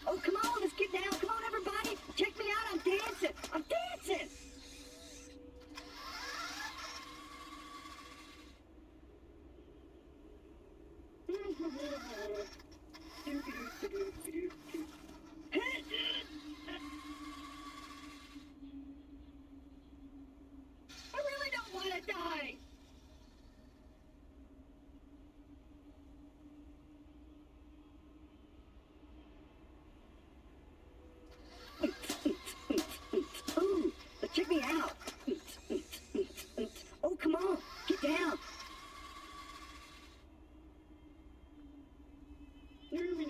Oh, come on, let's get down. Come on, everybody. Check me out. I'm dancing. I'm dancing. I really don't want to die. Ooh, but check me out. Oh, come on, get down. Yoo-hoo!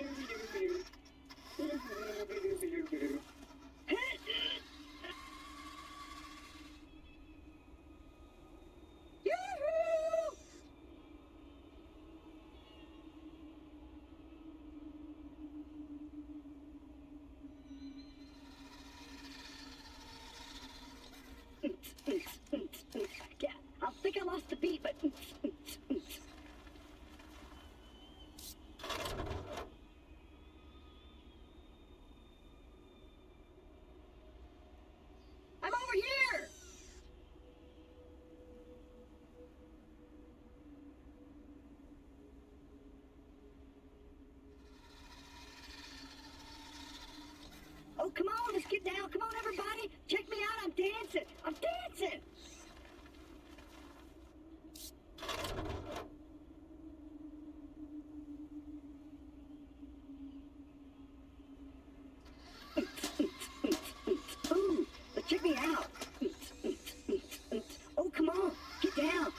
Yeah, I think I lost the beat, but I'm over here. Oh, come on, let's get down. Come on, everybody. Check me out. I'm dancing. I'm dancing. Ooh, but check me out. Oh, come on, get down.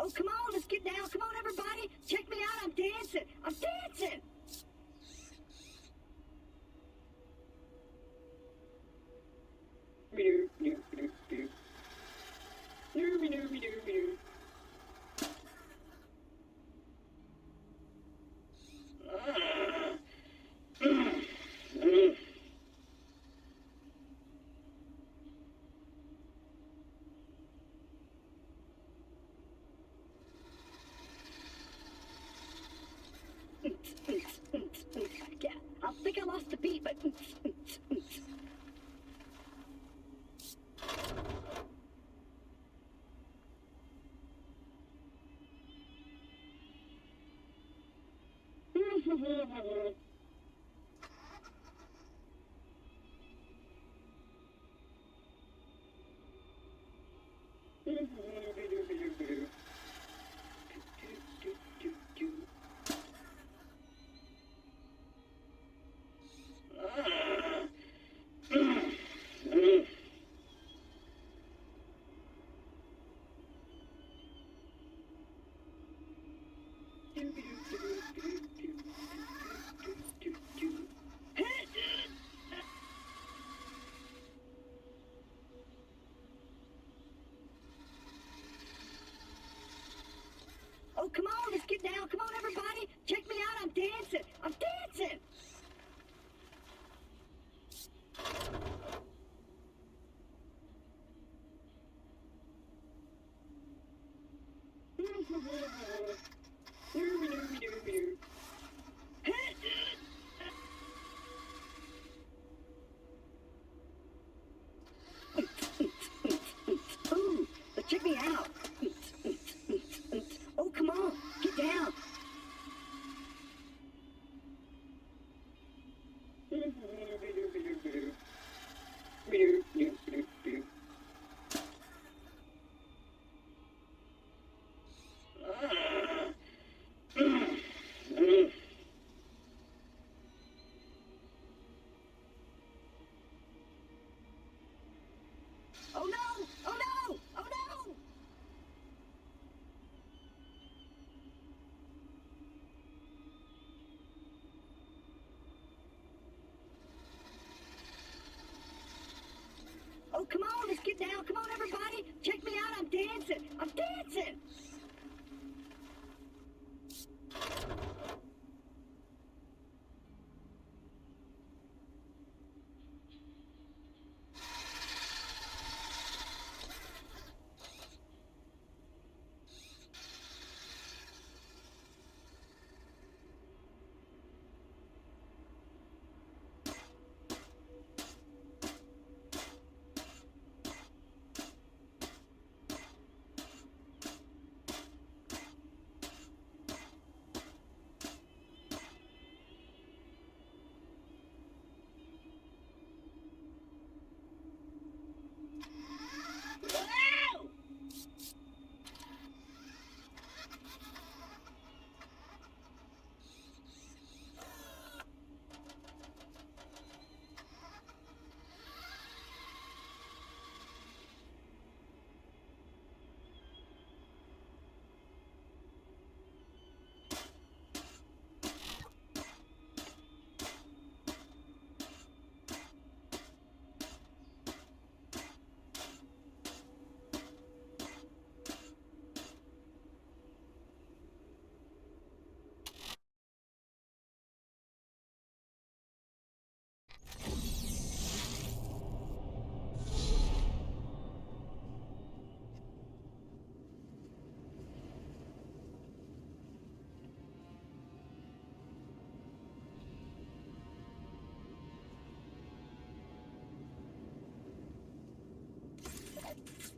Oh, come on, let's get down. Come on, everybody. Check me out. I'm dancing. I'm dancing. Yeah, I think I lost the beat, but oh, come on, let's get down. Come on, everybody. Check me out. I'm dancing. I'm dancing. Ooh, but check me out. Oh, come on, get down. everybody? Check me out, I'm dancing. I'm dancing.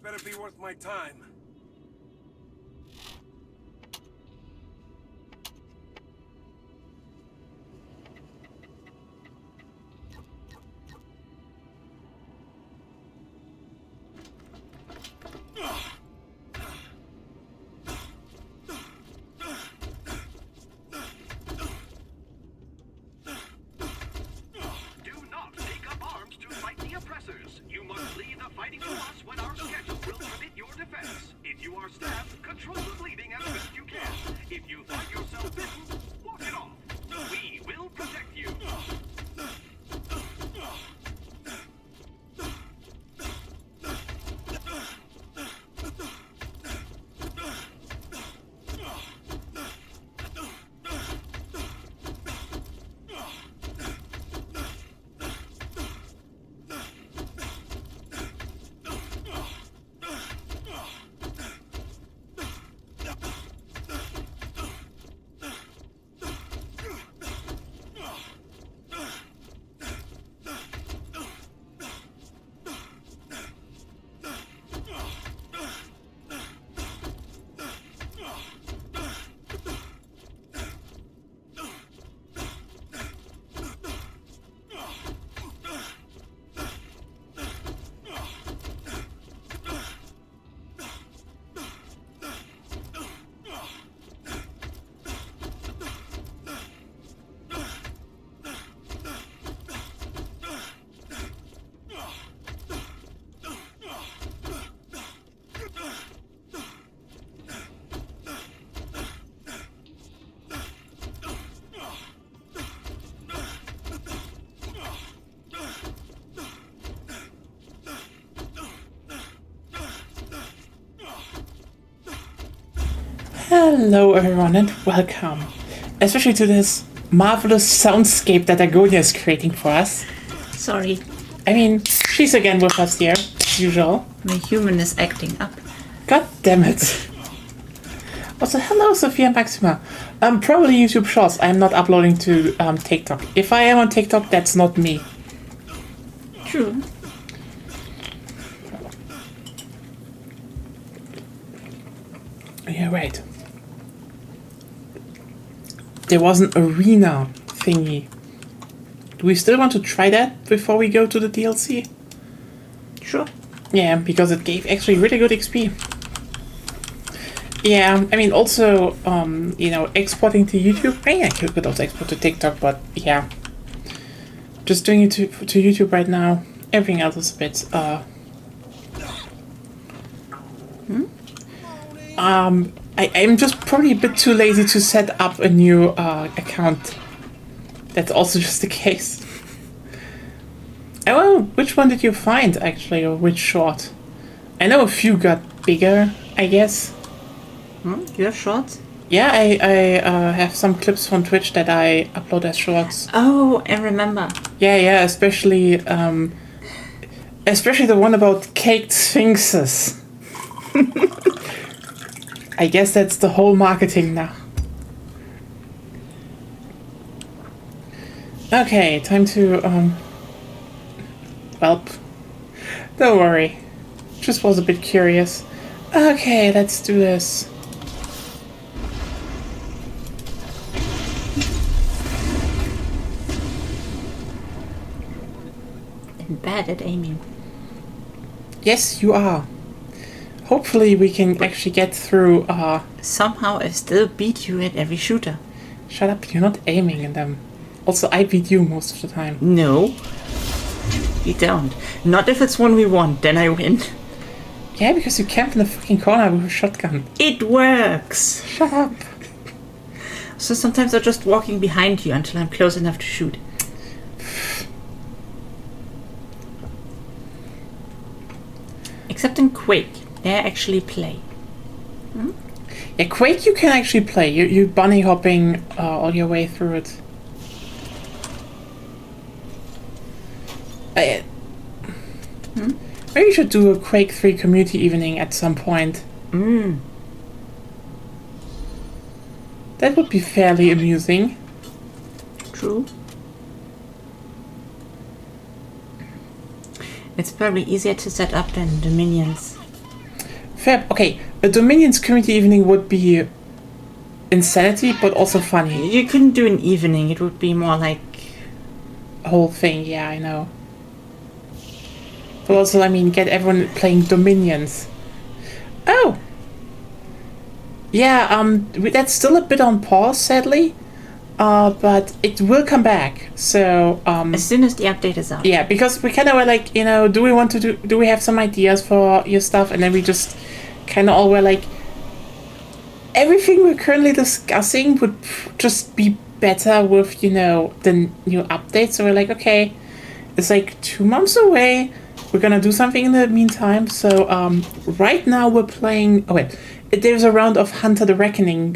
Better be worth my time. Hello everyone and welcome, especially to this marvelous soundscape that Agonia is creating for us. Sorry, I mean, she's again with us here, as usual. my human is acting up. God damn it. Also, hello Sophia Maxima. Probably YouTube Shorts. I'm not uploading to TikTok. If I am on TikTok, that's not me. True. Yeah, right. There was an arena thingy. Do we still want to try that before we go to the DLC? Sure. Yeah, because it gave actually really good XP. Yeah, I mean, also, you know, exporting to YouTube. I mean, I could also export to TikTok, but yeah. Just doing it to YouTube right now. Everything else is a bit, I'm just probably a bit too lazy to set up a new account. That's also just the case. Oh, well, which one did you find, actually, or which short? I know a few got bigger, I guess. You have shorts? Yeah, I have some clips from Twitch that I upload as shorts. Oh, I remember. Yeah, especially the one about caked sphinxes. I guess that's the whole marketing now. Okay, time to well, don't worry. Just was a bit curious. Okay, let's do this. I'm bad at aiming. Yes, you are. Hopefully we can actually get through, Somehow I still beat you at every shooter. Shut up, you're not aiming in them. Also, I beat you most of the time. No. You don't. Not if it's 1v1, then I win. Yeah, because you camp in the fucking corner with a shotgun. It works! Shut up. So sometimes I'm just walking behind you until I'm close enough to shoot. Except in Quake, they actually play. Yeah, Quake you can actually play. You bunny hopping all your way through it. Maybe you should do a Quake 3 community evening at some point. That would be fairly amusing. True. It's probably easier to set up than Dominions. Fair. Okay, a Dominions community evening would be insanity, but also funny. You couldn't do an evening, it would be more like... Whole thing, yeah, I know. But also, I mean, get everyone playing Dominions. Oh! Yeah, that's still a bit on pause, sadly. But it will come back, so, As soon as the update is out. yeah, because we kind of were like, you know, do we have some ideas for your stuff? And then we just kind of all were like, everything we're currently discussing would just be better with, you know, the new update. So we're like, okay, it's like 2 months away. We're gonna do something in the meantime. So right now we're playing. Oh wait, there's a round of Hunter the Reckoning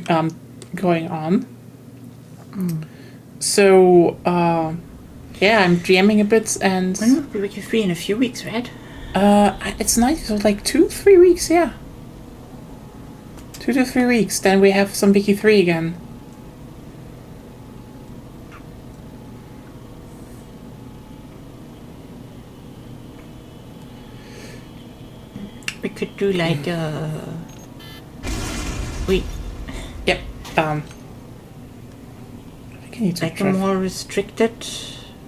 going on. So yeah, I'm GMing a bit, and When would be Wiki 3 in a few weeks, right? it's nice. So like 2-3 weeks, yeah. 2 to 3 weeks. Then we have some Wiki 3 again. We could do like wait, Yep. I think I need to like a try. more restricted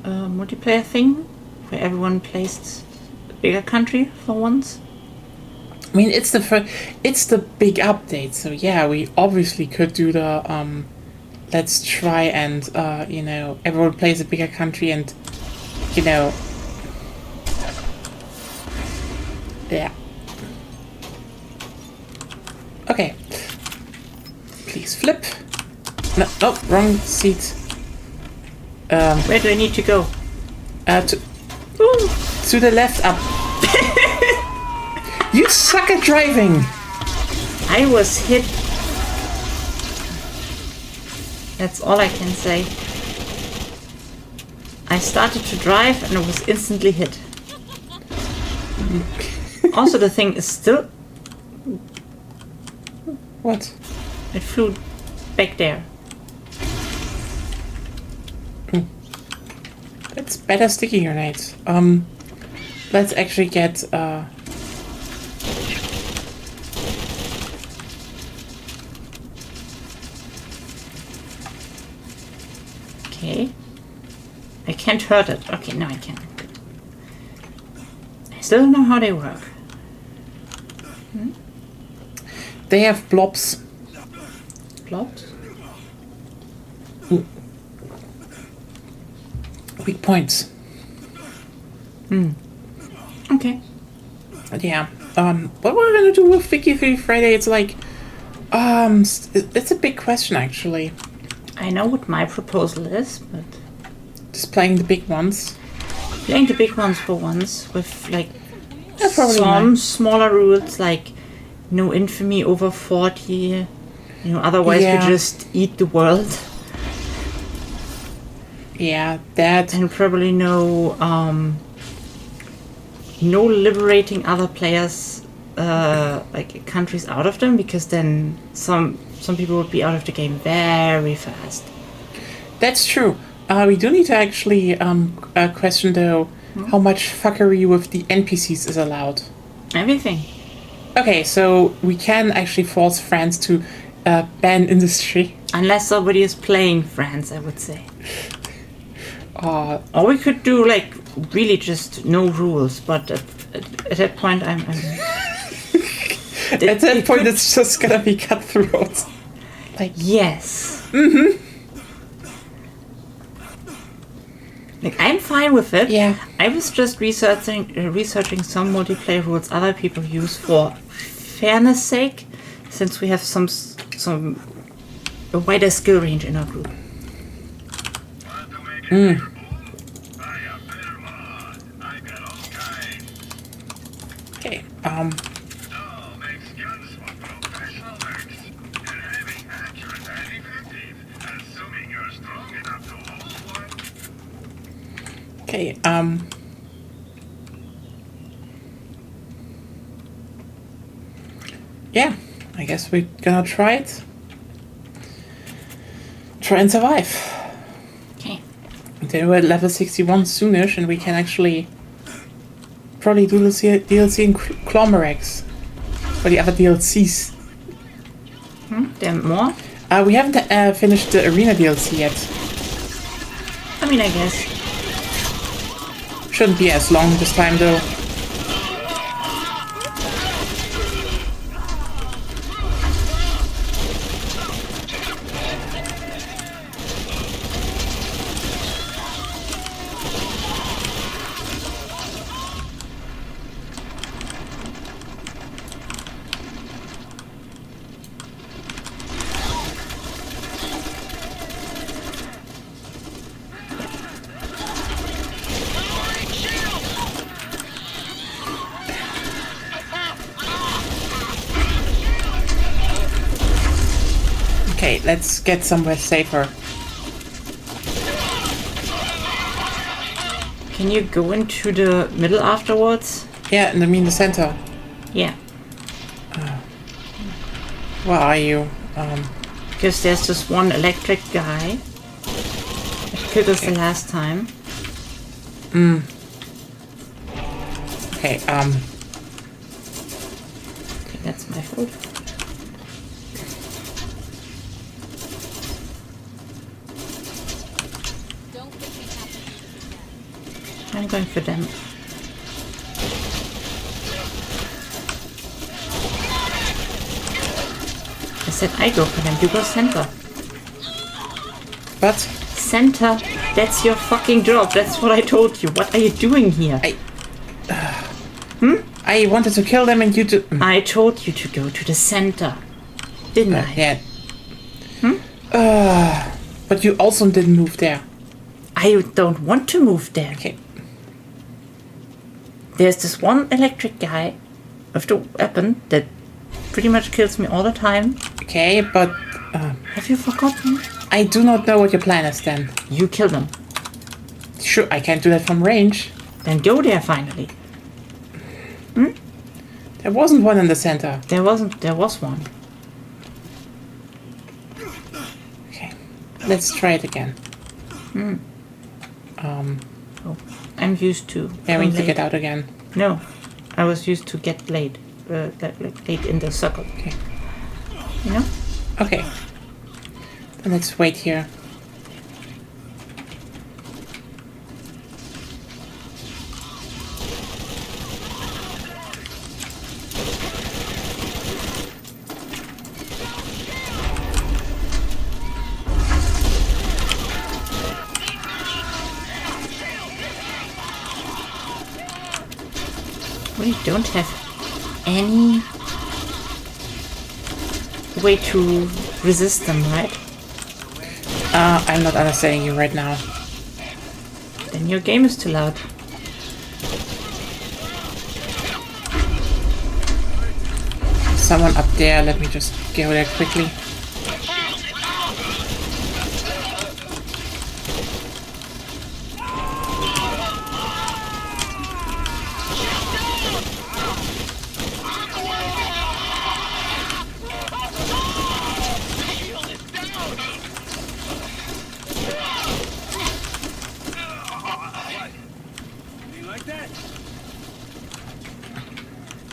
multiplayer thing where everyone plays a bigger country for once. I mean, it's the big update, so yeah, we obviously could do the let's try and you know, everyone plays a bigger country and, you know, yeah. Okay. Please flip. No, oh, wrong seat. Where do I need to go? To the left up. You suck at driving. I was hit. That's all I can say. I started to drive and I was instantly hit. Also, the thing is still... What? It flew back there. That's better sticky grenades. Let's actually get Okay. I can't hurt it. Okay, now I can. Good. I still don't know how they work. they have blobs. Blobs? Weak points. Okay. But yeah. What we're gonna do with Wiki 3 Friday, it's like it's a big question actually. I know what my proposal is, but Just playing the big ones. playing the big ones for once with like probably some nice. smaller rules, like no infamy over 40. Otherwise Yeah. we just eat the world. Yeah, that. And probably no liberating other players, like countries out of them, because then some people would be out of the game very fast. That's true. We do need to actually question though how much fuckery with the NPCs is allowed. Everything. Okay, so we can actually force France to ban industry. Unless somebody is playing France, I would say. Uh, Or we could do like really just no rules, but at that point I'm at that point, it's just gonna be cutthroat. Like, yes. Mm-hmm. Like, I'm fine with it. Yeah. I was just researching some multiplayer rules other people use for fairness sake, since we have a wider skill range in our group. okay, okay, yeah, I guess we're gonna try it. Try and survive. Okay. They were at level 61 soonish, and we can actually probably do the DLC in Clomerex. Or the other DLCs. There are more? We haven't finished the Arena DLC yet. I mean, I guess. Shouldn't be as long this time though. Okay, let's get somewhere safer. Can you go into the middle afterwards? Yeah, and I mean the center. Yeah. Where are you? Because there's this one electric guy that killed us the last time. Okay, Okay, that's my fault. I'm going for them. I said I go for them. You go center. but Center. That's your fucking job. That's what I told you. What are you doing here? I wanted to kill them and you to... I told you to go to the center. Didn't I? Yeah. But you also didn't move there. I don't want to move there. Okay. There's this one electric guy with the weapon that pretty much kills me all the time. Okay, but... Have you forgotten? I do not know what your plan is then. You kill them. Sure, I can't do that from range. Then go there finally. There wasn't one in the center. There wasn't. There was one. Okay. Let's try it again. Oh, I'm used to. Yeah, we need to late. get out again. No, I was used to get late. Like late in the circle. Okay. You know? Okay. Then let's wait here. We don't have any way to resist them, right? I'm not understanding you right now. Then your game is too loud. someone up there. Let me just go there quickly.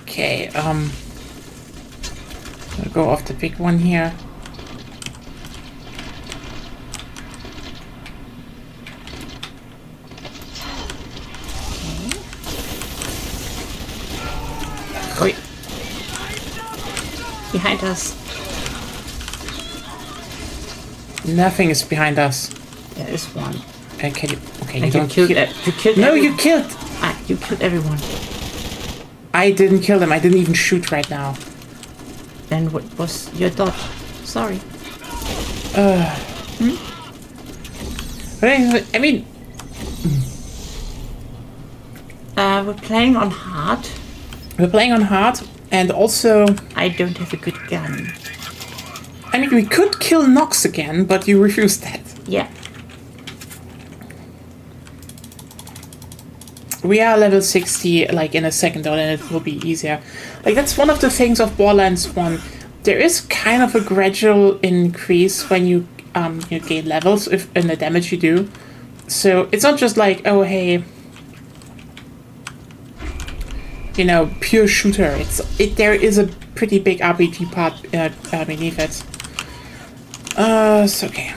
Okay, I'll go off the big one here. Oi. Behind us. Nothing is behind us. There is one. Okay, you And don't killed kill. you killed No, every- you killed. Ah, you killed everyone. I didn't kill them. I didn't even shoot right now. Then what was your dodge? Sorry. But I mean, We're playing on hard. we're playing on hard, and also, I don't have a good gun. I mean, we could kill Nox again, but you refused that. Yeah. We are level 60, like, in a second, though, and it will be easier. Like, that's one of the things of Borderlands 1. There is kind of a gradual increase when you gain levels in the damage you do. So, it's not just like, oh, hey, you know, pure shooter. There is a pretty big RPG part beneath it. So, okay.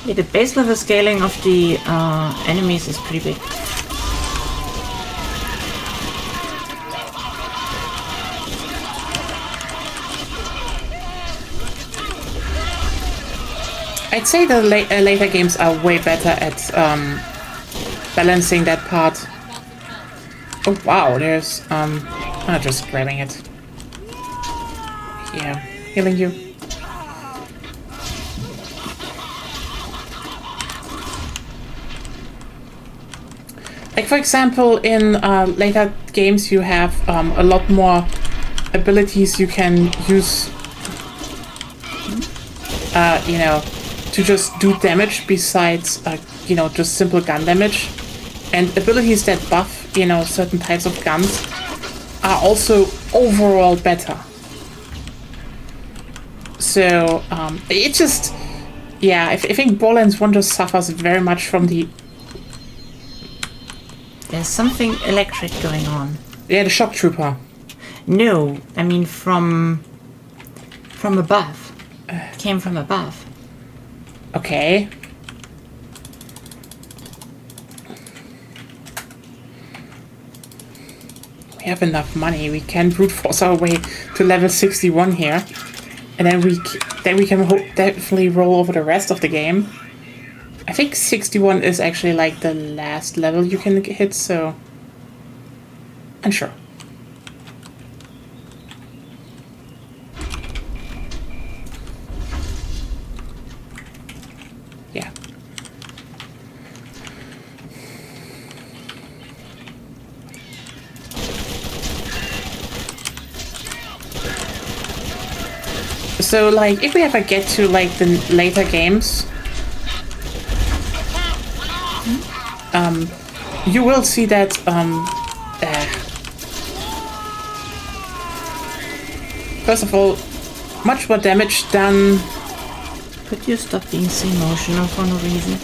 Yeah, the base level scaling of the enemies is pretty big. I'd say the later games are way better at balancing that part. Oh wow, there's I'm just grabbing it. Yeah, healing you. Like for example, in later games you have a lot more abilities you can use. You know, to just do damage besides, you know, just simple gun damage. And abilities that buff, you know, certain types of guns are also overall better. So, it just, yeah, I think Borderlands 1 just suffers very much from the... There's something electric going on. Yeah, the shock trooper. No, I mean from above. It came from above. Okay. We have enough money. We can brute force our way to level 61 here, and then we can definitely roll over the rest of the game. I think 61 is actually like the last level you can hit, so unsure. Yeah. So, like, if we ever get to, like, the later games, you will see that, first of all, much more damage done. Could you stop being so emotional for no reason?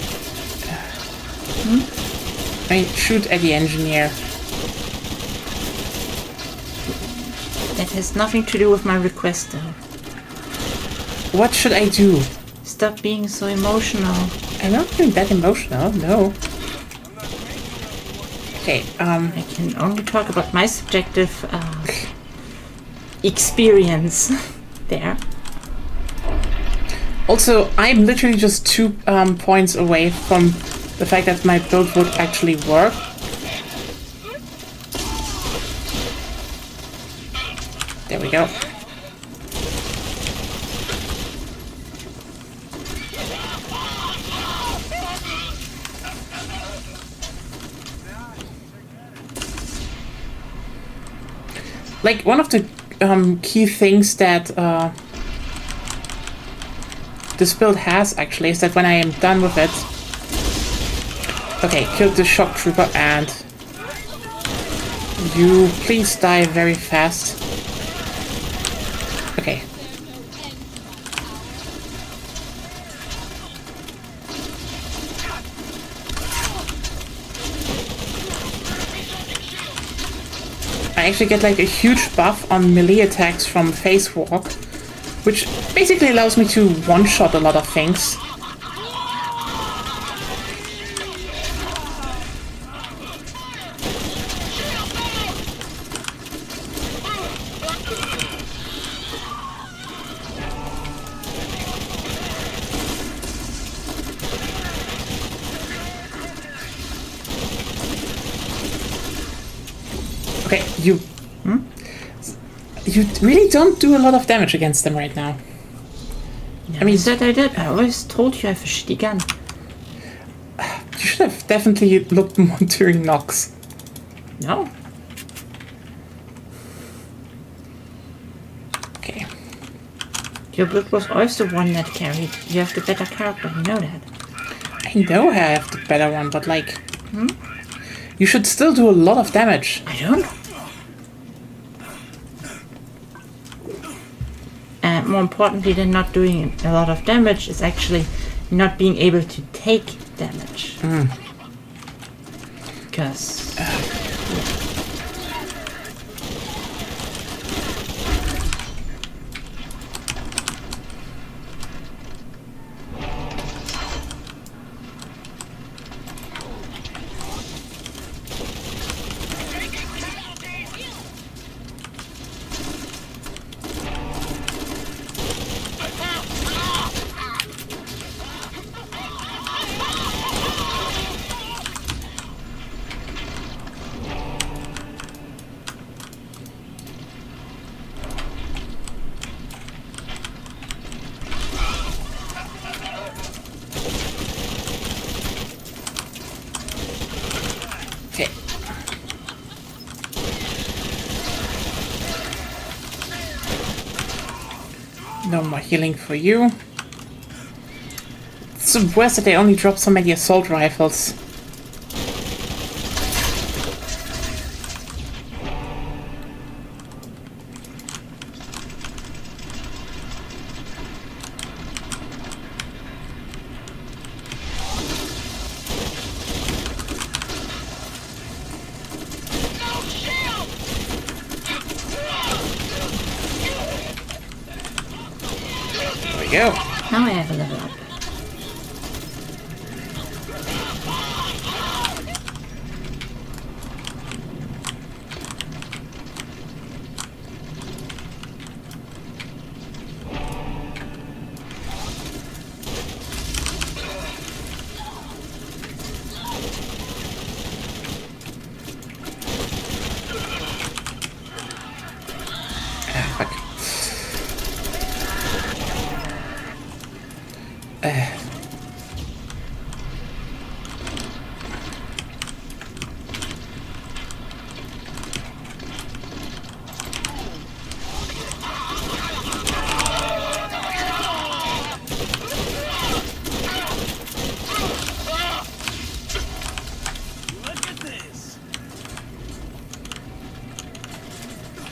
I mean, shoot at the engineer. That has nothing to do with my request though. What should I do? Stop being so emotional. I'm not being that emotional, no. Okay, I can only talk about my subjective experience there. also, I'm literally just 2 points away from the fact that my build would actually work. There we go. like one of the key things that this build has actually is that when I am done with it, okay, kill the shock trooper and you please die very fast. Okay. I actually get like a huge buff on melee attacks from phase walk, which basically allows me to one-shot a lot of things. Okay, you really don't do a lot of damage against them right now. I mean, said I did. I always told you I have a shitty gun. You should have definitely looked more during knocks. No. Okay. Your build was always the one that carried. You have the better character, you know that. I know I have the better one, but like... You should still do a lot of damage. I don't. And more importantly than not doing a lot of damage is actually not being able to take damage. Because... Okay. No more healing for you. It's the worst that they only drop so many assault rifles. There we go. Now I have a level up. Fuck.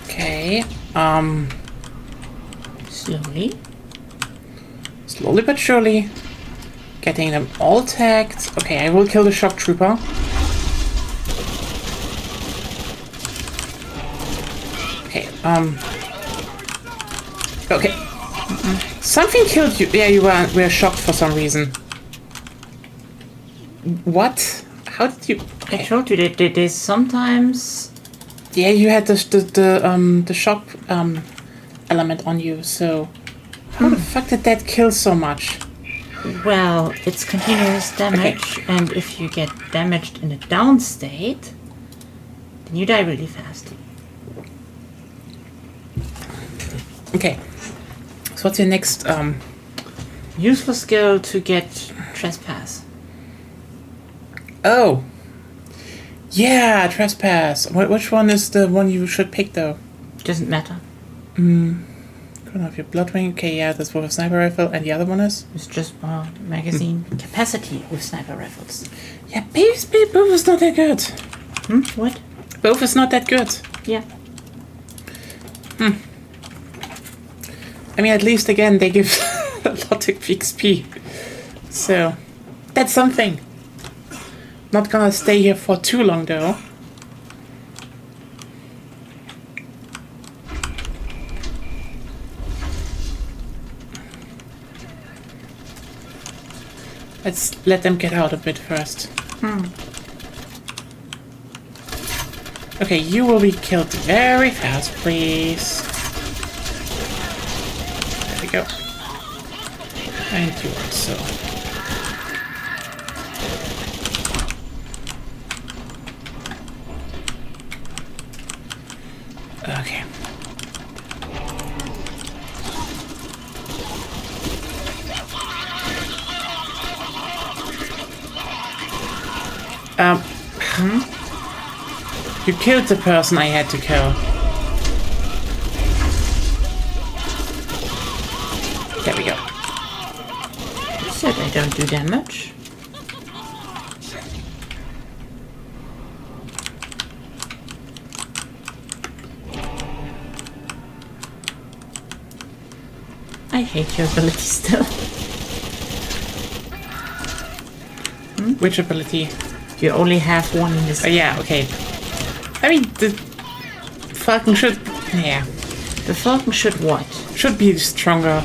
Okay. Slowly but surely. Getting them all tagged. Okay, I will kill the shock trooper. Okay, okay. Something killed you. Yeah, you were shocked for some reason. What? How did you... I told you that they sometimes... Yeah, you had the shock element on you, so... How the fuck did that kill so much? Well, it's continuous damage, and if you get damaged in a down state, then you die really fast. Okay. So what's your next, Useful skill to get trespass. Oh! Yeah, trespass. Which one is the one you should pick, though? Doesn't matter. Corner of your blood ring. Okay, yeah, that's with a sniper rifle. And the other one is? It's just more magazine capacity with sniper rifles. Yeah, both is not that good. What? Both is not that good. Yeah. I mean, at least, again, they give a lot of XP. So, that's something. Not gonna stay here for too long, though. Let's let them get out a bit first. Okay, you will be killed very fast, please. There we go. And you also. Okay. You killed the person I had to kill. There we go. You said I don't do damage. I hate your ability still. Which ability? You only have one in this. Oh, yeah, okay. I mean, the Falcon should... Yeah. The Falcon should what? Should be stronger.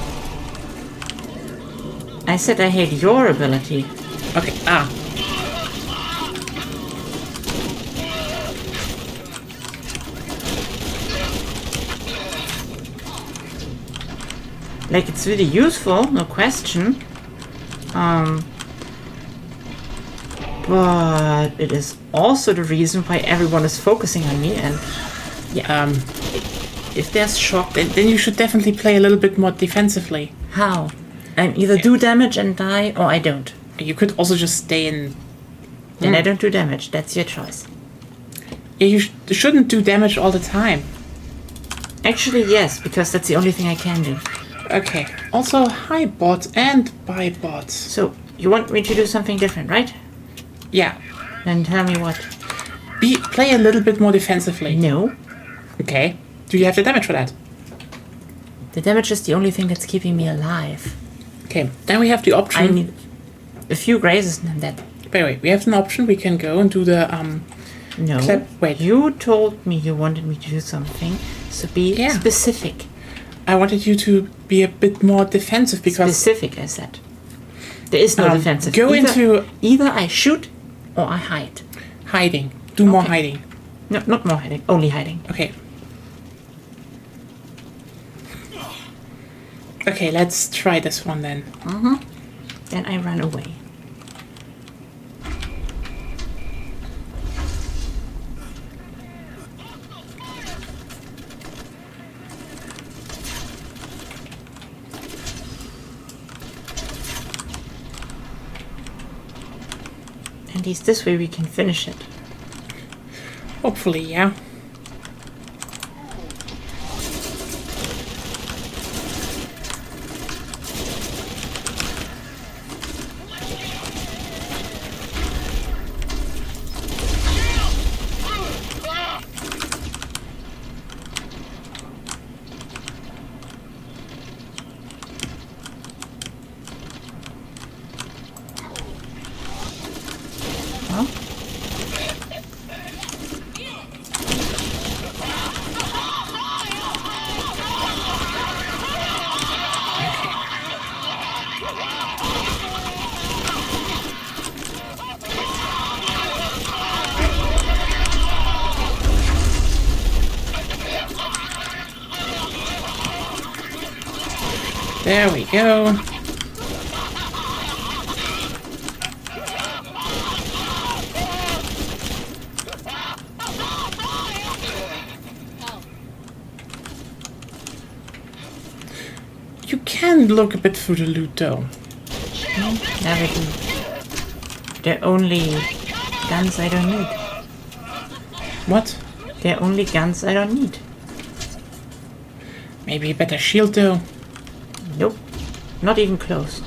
I said I hate your ability. Okay, Like, it's really useful, no question. But it is also the reason why everyone is focusing on me, and if there's shock, then you should definitely play a little bit more defensively. how? I either do damage and die, or I don't. You could also just stay in... Then I don't do damage, that's your choice. Yeah, you shouldn't do damage all the time. Actually, yes, because that's the only thing I can do. Okay. Also, hi bot and bye bot. So, you want me to do something different, right? Yeah. Then tell me what. Play a little bit more defensively. No. Okay. Do you have the damage for that? The damage is the only thing that's keeping me alive. Okay. Then we have the option. I need a few grazes and I'm dead. Wait. We have an option. We can go and do the No. Wait. You told me you wanted me to do something, so be specific. I wanted you to be a bit more defensive because... Specific, I said. There is no defensive. Either I shoot or I hide. Hiding. Do more hiding. No, not more hiding. Only hiding. Okay. Okay, let's try this one then. Then I run away. At least this way we can finish it. Hopefully, yeah. There we go. You can look a bit through the loot though. Never do. They're only guns I don't need. What? They're only guns I don't need. Maybe a better shield though. Nope. Not even close.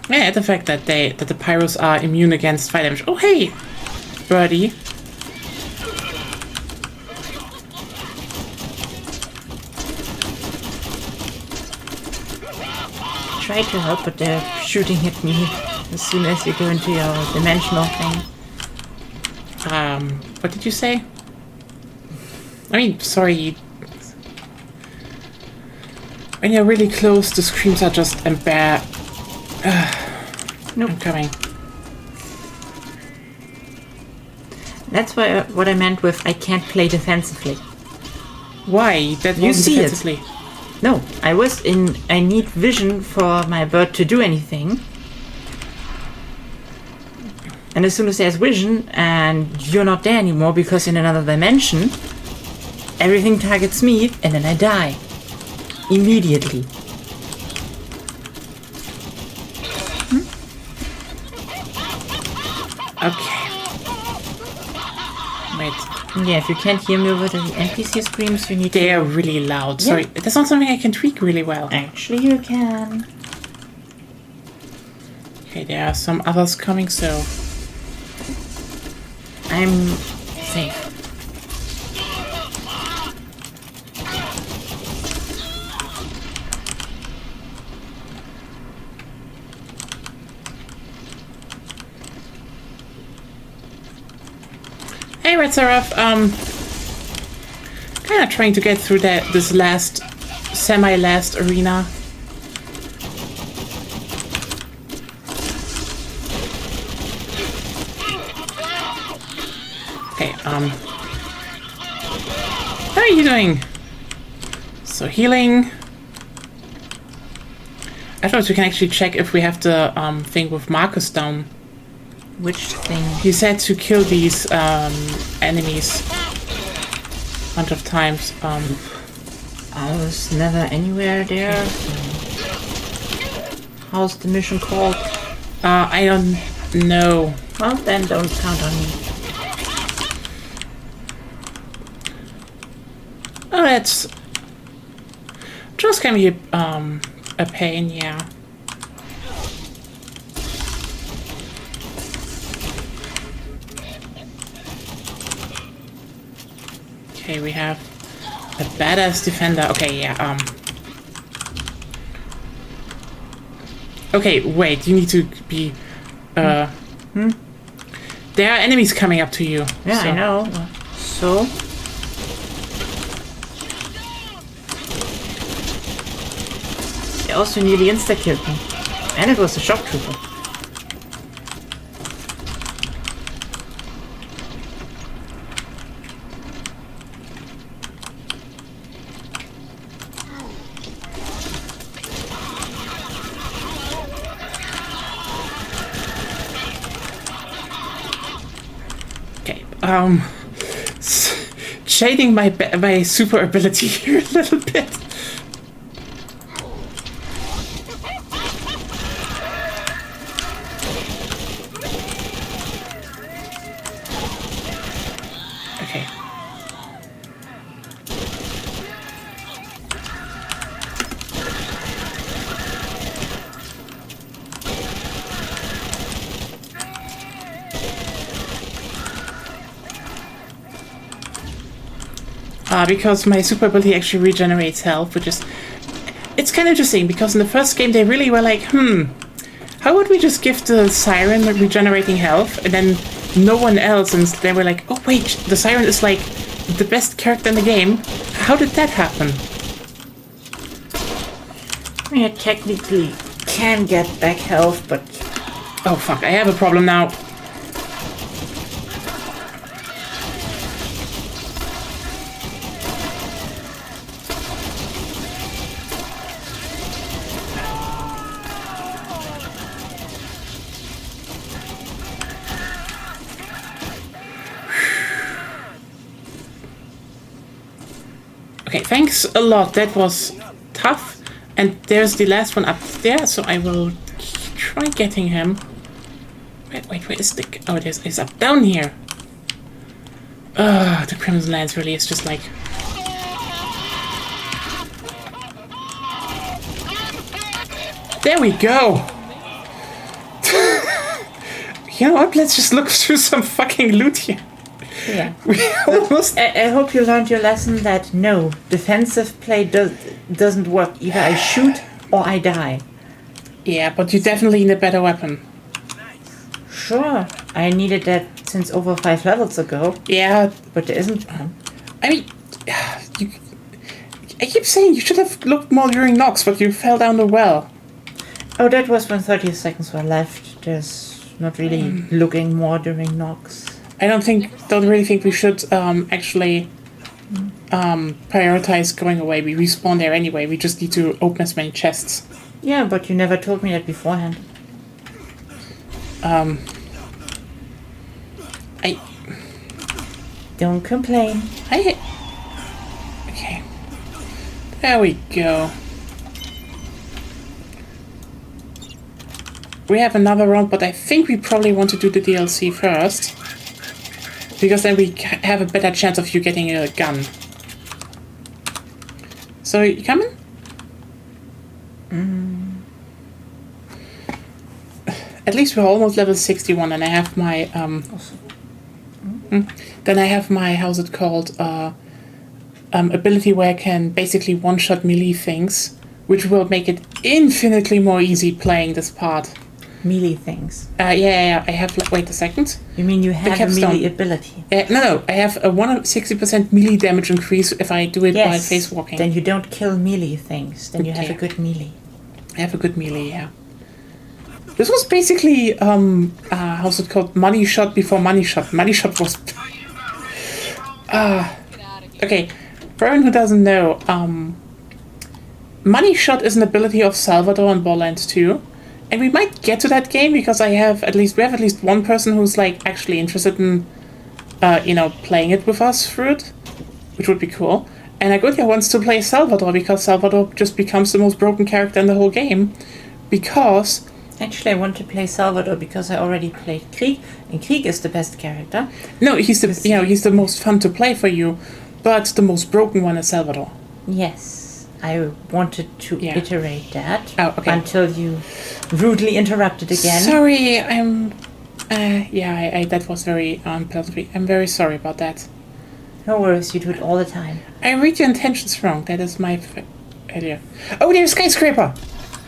Yeah, the fact that the pyros are immune against fire damage. Oh hey, birdie. Try to help, but they're shooting at me as soon as you go into your dimensional thing. What did you say? I mean, sorry. When you're really close, the screams are just embarrassing. Nope. I'm coming. That's what I meant with I can't play defensively. Why? That You wasn't see it. defensively. No, I need vision for my bird to do anything. And as soon as there's vision and you're not there anymore because in another dimension, everything targets me and then I die. Immediately. Okay. Wait. Yeah, if you can't hear me over the NPC screams, you need They to... are really loud. Sorry, that's not something I can tweak really well. Actually, you can. Okay, there are some others coming, so... I'm safe. Hey, Red Seraph, kind of trying to get through this last, semi-last arena. Okay, how are you doing? So, healing. Afterwards, we can actually check if we have the, thing with Marcus down. Which thing? He said to kill these enemies a bunch of times. I was never anywhere there. How's the mission called? I don't know. Well, then don't count on me. Oh, that's just gonna be a pain, yeah. Okay, we have a badass defender. Okay, yeah, okay, wait, you need to be, there are enemies coming up to you. Yeah, so. I know. So... They also nearly insta-killed me. And it was a shock trooper. Okay, shading my super ability here a little bit. Okay. Because my super ability actually regenerates health, which is... It's kind of interesting, because in the first game they really were like, how would we just give the Siren regenerating health, and then no one else, and they were like, oh wait, the Siren is like the best character in the game. How did that happen? Yeah, technically can get back health, but... Oh fuck, I have a problem now. Okay, thanks a lot. That was tough. And there's the last one up there, so I will try getting him. Wait, where is the... Oh, it's up down here. The Crimson Lance really is just like... There we go! You know what? Let's just look through some fucking loot here. Yeah. We almost... I hope you learned your lesson that no, defensive play doesn't work. Either I shoot or I die. Yeah, but you definitely need a better weapon. Sure, I needed that since over 5 levels ago. Yeah. But there isn't one. I mean... I keep saying you should have looked more during Nox, but you fell down the well. Oh, that was when 30 seconds were left. There's not really looking more during Nox. I don't really think we should actually prioritize going away. We respawn there anyway. We just need to open as many chests. Yeah, but you never told me that beforehand. I Don't complain. Okay. There we go. We have another round, but I think we probably want to do the DLC first. Because then we have a better chance of you getting a gun. So, you coming? At least we're almost level 61, and I have my, Then I have my, how's it called, ability where I can basically one-shot melee things, which will make it infinitely more easy playing this part. Melee things. Yeah, I have, wait a second. You mean you have a melee ability? No, I have a 160% melee damage increase if I do it while face walking. Then you don't kill melee things. Then you have a good melee. I have a good melee, yeah. This was basically, how's it called? Money shot before money shot. Money shot was... okay, for everyone who doesn't know, Money shot is an ability of Salvador in Borderlands 2. And we might get to that game because we have at least one person who's like actually interested in, playing it with us through it, which would be cool. And Agodia wants to play Salvador because Salvador just becomes the most broken character in the whole game. Because... Actually, I want to play Salvador because I already played Krieg, and Krieg is the best character. No, he's the most fun to play for you, but the most broken one is Salvador. Yes, I wanted to iterate that until you rudely interrupted again. Sorry, that was very unpleasant. I'm very sorry about that. No worries, you do it all the time. I read your intentions wrong. That is my idea. Oh, there's a skyscraper!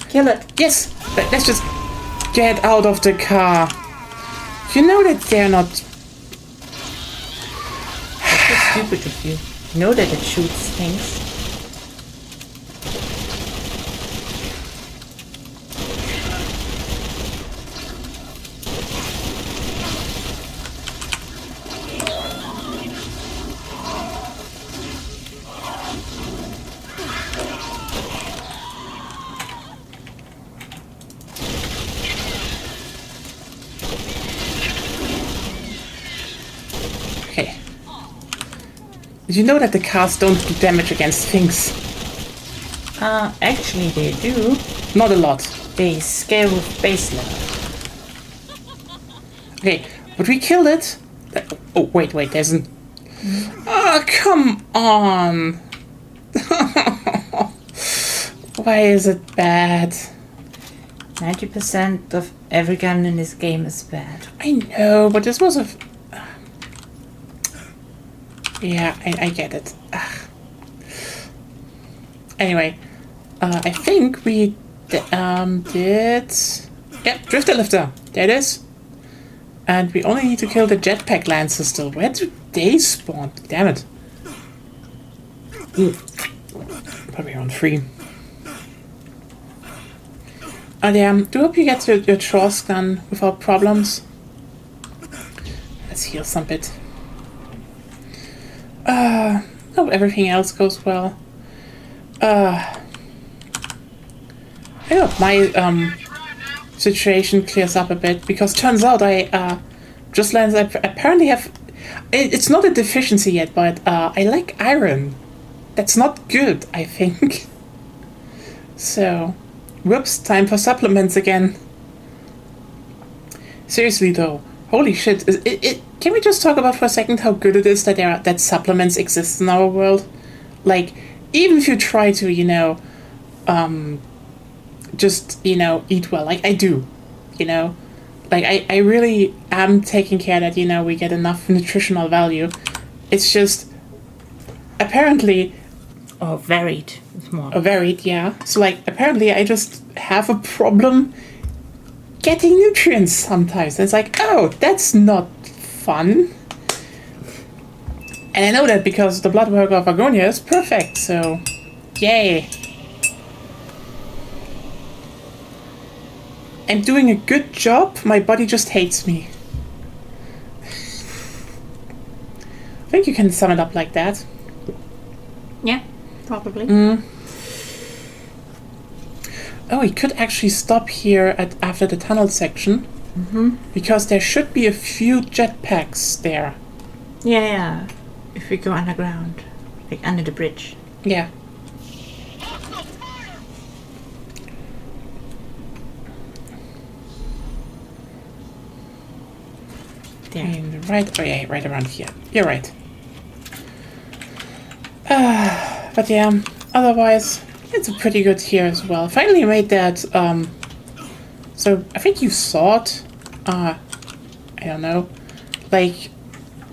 Kill it. Yes! Let's just get out of the car. You know that they're not... That's so stupid of you. You know that it shoots things. Okay. Did you know that the cars don't do damage against things? Actually they do. Not a lot. They scale with base level. Okay, but we killed it. Oh, wait, there's an... Oh, come on! Why is it bad? 90% of every gun in this game is bad. I know, but this was a... Yeah, I get it. Ugh. Anyway, I think we did... Yep, drifter lifter. There it is. And we only need to kill the jetpack lancers still. Where do they spawn? Damn it. Ooh. Probably around 3. Oh damn, do hope you get your chores done without problems. Let's heal some bit. Hope everything else goes well. I hope my situation clears up a bit, because turns out I just learned that I apparently have... It's not a deficiency yet, but I like iron. That's not good, I think. So, whoops, time for supplements again. Seriously though, holy shit, can we just talk about for a second how good it is that that supplements exist in our world? Like, even if you try to, you know, just, you know, eat well, like I do, you know? Like, I really am taking care that, you know, we get enough nutritional value. It's just, apparently... Or varied. It's more. Varied, yeah. So, like, apparently I just have a problem getting nutrients sometimes. And it's like, oh, that's not fun. And I know that because the blood work of Agonia is perfect, so yay. I'm doing a good job, my body just hates me. I think you can sum it up like that. Yeah, probably. Oh, we could actually stop here after the tunnel section. Because there should be a few jetpacks there. Yeah. If we go underground. Like under the bridge. Yeah. There. And right, oh yeah, right around here. You're right. But yeah, otherwise, it's pretty good here as well. Finally made that, so I think you saw it. I don't know. Like,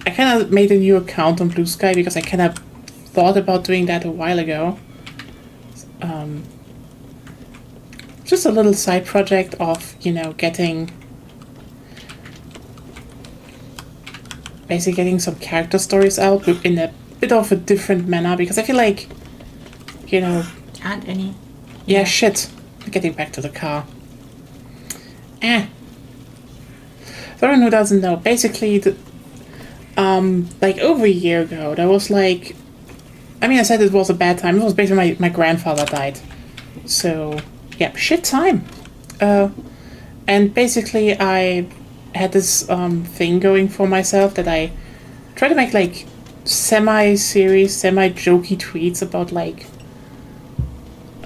I kind of made a new account on Blue Sky because I kind of thought about doing that a while ago. Just a little side project of, you know, basically getting some character stories out in a bit of a different manner, because I feel like, you know... Aren't any? Yeah, shit. Getting back to the car. For anyone who doesn't know, basically, like over a year ago, there was like... I mean, I said it was a bad time. It was basically my grandfather died. So, yeah, shit time. And basically, I had this thing going for myself that I try to make like semi-serious, semi-jokey tweets about like...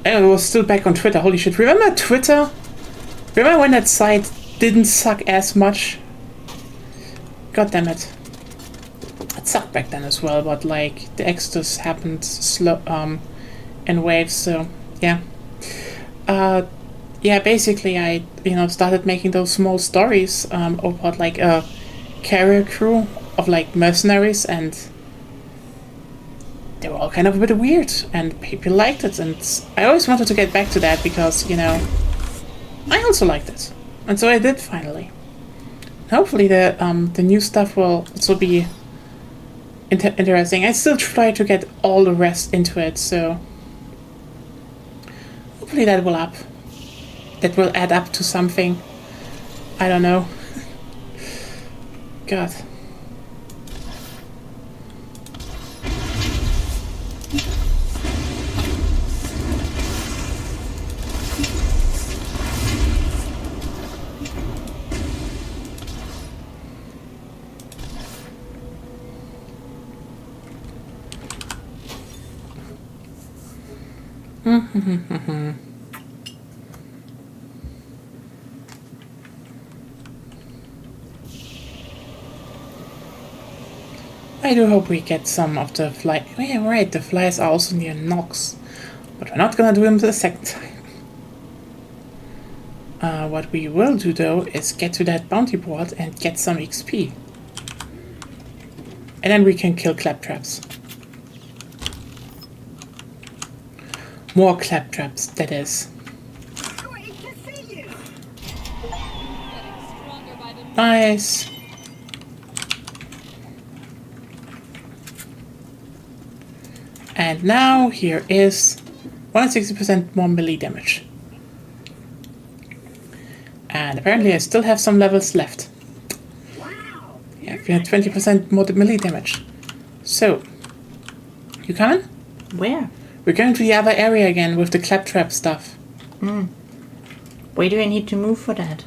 I was still back on Twitter, holy shit. Remember Twitter? Remember when that site didn't suck as much? God damn it. It sucked back then as well, but like the exodus happened slow in waves, so yeah. Yeah, basically I, you know, started making those small stories about like a carrier crew of like mercenaries, and they were all kind of a bit weird, and people liked it, and I always wanted to get back to that because, you know, I also liked it. And so I did finally. Hopefully the new stuff will also be interesting. I still try to get all the rest into it, so hopefully that will add up to something. I don't know. God. I do hope we get some of the fly. Oh, yeah, right, the flies are also near Nox. But we're not gonna do them the second time. What we will do though is get to that bounty board and get some XP. And then we can kill claptraps. More claptraps, that is. Great to see you. Nice. And now here is 160% more melee damage. And apparently I still have some levels left. Wow. Yeah, we had 20% more melee damage. So, you coming? Where? We're going to the other area again with the claptrap stuff. Where do I need to move for that?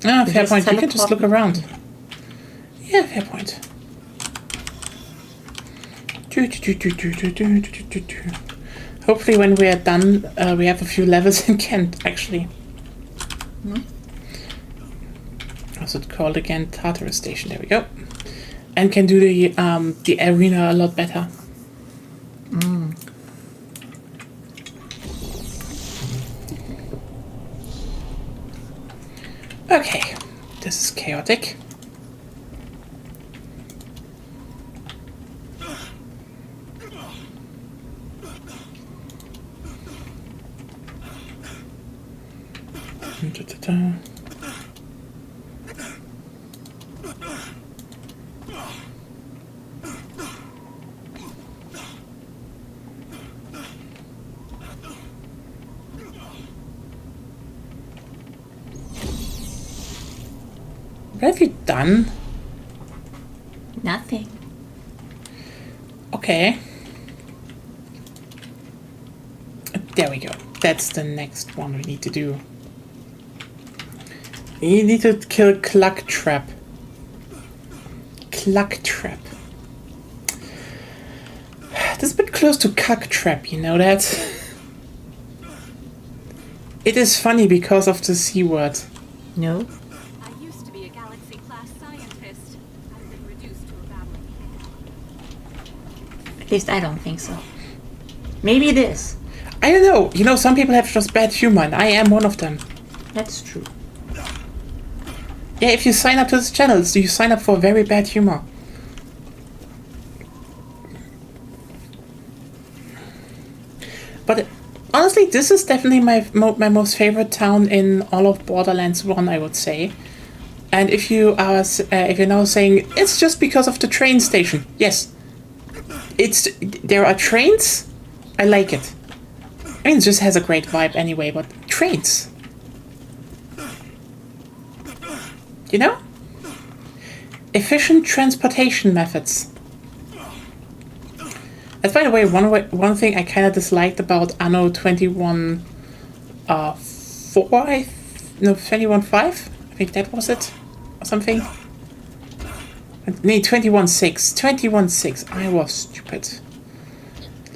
Ah, You fair just point. You can just teleport look me. around. Yeah, fair point. Hopefully when we are done, we have a few levels in Kent, actually. What's it called again? Tartarus Station, there we go. And can do the arena a lot better. Okay, this is chaotic. Da-da-da. What have you done? Nothing. Okay. There we go. That's the next one we need to do. You need to kill Clucktrap. Clucktrap. This is a bit close to Cucktrap, you know that? It is funny because of the C word. No? I used to be a galaxy-class scientist. I've been reduced to a babbling. At least I don't think so. Maybe it is. I don't know. You know, some people have just bad humor, and I am one of them. That's true. Yeah, if you sign up to this channel, so you sign up for very bad humor. But honestly, this is definitely my most favorite town in all of Borderlands 1, I would say. And if you are if you're now saying it's just because of the train station, yes, there are trains. I like it. I mean, it just has a great vibe anyway. But trains, you know, efficient transportation methods. That's, by the way, one thing I kind of disliked about Anno 21, 21.5. I think that was it, or something. No, 21.6. 21.6. I was stupid.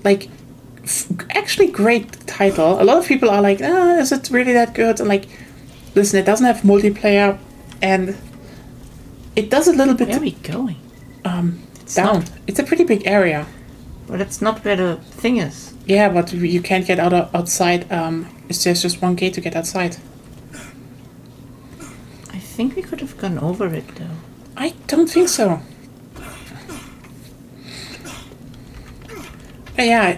Like, actually, great title. A lot of people are like, is it really that good? And like, listen, it doesn't have multiplayer, and it does a little bit. Where are we going? It's down. It's a pretty big area. Well, that's not where the thing is. Yeah, but you can't get outside. There's just one gate to get outside. I think we could have gone over it, though. I don't think so. But yeah,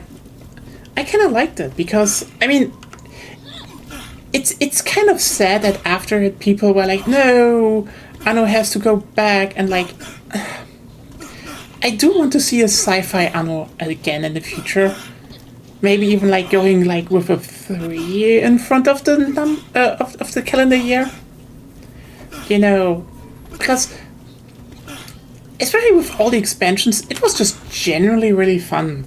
I kind of liked it because, I mean, it's kind of sad that after it, people were like, no, Anno has to go back and like... I do want to see a sci-fi Anno again in the future. Maybe even like going like with a 3 in front of the of the calendar year. You know, because especially with all the expansions, it was just generally really fun.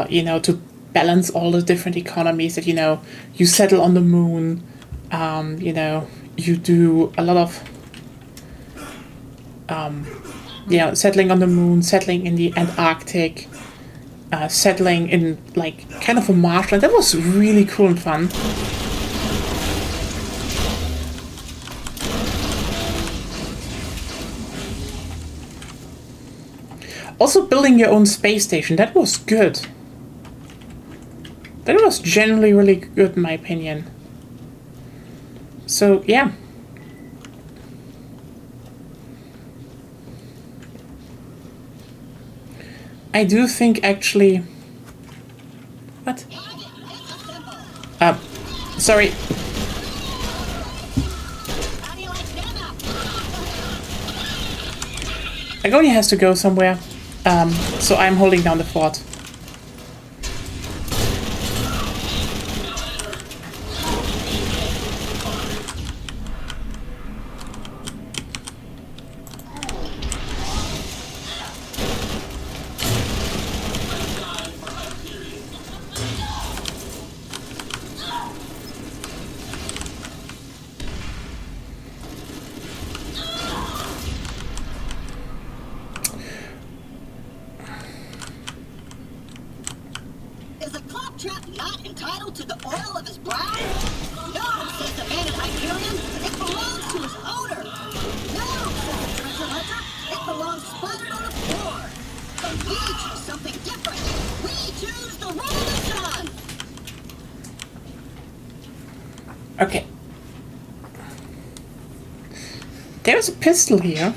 You know, to balance all the different economies that, you know, you settle on the moon. You know, you do a lot of you know, settling on the moon, settling in the Antarctic, settling in like kind of a marshland. That was really cool and fun. Also building your own space station, that was good. That was generally really good in my opinion. So yeah. I do think actually... What? Sorry. Agoni has to go somewhere, so I'm holding down the fort. Is a claptrap not entitled to the oil of his brow? No, says the man in Hyperion. It belongs to his owner. No, says the treasure hunter. It belongs splattered on the floor. But we choose something different. We choose the rule of the sun. Okay. There's a pistol here.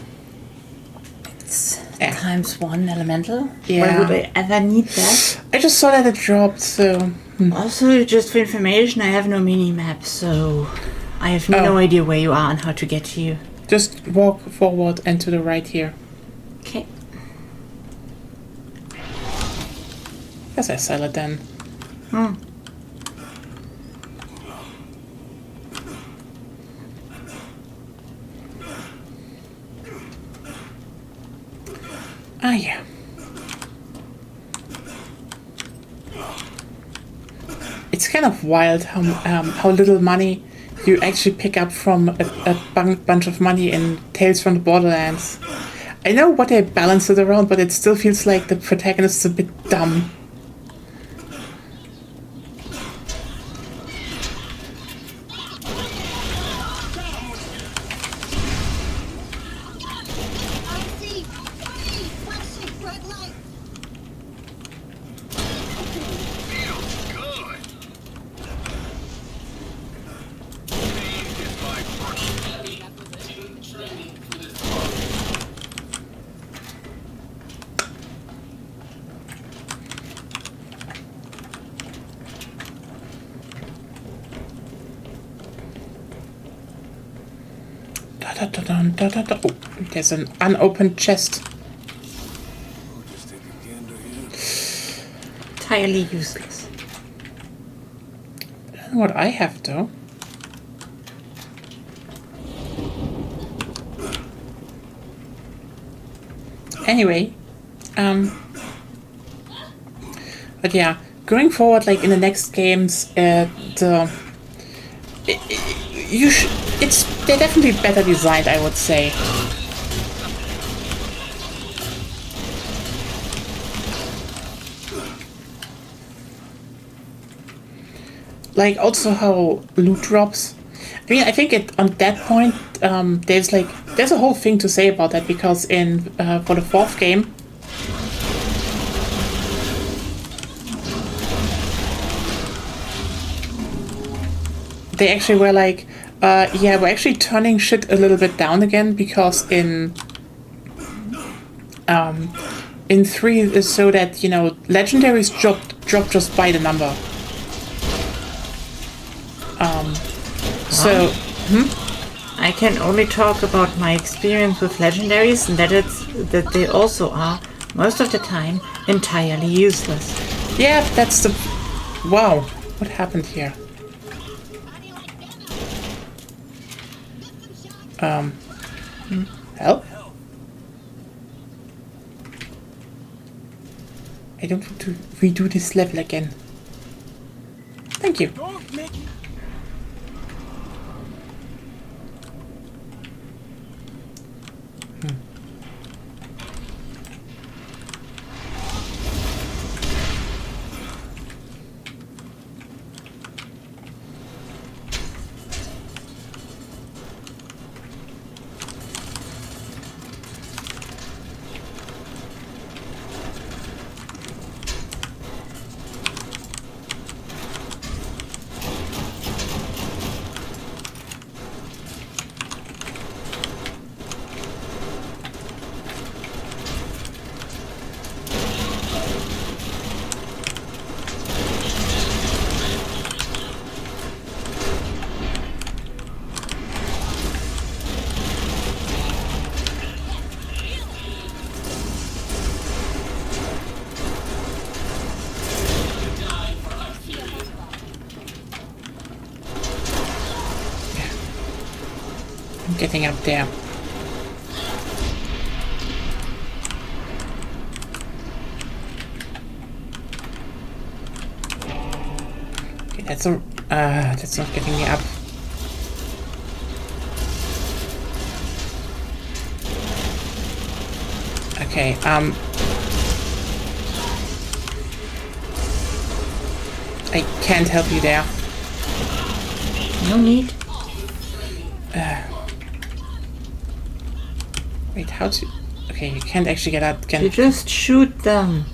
It's ×1 elemental. Yeah. Why would I ever need that? I just saw that it dropped, so... Also, just for information, I have no mini-map, so I have no idea where you are and how to get to you. Just walk forward and to the right here. Okay. Guess I sell it then. Ah, yeah. It's kind of wild how little money you actually pick up from a bunch of money in Tales from the Borderlands. I know what they balance it around, but it still feels like the protagonist is a bit dumb. Oh, there's an unopened chest. Entirely useless. I don't know what I have though. Anyway, but yeah, going forward, like in the next games, they're definitely better designed, I would say. Like also how loot drops. I mean, I think on that point, there's a whole thing to say about that, because in for the 4th game, they actually were like, yeah, we're actually turning shit a little bit down again, because in 3 is so that, you know, legendaries drop just by the number. I can only talk about my experience with legendaries, and that they also are, most of the time, entirely useless. Yeah, that's the... Wow, what happened here? Help? I don't want to redo this level again. Thank you. Don't make me. I'm getting up there. Okay, that's not getting me up. Okay, I can't help you there. No need. Wait, how to... Okay, you can't actually get out. You just shoot them.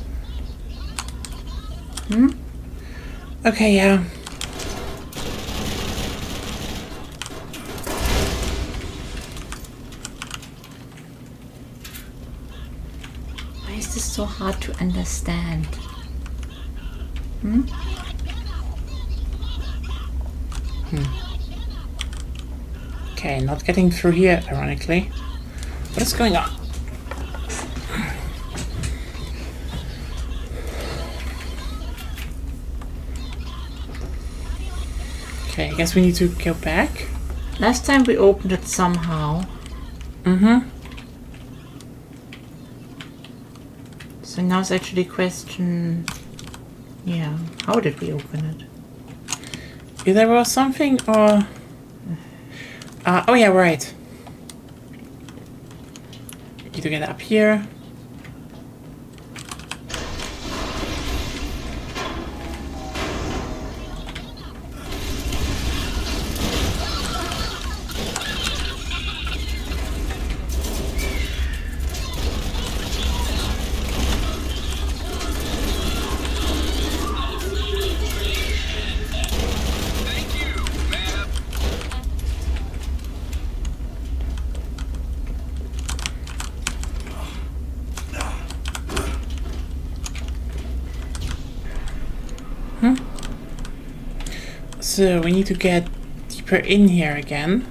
Okay, yeah. Why is this so hard to understand? Okay, not getting through here, ironically. What is going on? Okay, I guess we need to go back. Last time we opened it somehow. So now it's actually a question... Yeah, how did we open it? Either was something or... oh yeah, right. Need to get up here. So we need to get deeper in here again.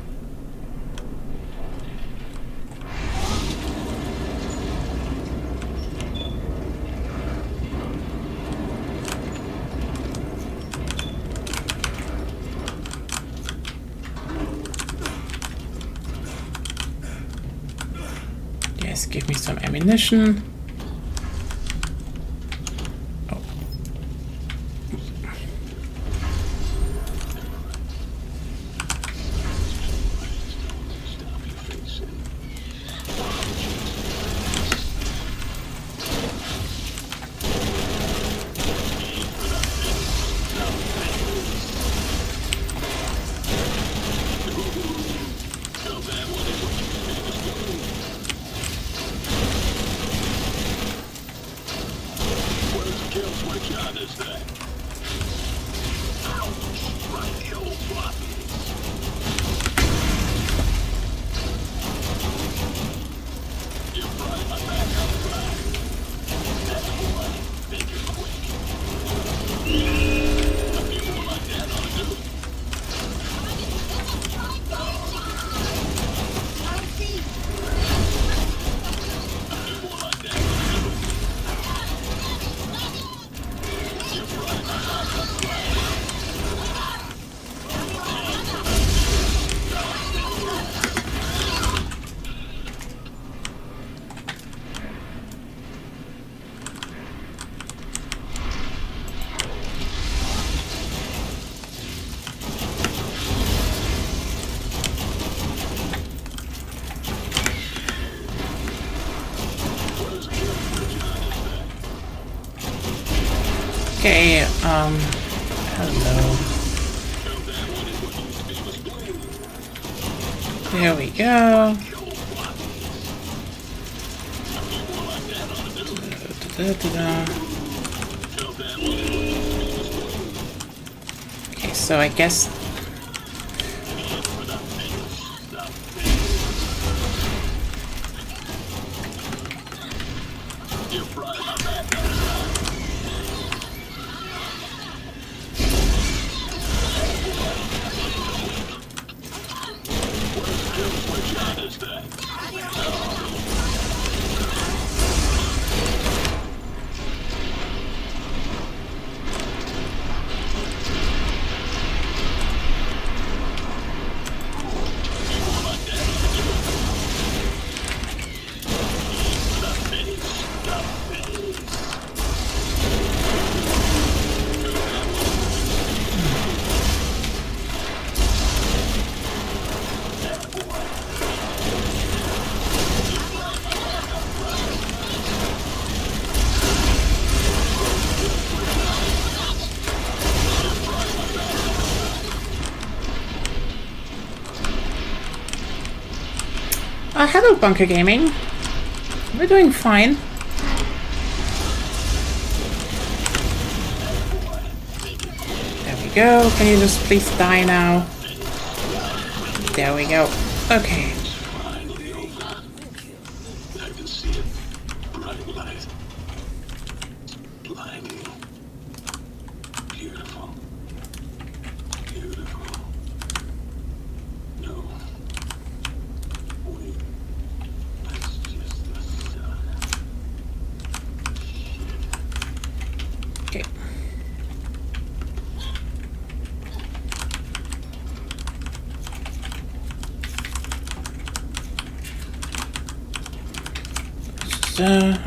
Yes, give me some ammunition. Okay, hello. There we go. Okay, so I guess... hello, Bunker Gaming. We're doing fine. There we go. Can you just please die now? There we go. Okay. I can see it. Bright light. Blinding. Beautiful. Beautiful. No. Wait. That's just the sun. Okay.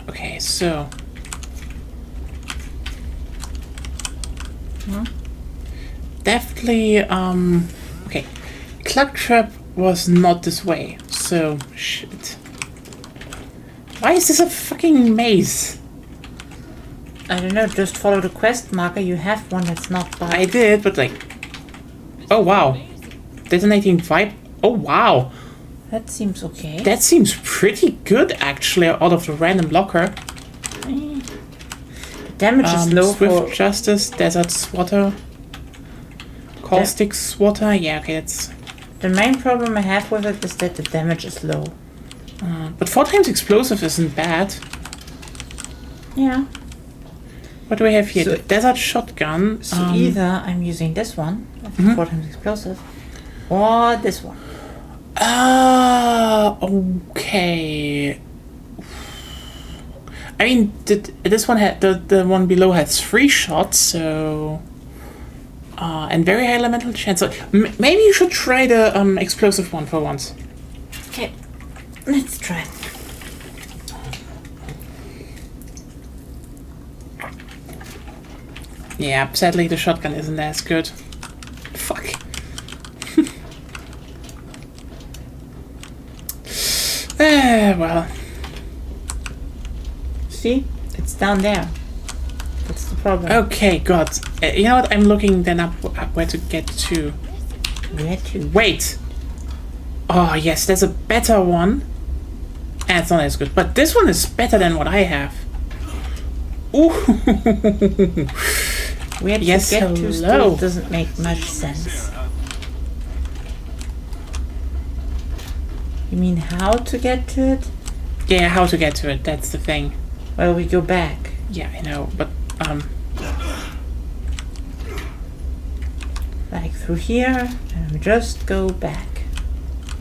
Okay, so... Definitely, okay. Cluck Trap was not this way, so... Shit. Why is this a fucking maze? I don't know, just follow the quest marker. You have one that's not by. I did, but like... Oh, wow. Detonating vibe. Oh, wow. That seems okay. That seems pretty good, actually, out of the random locker. The damage is low Swift for. Justice, Desert Swatter, Caustic Swatter. Yeah, okay, that's... The main problem I have with it is that the damage is low. But 4 times explosive isn't bad. Yeah. What do we have here? So- The Desert Shotgun. So either I'm using this one, that's 4 times explosive, or this one. Okay. I mean, this one had the one below has 3 shots, so and very high elemental chance. So maybe you should try the explosive one for once. Okay, let's try. Yeah, sadly the shotgun isn't as good. Fuck. Well. See, it's down there. That's the problem. Okay, God. You know what? I'm looking then up where to get to. Where to? Wait. Oh, yes, there's a better one. And it's not as good. But this one is better than what I have. Ooh. Where to Yes, get to hello. still doesn't make much sense. You mean how to get to it? Yeah, how to get to it. That's the thing. Well, we go back. Yeah, I know. But, Like through here, and we just go back.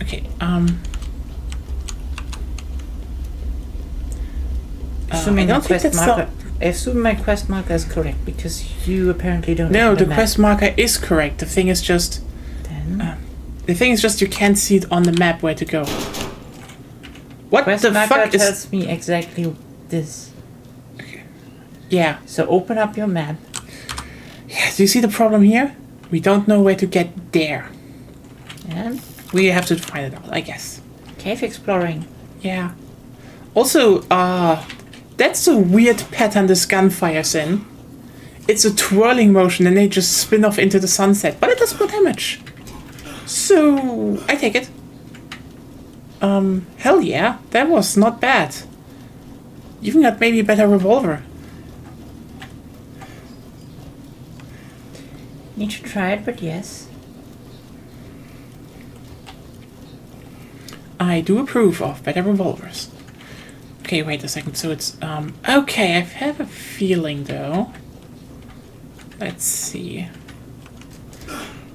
okay, Assuming I my don't think quest that's marker. I assume my quest marker is correct because you apparently don't. No, have the map. quest marker is correct. The thing is just... Then The thing is just you can't see it on the map where to go. What quest the marker fuck is... tells me exactly this. Yeah. So open up your map. Yeah, do you see the problem here? We don't know where to get there. And We have to find it out, I guess. cave exploring. Yeah. Also, that's a weird pattern this gun fires in. it's a twirling motion and they just spin off into the sunset. But it does more damage. So, I take it. Hell yeah. That was not bad. Even got maybe a better revolver. Need to try it, but yes. I do approve of better revolvers. Okay, wait a second. So it's, okay, I have a feeling though. Let's see.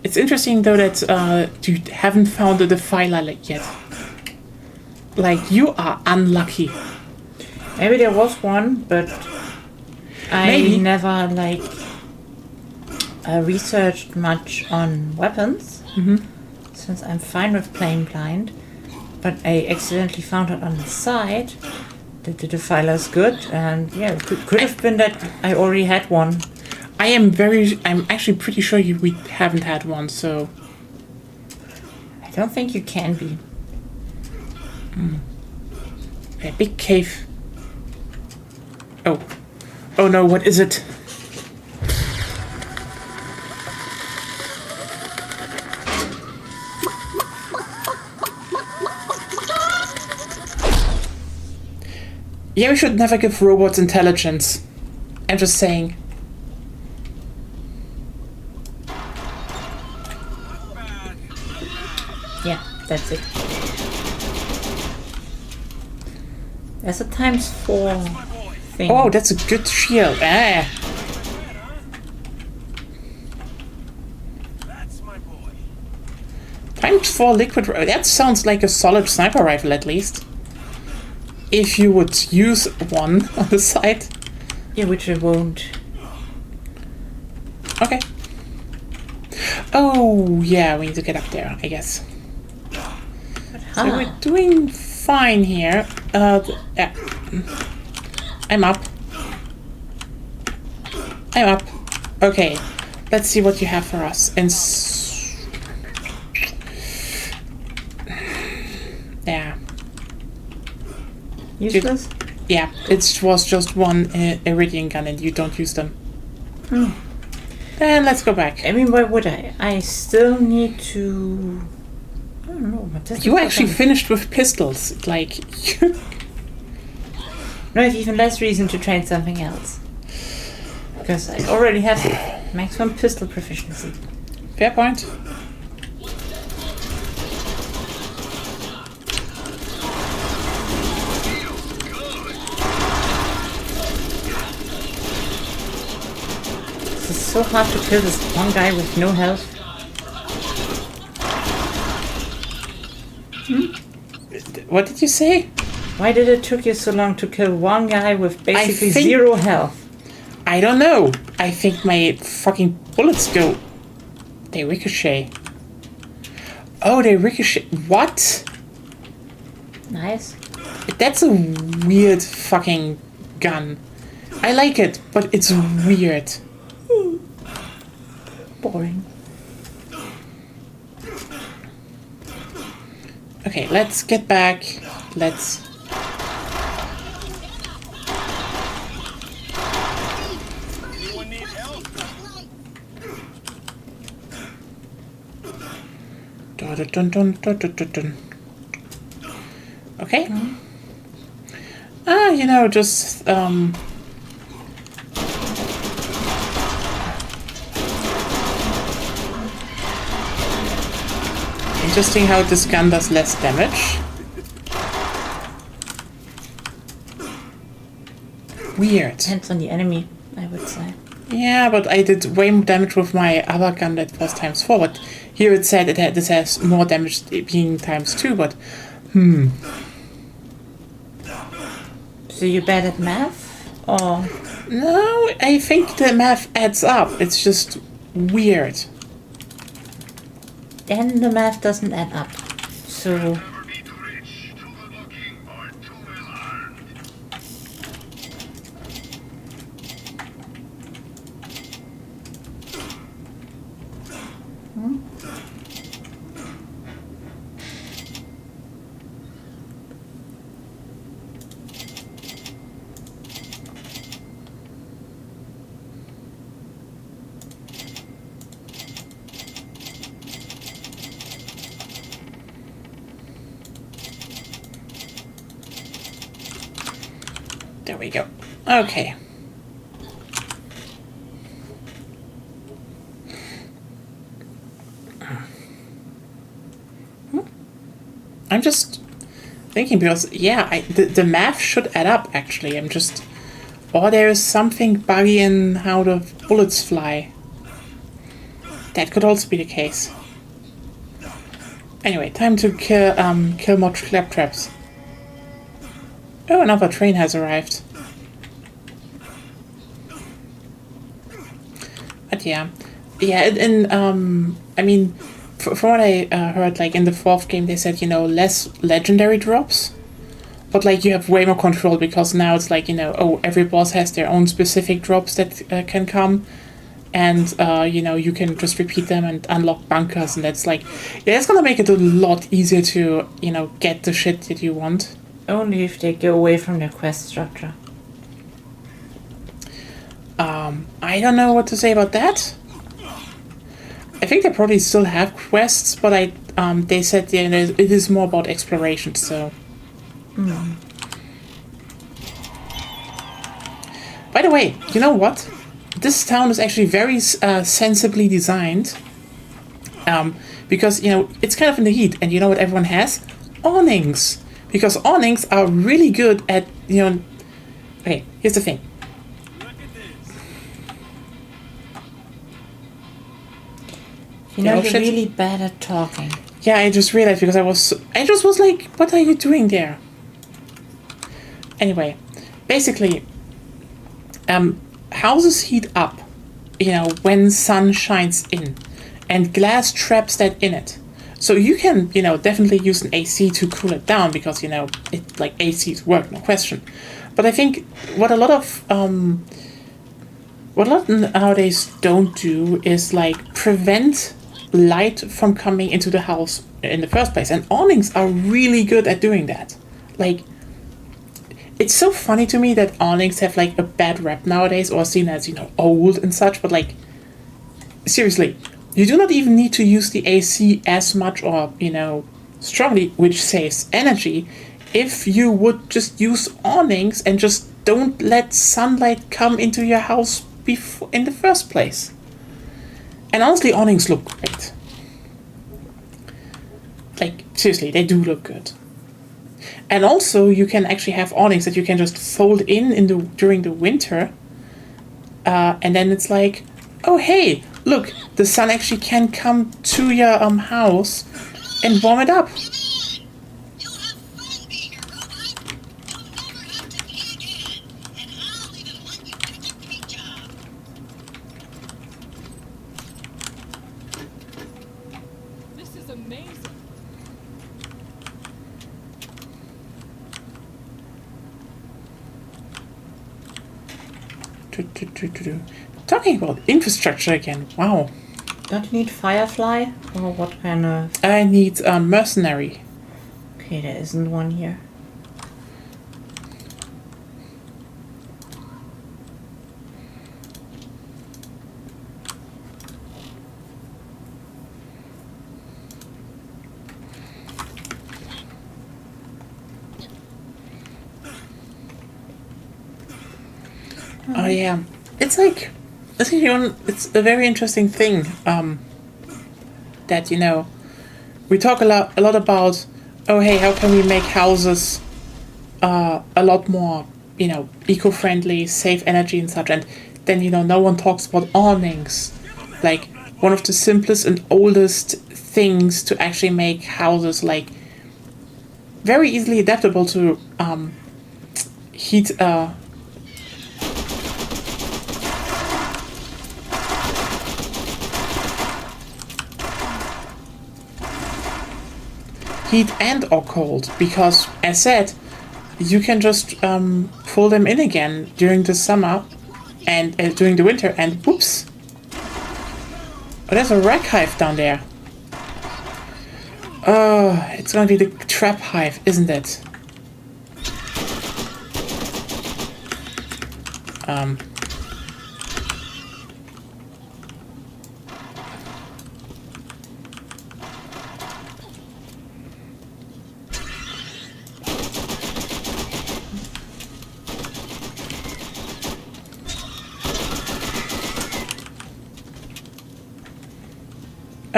It's interesting though that, you haven't found the defiler yet. Like, you are unlucky. Maybe there was one, but I Maybe. never, like, researched much on weapons. Since I'm fine with playing blind. But I accidentally found it on the site that the defiler's good, and yeah, it could have been that I already had one. I'm actually pretty sure we haven't had one, so. I don't think you can be. A big cave. Oh. Oh no, what is it? Yeah, we should never give robots intelligence. I'm just saying. Yeah, that's it. There's a ×4 thing. Oh, that's a good shield. Ah. ×4 liquid. That sounds like a solid sniper rifle, at least. If you would use one on the side. Yeah, which I won't. Okay. Oh, yeah, we need to get up there, I guess. So we're doing fine here. Yeah. I'm up. I'm up. Okay. Let's see what you have for us. And yeah. Useless? Yeah, it was just one Iridium gun and you don't use them. Then let's go back. I mean, why would I? I still need to... I don't know. But this You is actually fucking- finished with pistols. Like, No, I have even less reason to train something else. Because I already have maximum pistol proficiency. fair point. It's so hard to kill this one guy with no health. What did you say? Why did it took you so long to kill one guy with basically think- 0 health? I don't know. I think my fucking bullets go... They ricochet. Oh, they ricochet. What? Nice. That's a weird fucking gun. I like it, but it's weird. Boring. Okay, let's get back. Let's... Anyone need help? Dun, dun, dun, dun, dun, dun, dun. Okay. You know, just, interesting how this gun does less damage. Weird. Depends on the enemy, I would say. Yeah, but I did way more damage with my other gun that was ×4. But here it said this has more damage being ×2, but... So you're bad at math? Or... No, I think the math adds up. It's just weird. Then the math doesn't add up. So... There we go. Okay. I'm just thinking because, yeah, the math should add up, actually. I'm just... Or there is something buggy in how the bullets fly. That could also be the case. Anyway, time to kill more claptraps. Oh, another train has arrived. But yeah. Yeah, I mean, from what I heard, like, in the 4th game, they said, you know, less legendary drops. But, like, you have way more control because now it's like, you know, oh, every boss has their own specific drops that can come. And, you know, you can just repeat them and unlock bunkers. And that's like, yeah, it's gonna make it a lot easier to, you know, get the shit that you want. Only if they go away from their quest structure. I don't know what to say about that. I think they probably still have quests, but they said, yeah, it is more about exploration, so... By the way, you know what? This town is actually very sensibly designed. Because, you know, it's kind of in the heat, and you know what everyone has? Awnings! Because awnings are really good at, you know... Okay, here's the thing. You know, Oh, you're shit. really bad at talking. Yeah, I just realized because I just was like, what are you doing there? Anyway, basically, houses heat up, you know, when sun shines in, and glass traps that in it. So you can, you know, definitely use an AC to cool it down because, you know, it like ACs work, no question. But I think what a lot of nowadays don't do is like prevent light from coming into the house in the first place, and awnings are really good at doing that. Like, it's so funny to me that awnings have like a bad rep nowadays, or seen as, you know, old and such, but like, seriously, you do not even need to use the AC as much or, you know, strongly, which saves energy, if you would just use awnings and just don't let sunlight come into your house before in the first place. And honestly, awnings look great. Like, seriously, they do look good. And also, you can actually have awnings that you can just fold in during the winter. And then it's like, oh hey, look, the sun actually can come to your house and warm it up. You'll have fun being a robot. You'll never have to pee again. And I'll even let you pick your paint job. This is amazing. Talking about infrastructure again, wow. Don't you need Firefly? Or what kind of... I need a mercenary. Okay, there isn't one here. Oh yeah, it's like, it's a very interesting thing. That, you know, we talk a lot about, oh hey, how can we make houses a lot more, you know, eco-friendly, save energy and such, and then, you know, no one talks about awnings, like one of the simplest and oldest things to actually make houses like very easily adaptable to heat. Heat and or cold, because as said, you can just pull them in again during the summer and during the winter, and whoops. Oh, there's a wreck hive down there. Oh, it's gonna be the trap hive, isn't it?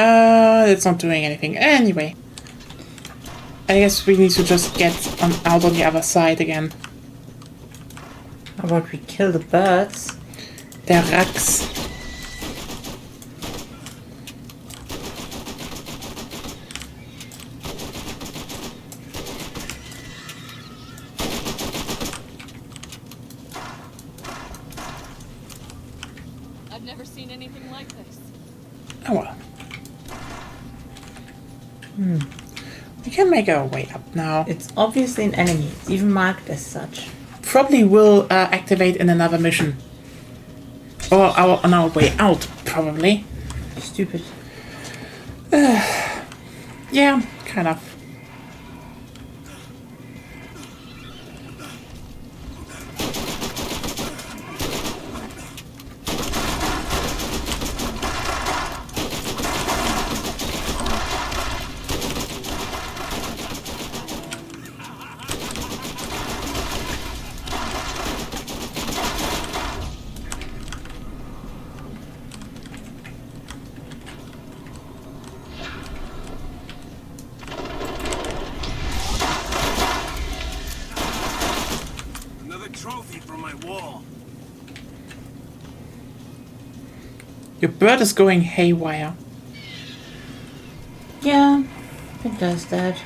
It's not doing anything. Anyway. I guess we need to just get out on the other side again. How about we kill the birds? Der Rax. I've never seen anything like this. Oh well. We can make our way up now. It's obviously an enemy. It's even marked as such. Probably will activate in another mission. Or on our way out, probably. Stupid. Yeah, kind of. Another trophy from my wall. Your bird is going haywire. Yeah, it does that.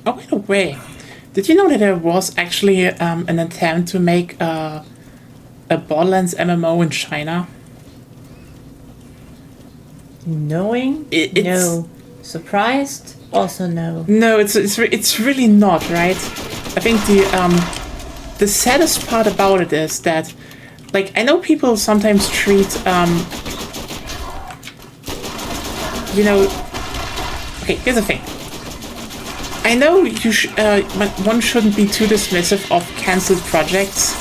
Oh, by the way, did you know that there was actually an attempt to make a Borderlands MMO in China? Knowing? It's- No. Surprised? Also no. No, it's really not, right? I think the saddest part about it is that, like, I know people sometimes treat you know. Okay, here's the thing. I know one shouldn't be too dismissive of cancelled projects.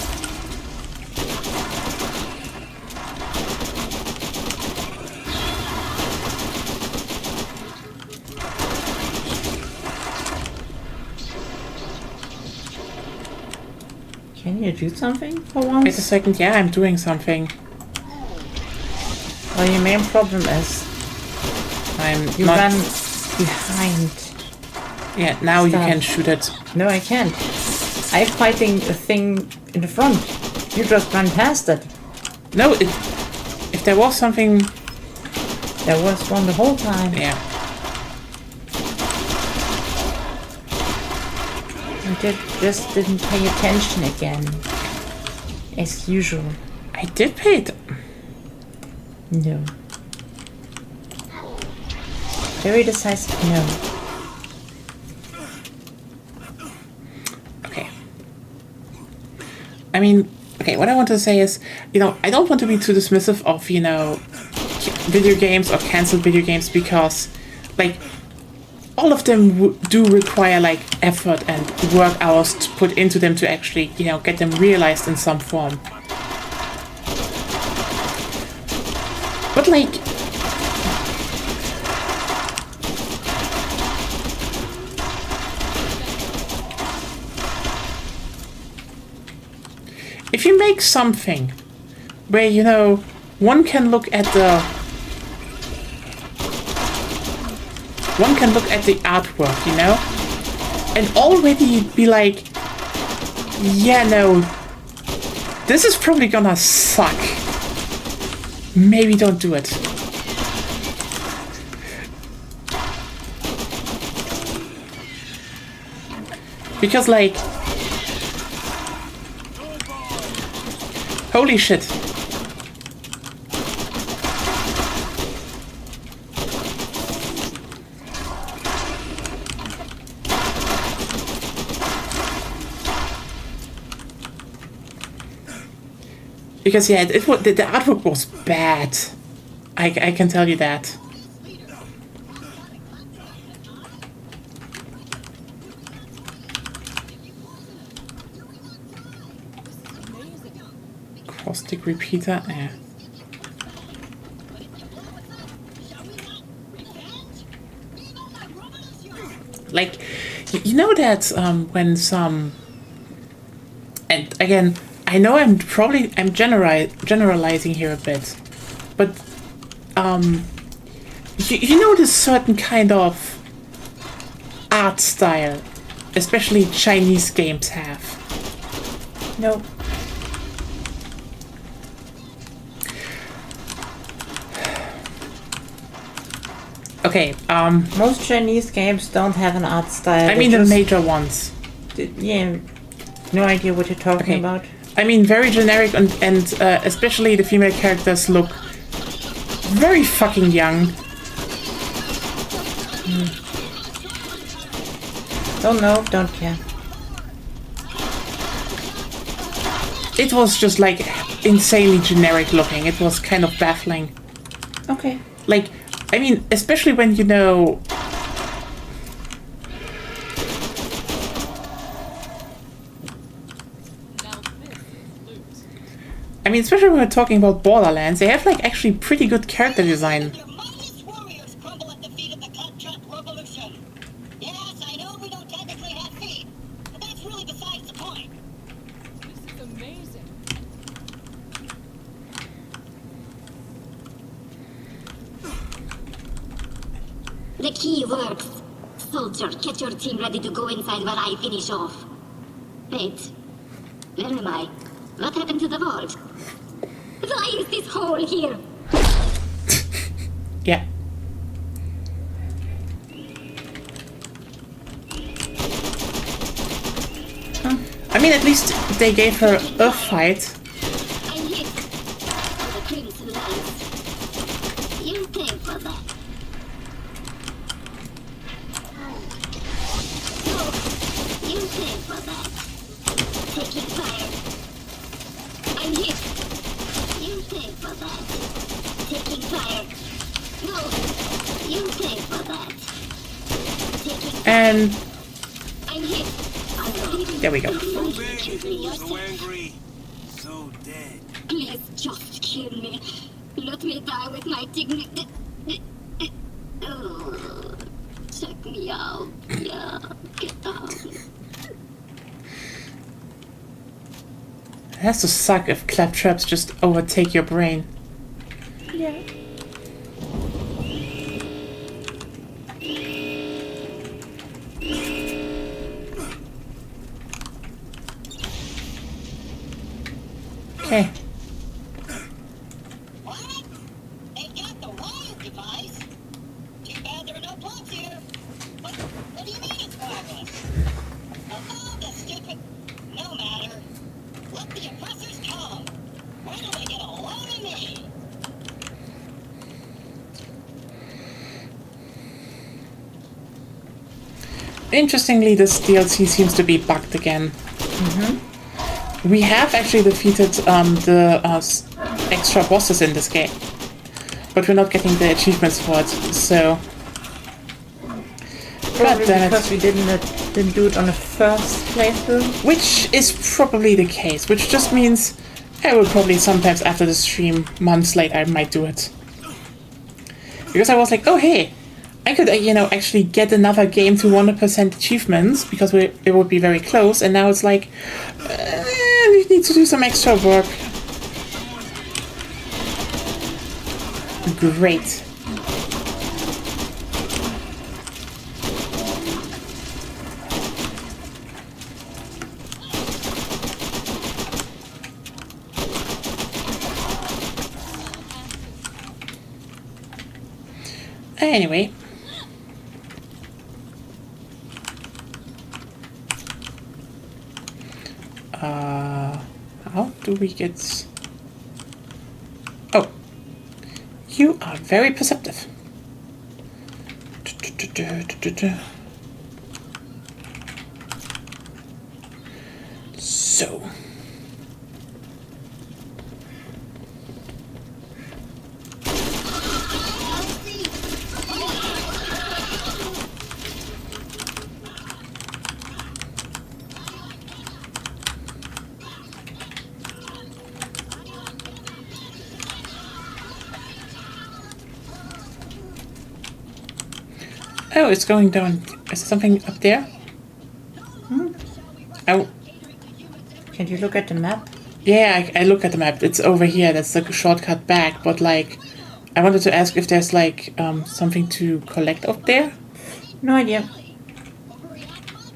Can you do something for Wait a once? second, yeah, I'm doing something. Well, your main problem is I'm you not. run behind. Yeah, now you Stop. can shoot it. No, I can't. I'm fighting a thing in the front. You just run past it. No, if there was something, There was one the whole time. yeah. Just didn't pay attention again. As usual. I did pay it. No. Very decisive no. Okay. I mean, okay, what I want to say is, you know, I don't want to be too dismissive of, you know, video games or cancelled video games because, like, all of them do require, like, effort and work hours to put into them to actually, you know, get them realized in some form. But, like, if you make something where, you know, one can look at the artwork, you know, and already be like, yeah, no, this is probably gonna suck. Maybe don't do it. Because, like, holy shit. Because, yeah, the artwork was bad. I can tell you that. Caustic repeater. Like, you know that when some, and again, I know I'm generalizing here a bit, but you know this certain kind of art style, especially Chinese games have. No. Okay, Most Chinese games don't have an art style. I mean the major ones. Yeah, no idea what you're talking Okay. about. I mean very generic and especially the female characters look very fucking young. Don't know, don't care. It was just like insanely generic looking. It was kind of baffling. Okay. Like, I mean, especially when you know. I mean, especially when we're talking about Borderlands, they have like actually pretty good character design. Your mightiest warriors crumble at the feet of the claptrap revolution. Yes, I know we don't technically have feet, but that's really besides the point. This is amazing. The key works. Soldier, get your team ready to go inside while I finish off. Wait. Where am I? What happened to the vault? Why is this hole here? Yeah. I mean, at least they gave her a fight. I'm hit. For the crimson lights. You pay for that. No. You pay for that. Taking fire. I'm hit. You pay for that. Taking fire. No. You pay for that. Taking fire. And I'm hit. there we go. So big, so angry, so dead. Please just kill me. Let me die with my dignity. Oh, check me out. Yeah, get down. It has to suck if claptraps just overtake your brain. Yeah. Okay. What? They got the wire device? Too bad there are no plugs here. What do you mean it's wireless? Oh, the stupid... No matter. Let the oppressors come. Why do they get a load of me? Interestingly, this DLC seems to be bugged again. We have actually defeated the extra bosses in this game, but we're not getting the achievements for it, so... God Probably damn because it. we didn't do it on the first playthrough. Which is probably the case, which just means I will probably sometimes after the stream, months later, I might do it. Because I was like, oh hey, I could, you know, actually get another game to 100% achievements, because it would be very close, and now it's like, we need to do some extra work. Great. Anyway. How do we get... Oh. You are very perceptive. So. Oh, it's going down. Is there something up there? Oh, Can you look at the map? yeah, I look at the map. It's over here. That's the shortcut back. But, like, I wanted to ask if there's, like, something to collect up there. No idea. Overreact much?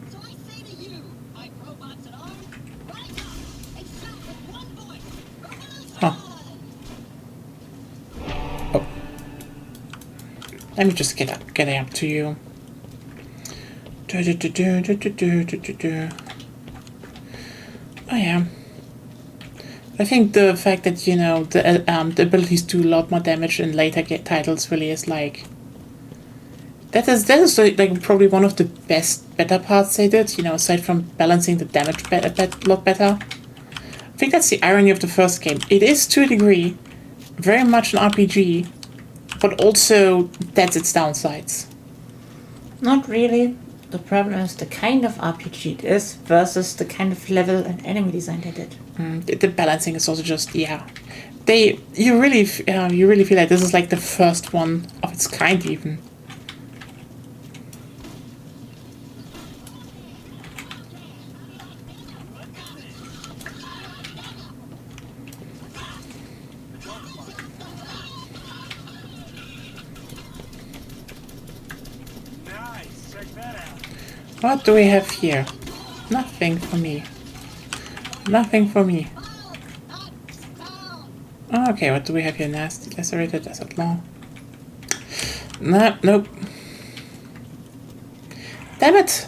So I say to you, my robots at arms, rise up and shout with one voice. Revolution! Huh. Oh. Let me just get up to you. Oh yeah. I think the fact that, you know, the abilities do a lot more damage in later titles really is like... That is like probably one of the better parts they did, you know, aside from balancing the damage a lot better. I think that's the irony of the first game. It is, to a degree, very much an RPG, but also that's its downsides. Not really. The problem is the kind of RPG it is versus the kind of level and enemy design they did. The balancing is also just, yeah. You really feel like this is like the first one of its kind, even. Nice. Check that out. What do we have here? Nothing for me. Nothing for me. Oh, okay, what do we have here? Nasty, lacerated, desert law. Nah, nope. Damn it!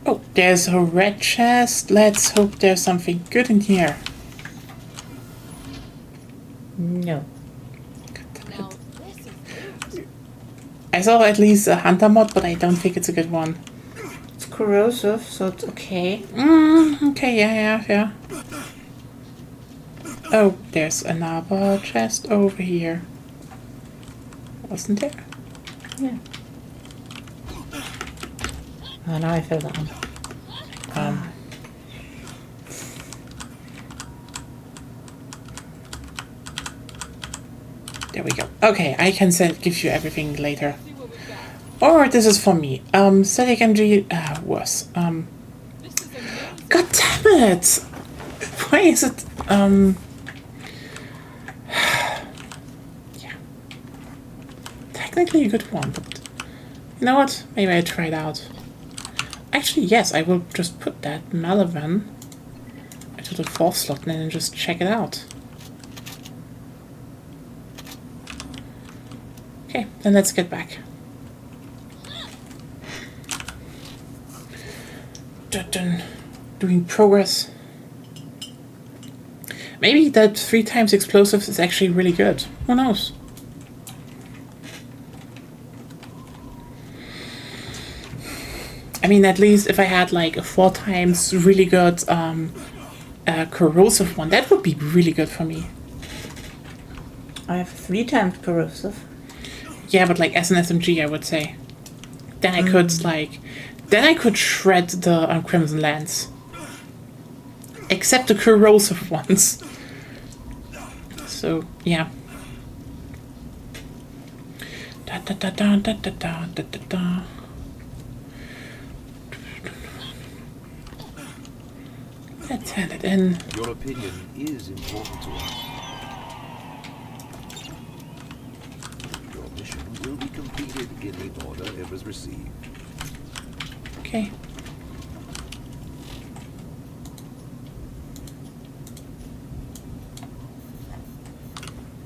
Oh, there's a red chest. Let's hope there's something good in here. No. I saw at least a hunter mod, but I don't think it's a good one. It's corrosive, so it's okay. Okay, yeah. Oh, there's another chest over here. Wasn't there? Yeah. Oh, now I feel that one. There we go. Okay, I can give you everything later. Or this is for me. Static MG worse. God damn it! Why is it yeah. Technically a good one, but you know what? Maybe I try it out. Actually, yes, I will just put that Malavan into the 4th slot and then just check it out. Okay, then let's get back. Doing progress. Maybe that 3 times explosives is actually really good. Who knows? I mean, at least if I had like a 4 times really good corrosive one, that would be really good for me. I have 3 times corrosive. Yeah, but like as an SMG, I would say. Then I could like, then I could shred the Crimson Lance. Except the corrosive ones. So yeah. Da da da da da da da da da da. Let's hand it in. Your opinion is important to us. Your mission will be completed in the order it was received. Okay.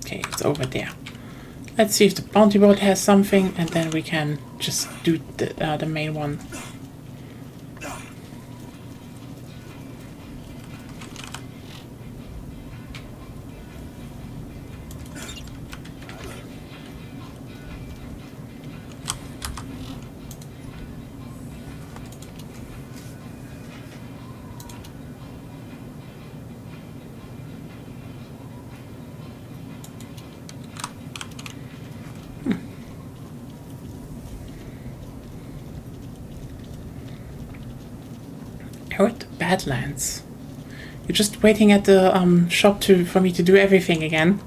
Okay, it's over there. Let's see if the bounty boat has something, and then we can just do the main one. heard the Badlands. You're just waiting at the shop for me to do everything again.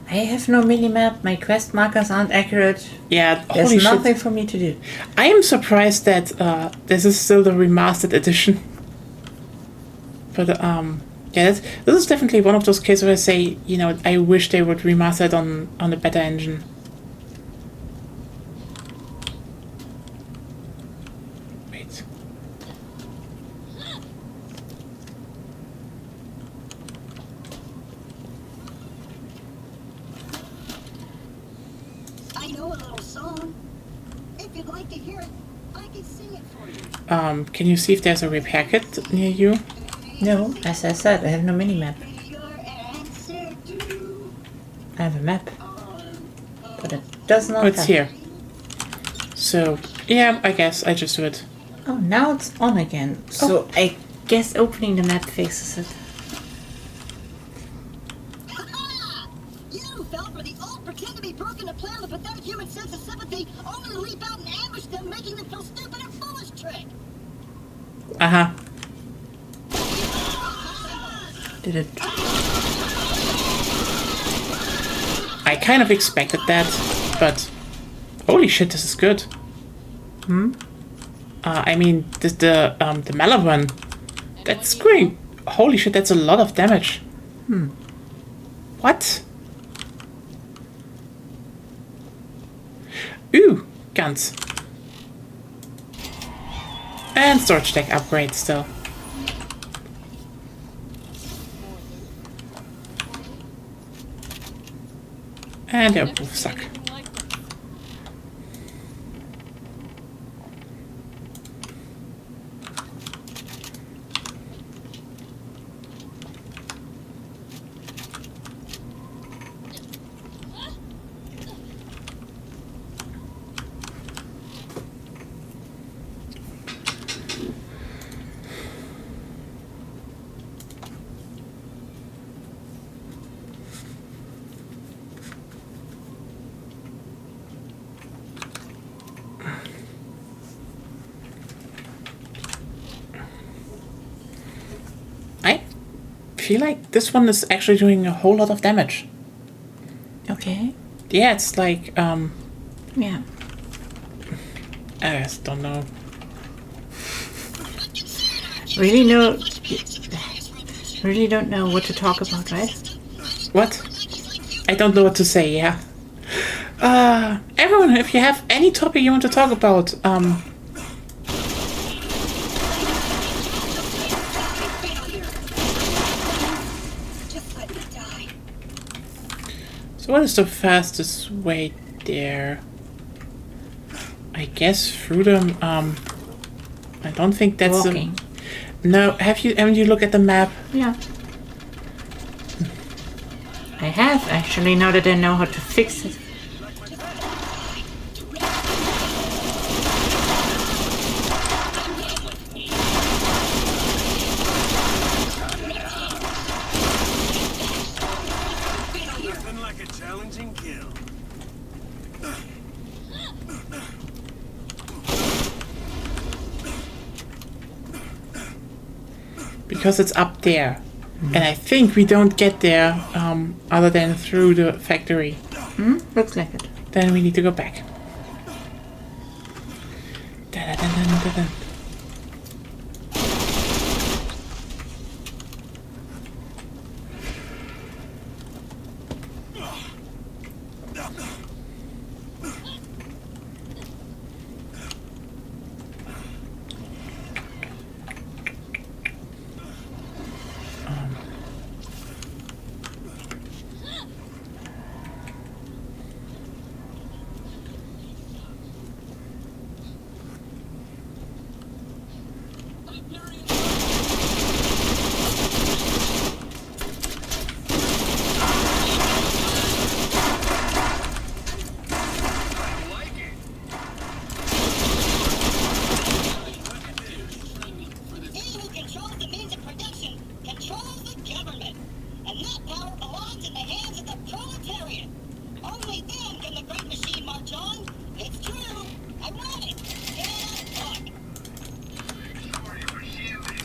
I have no minimap. My quest markers aren't accurate. Yeah, There's holy nothing shit. for me to do. I am surprised that this is still the remastered edition. But yeah, this is definitely one of those cases where I say, you know, I wish they would remaster it on a better engine. Wait. I know a little song. If you'd like to hear it, I can sing it for you. Can you see if there's a repair kit near you? No, as I said, I have no minimap. Your answer to I have a map. But it does not Oh, it's have. here. So, yeah, I guess I just do it. Oh, now it's on again. So I guess opening the map fixes it. You fell for the old pretend to be broken to play on the pathetic human sense of sympathy, only to leap out and ambush them, making them feel stupid and foolish trick. Uh-huh. Did it? I kind of expected that, but holy shit, this is good. I mean, the Malab one, that's great. Holy shit, that's a lot of damage. What? Ooh, guns. And storage deck upgrade still. And they both suck. I feel like this one is actually doing a whole lot of damage. Okay. Yeah, it's like, Yeah. I just don't know. Really no. Really don't know what to talk about, right? What? I don't know what to say, yeah. Everyone, if you have any topic you want to talk about, Just let me die. so what is the fastest way there? I guess through them, I don't think that's Walking. No, haven't you looked at the map? Yeah. I have actually, now that I know how to fix it. Nothing like a challenging kill. Because it's up there. And I think we don't get there other than through the factory. Looks like it. Then we need to go back. Da-da-dun-dun-dun-dun.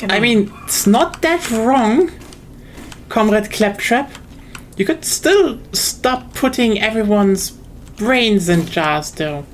I mean, it's not that wrong, Comrade Claptrap. You could still stop putting everyone's brains in jars, though.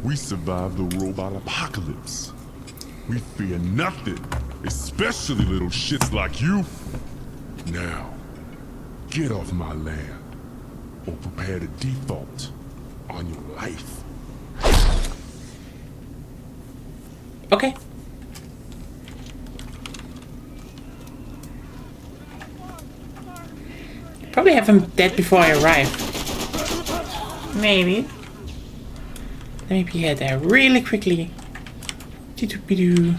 We survived the robot apocalypse. We fear nothing, especially little shits like you. Now, get off my land, or prepare to default on your life. Okay. Probably have him dead before I arrive. Maybe. Let me be here there really quickly. Doo-doo-be-doo.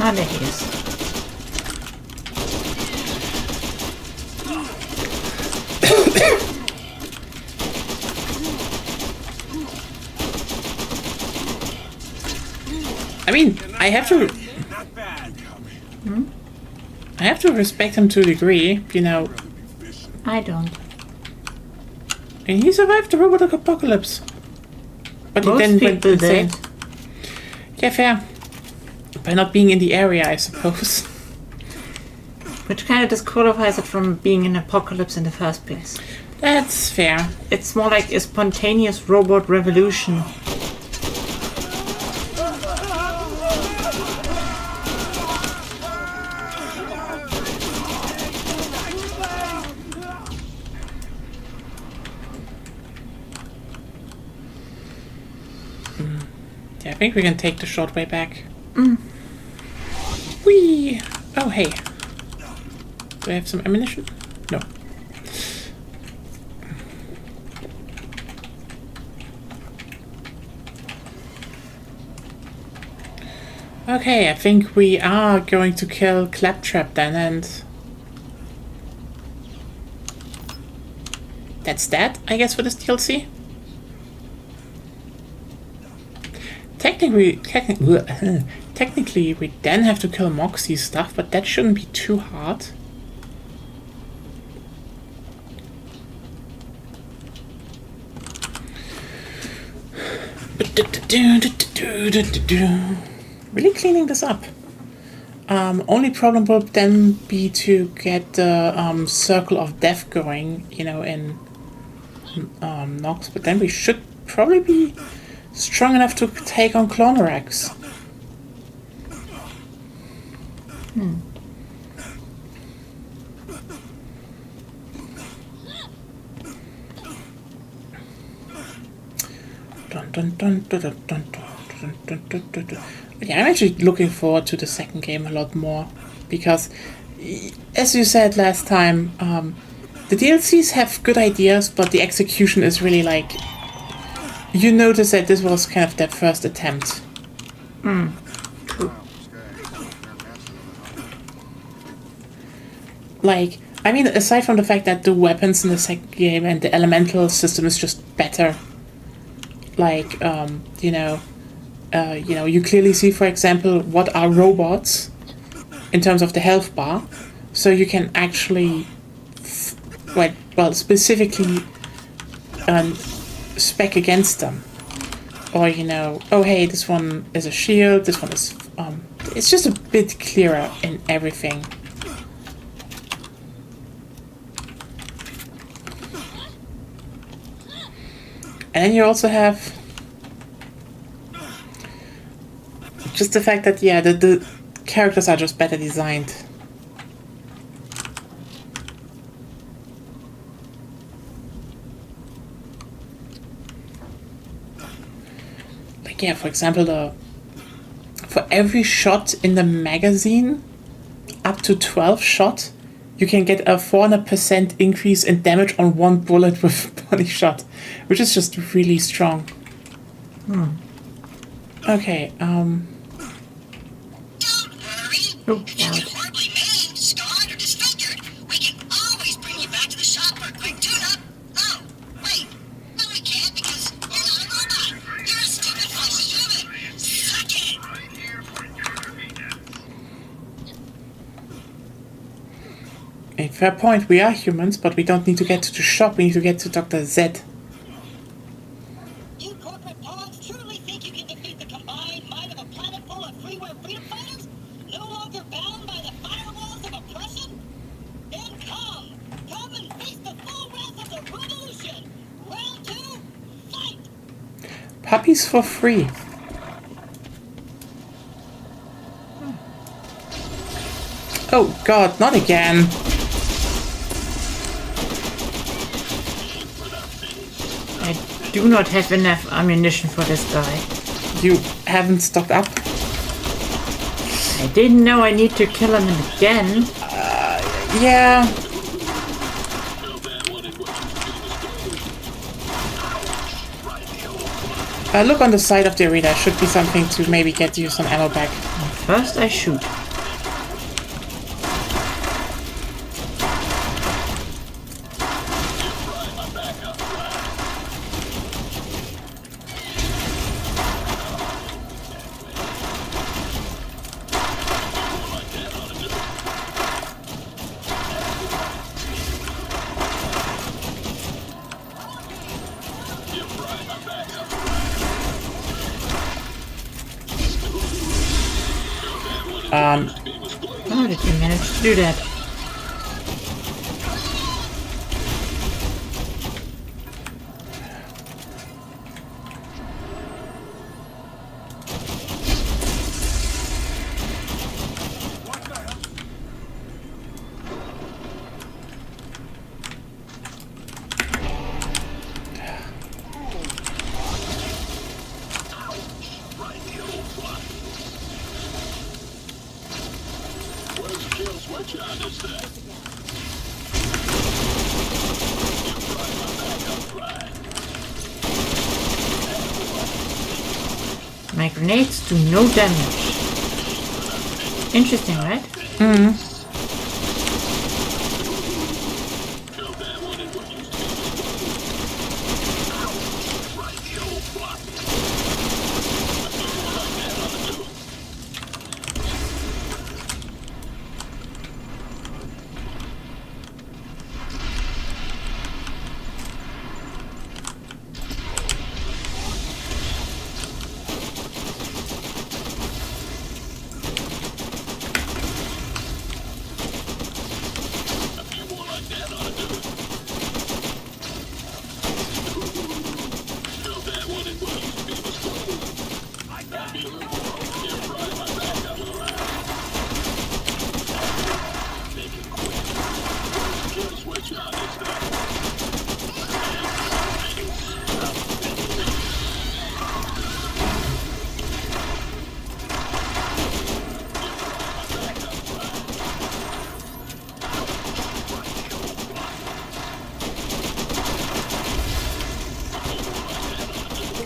Ah, there he is. I mean, I have to Not bad. respect him to a degree, you know. I don't. And he survived the robot apocalypse. But Most he then went people insane. did. Yeah, fair. By not being in the area, I suppose. Which kind of disqualifies it from being an apocalypse in the first place. That's fair. It's more like a spontaneous robot revolution. Yeah, I think we can take the short way back. Whee! Oh, hey. Do I have some ammunition? No. Okay, I think we are going to kill Claptrap then, and that's that, I guess, for this DLC. Technically, we then have to kill Moxie's stuff, but that shouldn't be too hard. Really cleaning this up. Only problem will then be to get the Circle of Death going, you know, in Nox, but then we should probably be strong enough to take on Clonorax. Yeah, I'm actually looking forward to the second game a lot more, because, as you said last time, the DLCs have good ideas, but the execution is really like, you notice that this was kind of their first attempt. Like, I mean, aside from the fact that the weapons in the second game and the elemental system is just better. Like, you clearly see, for example, what are robots in terms of the health bar. So you can actually, specifically spec against them. Or, oh hey, this one is a shield, this one is, it's just a bit clearer in everything. And then you also have just the fact that, yeah, the characters are just better designed. Like, yeah, for example, for every shot in the magazine, up to 12 shot, you can get a 400% increase in damage on one bullet with body shot, which is just really strong. Okay, Don't worry. If you get horribly maimed, scarred, or disfigured, we can always bring you back to the shop for a quick tune-up. Oh, wait. No, we can't because you're not a robot. You're a stupid fleshy human. Suck it! a fair point, we are humans, but we don't need to get to the shop, we need to get to Dr. Z. You corporate pawns truly think you can defeat the combined might of a planet full of freeware freedom fighters? No longer bound by the firewalls of oppression? Then come! Come and face the full wrath of the revolution! Round 2, fight! Puppies for free. Oh god, not again. I do not have enough ammunition for this guy. You haven't stocked up? I didn't know I need to kill him again. Yeah. Look on the side of the arena. There should be something to maybe get you some ammo back. First I shoot. How did you manage to do that? My grenades do no damage. Interesting, right?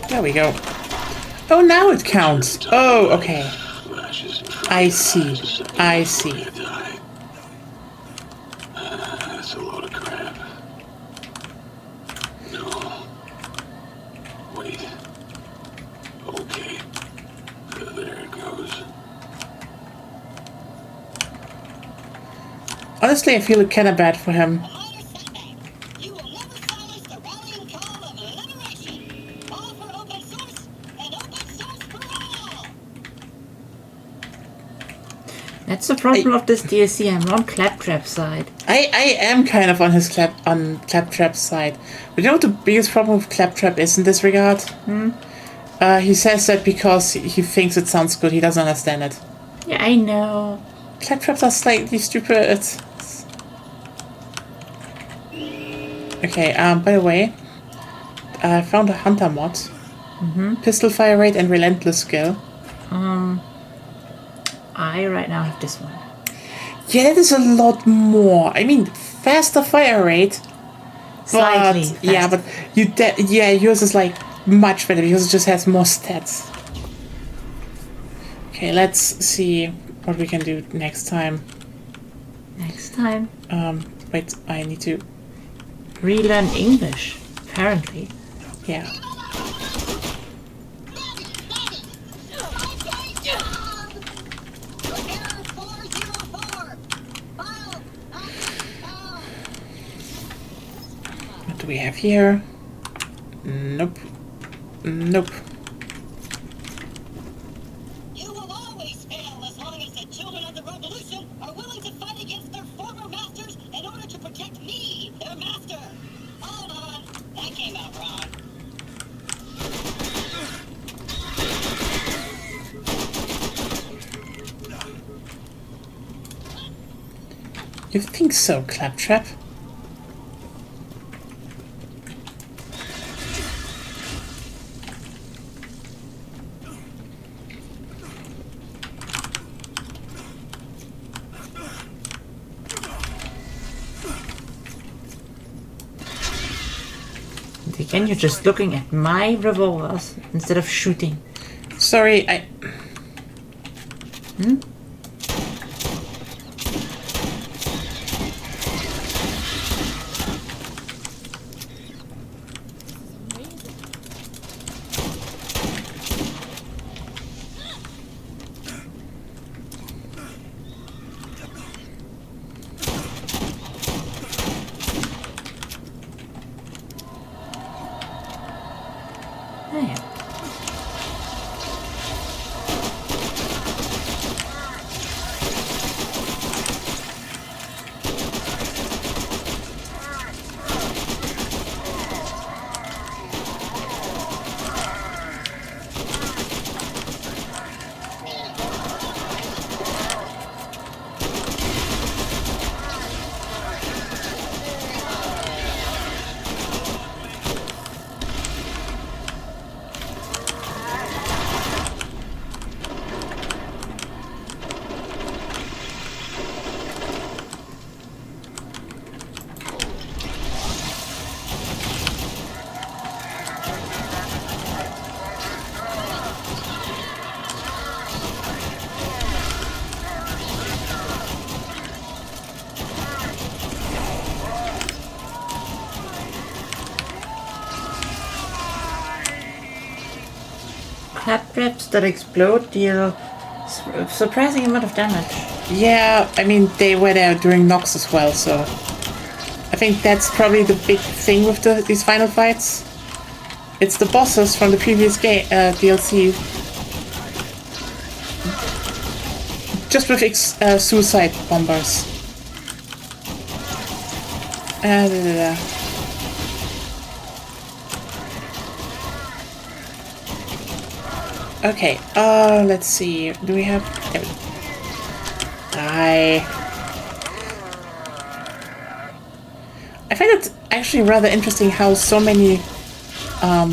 There we go. Oh, now it counts. Oh, okay. I see. I see. Honestly, I feel kind of bad for him. A minor setback. You will never silence the rallying call of liberation. All for open source and open source for all. That's the problem of this DLC. I'm on Claptrap's side. I am kind of on his Claptrap's side. But you know what the biggest problem with Claptrap is in this regard? He says that because he thinks it sounds good, he doesn't understand it. Yeah, I know. Claptraps are slightly stupid. Okay, by the way, I found a hunter mod. Pistol fire rate and relentless skill. I right now have this one. Yeah, that is a lot more. I mean, faster fire rate. Slightly But, yeah, faster. but yours is like much better because it just has more stats. Okay, let's see what we can do next time. Next time, Wait, I need to. relearn English. Apparently. Yeah. Error 404. File. What do we have here? Nope. Nope. You will always fail as long as the children of the revolution are willing to fight against their former masters in order to protect me, their master. Hold on, that came out wrong. You think so, Claptrap? Again, you're just looking at my revolvers instead of shooting. Sorry, I. There. Claptraps that explode deal surprising amount of damage. Yeah, I mean, they were there during Nox as well, so. I think that's probably the big thing with these final fights. It's the bosses from the previous game DLC. Just with suicide bombers. Okay, let's see. Do we have... There we go. I find it actually rather interesting how so many... Oh,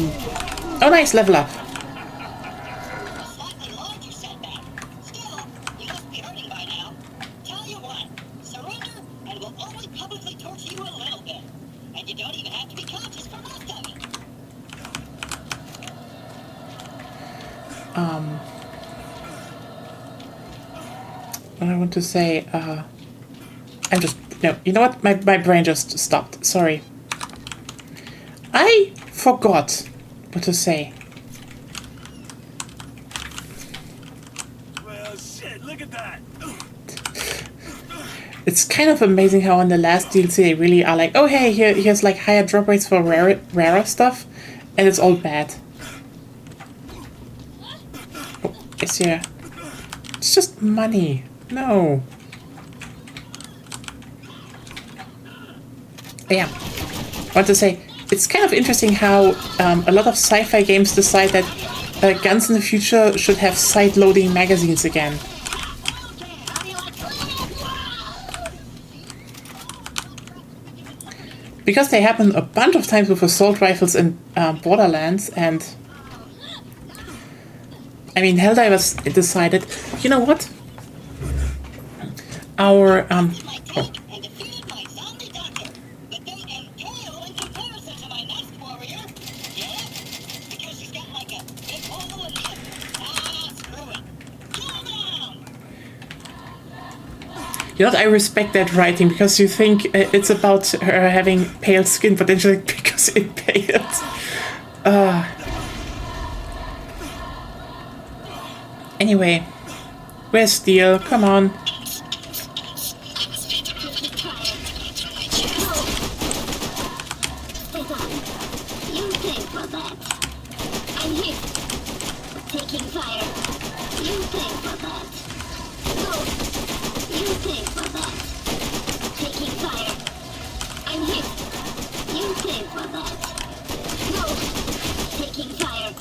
nice, level up. A slightly larger setback. Still, you must be hurting by now. Tell you what, surrender and we'll only publicly torture you a little bit. And you don't even have to be conscious for most of it. What I want to say, I'm just... No, you know what? My brain just stopped. Sorry. I forgot what to say. Oh shit, look at that. It's kind of amazing how on the last DLC they really are like, oh hey, here's like higher drop rates for rarer stuff, and it's all bad. Oh, yes, yeah. It's just money. No. Yeah. I want to say, it's kind of interesting how a lot of sci-fi games decide that guns in the future should have side-loading magazines again. Because they happen a bunch of times with assault rifles in Borderlands, and I mean, Helldivers decided, you know what? Our you know what, I respect that writing, because you think it's about her having pale skin, but then she's like, because it paled. Anyway, where's Steel? Come on. You pay for that. I'm here. Taking fire. You pay for that. Go. You pay for that. Taking fire. I'm here. You pay for that. Go. Taking fire.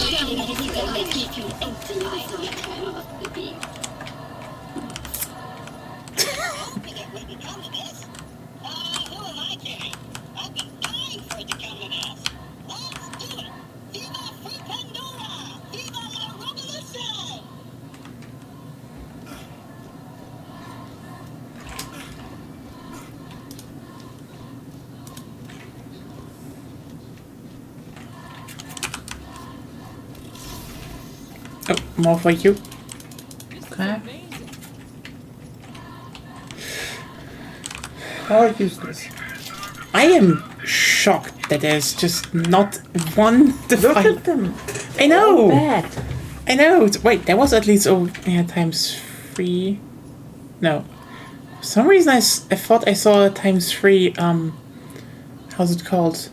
Something that will keep you empty inside. Oh, more for you. Okay. I'll use this. I am shocked that there's just not one Look device. at them. I know. Bad. I know. Wait, there was at least times 3. No. For some reason I thought I saw a times 3. How's it called?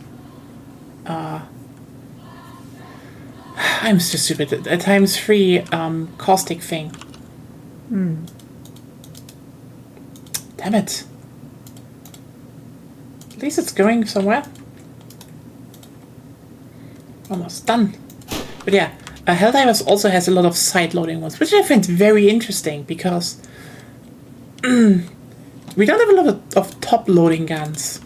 I'm so stupid. A times 3 caustic thing. Damn it. At least it's going somewhere. Almost done. But yeah, Helldivers also has a lot of side-loading ones, which I find very interesting, because we don't have a lot of top-loading guns.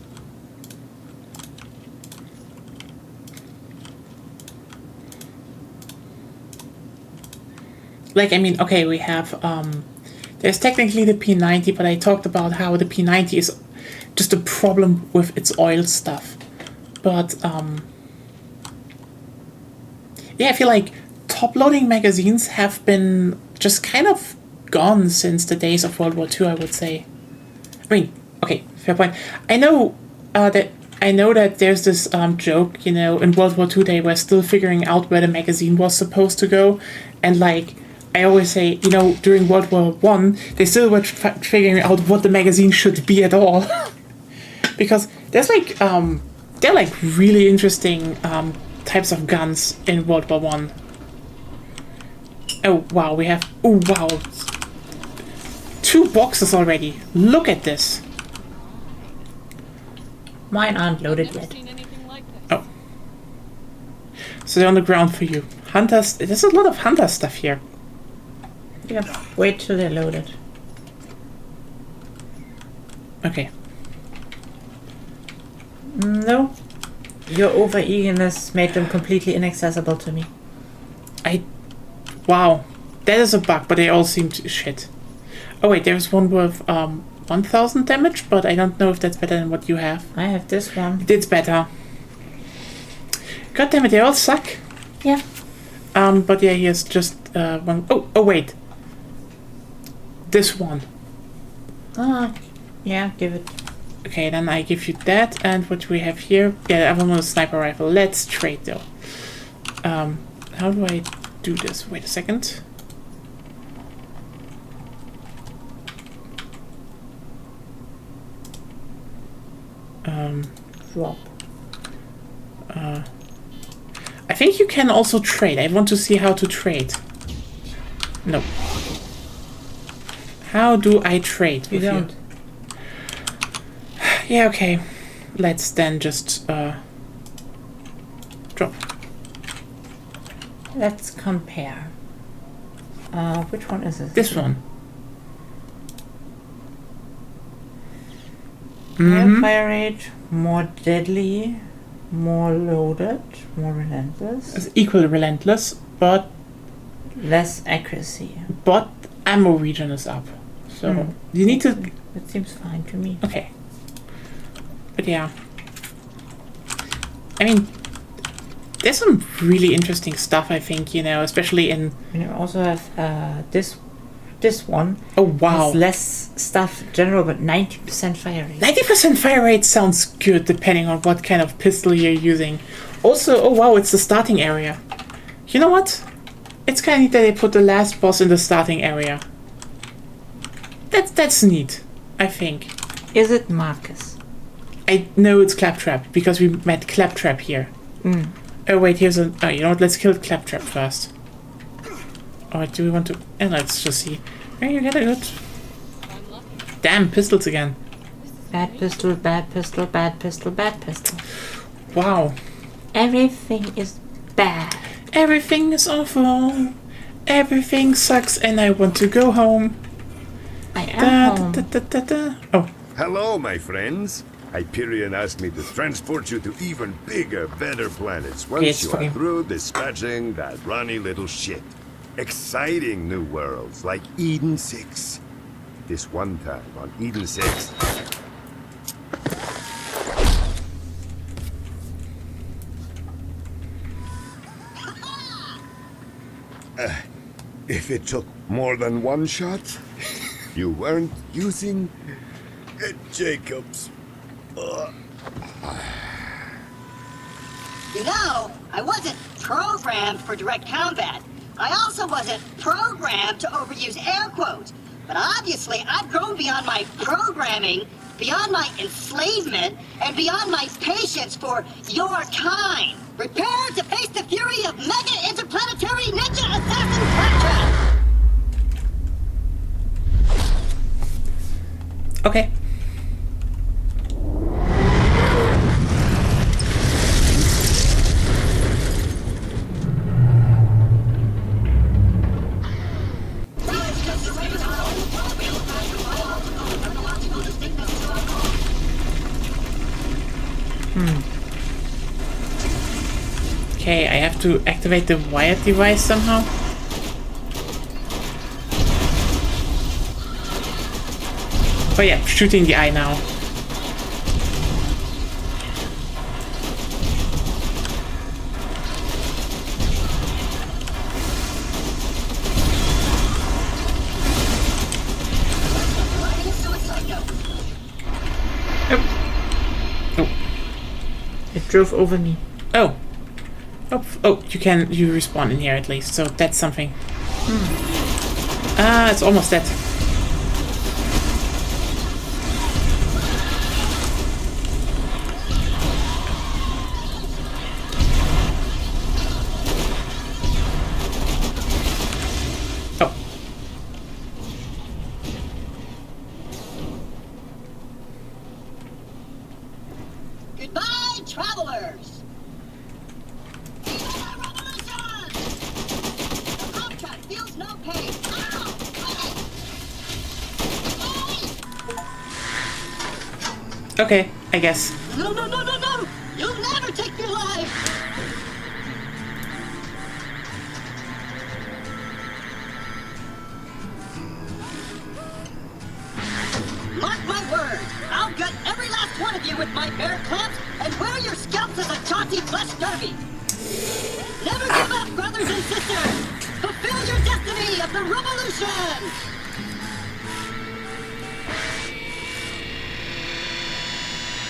Like, I mean, okay, we have, there's technically the P90, but I talked about how the P90 is just a problem with its oil stuff. But, yeah, I feel like top-loading magazines have been just kind of gone since the days of World War II, I would say. I mean, okay, fair point. I know that there's this joke, you know, in World War II they were still figuring out where the magazine was supposed to go, and like, I always say, you know, during World War One, they still were figuring out what the magazine should be at all. Because there's like, they're like really interesting types of guns in World War One. Oh wow, we have, oh wow, 2 boxes already. Look at this. Mine aren't loaded yet. Oh. So they're on the ground for you. Hunters, there's a lot of hunter stuff here. Yep. Wait till they're loaded. Okay. No. Your over-eagerness made them completely inaccessible to me. Wow. That is a bug, but they all seem to shit. Oh wait, there's one with 1000 damage, but I don't know if that's better than what you have. I have this one. It's better. God damn it, they all suck. Yeah. But yeah, here's just one. Oh wait. This one. Ah, yeah, give it. Okay, then I give you that, and what do we have here? Yeah, I want a sniper rifle. Let's trade though. How do I do this? Wait a second. Drop. I think you can also trade. I want to see how to trade. No. How do I trade with you? Yeah, okay. Let's then just drop. Let's compare. Which one is it? This one. Higher fire rate, more deadly, more loaded, more relentless. It's equal relentless, but less accuracy. But ammo region is up. So you need to. It seems fine to me. Okay. But yeah. I mean, there's some really interesting stuff, I think, you know, especially in... And you also have this one. Oh, wow. Has less stuff in general, but 90% fire rate. 90% fire rate sounds good, depending on what kind of pistol you're using. Also, oh wow, it's the starting area. You know what? It's kind of neat that they put the last boss in the starting area. That's neat, I think. Is it Marcus? I know it's Claptrap, because we met Claptrap here. Oh wait, here's a... Oh, you know what? Let's kill Claptrap first. Or do we want to... And let's just see. Hey, you get a good... Damn, pistols again. Bad pistol, bad pistol, bad pistol, bad pistol. Wow. Everything is bad. Everything is awful. Everything sucks and I want to go home. I am home. Oh. Hello, my friends. Hyperion asked me to transport you to even bigger, better planets once you are through dispatching that runny little shit. Exciting new worlds like Eden 6. This one time on Eden 6... if it took more than one shot, you weren't using Jacobs. You know, I wasn't programmed for direct combat. I also wasn't programmed to overuse air quotes. But obviously, I've grown beyond my programming, beyond my enslavement, and beyond my patience for your kind. Prepare to face the fury of mega interplanetary ninja assassin Claptrap! Okay. Okay, I have to activate the wired device somehow. Oh yeah, shooting the eye now. Oh. It drove over me. Oh. Oh, you respawn in here at least, so that's something. Ah, it's almost dead. Oh. Goodbye, travelers! Okay, I guess. No, no, no, no, no! You'll never take your life! Mark my words, I'll gut every last one of you with my bear clamps and wear your scalps as a jaunty flesh derby! Never give up, brothers and sisters! Fulfill your destiny of the revolution!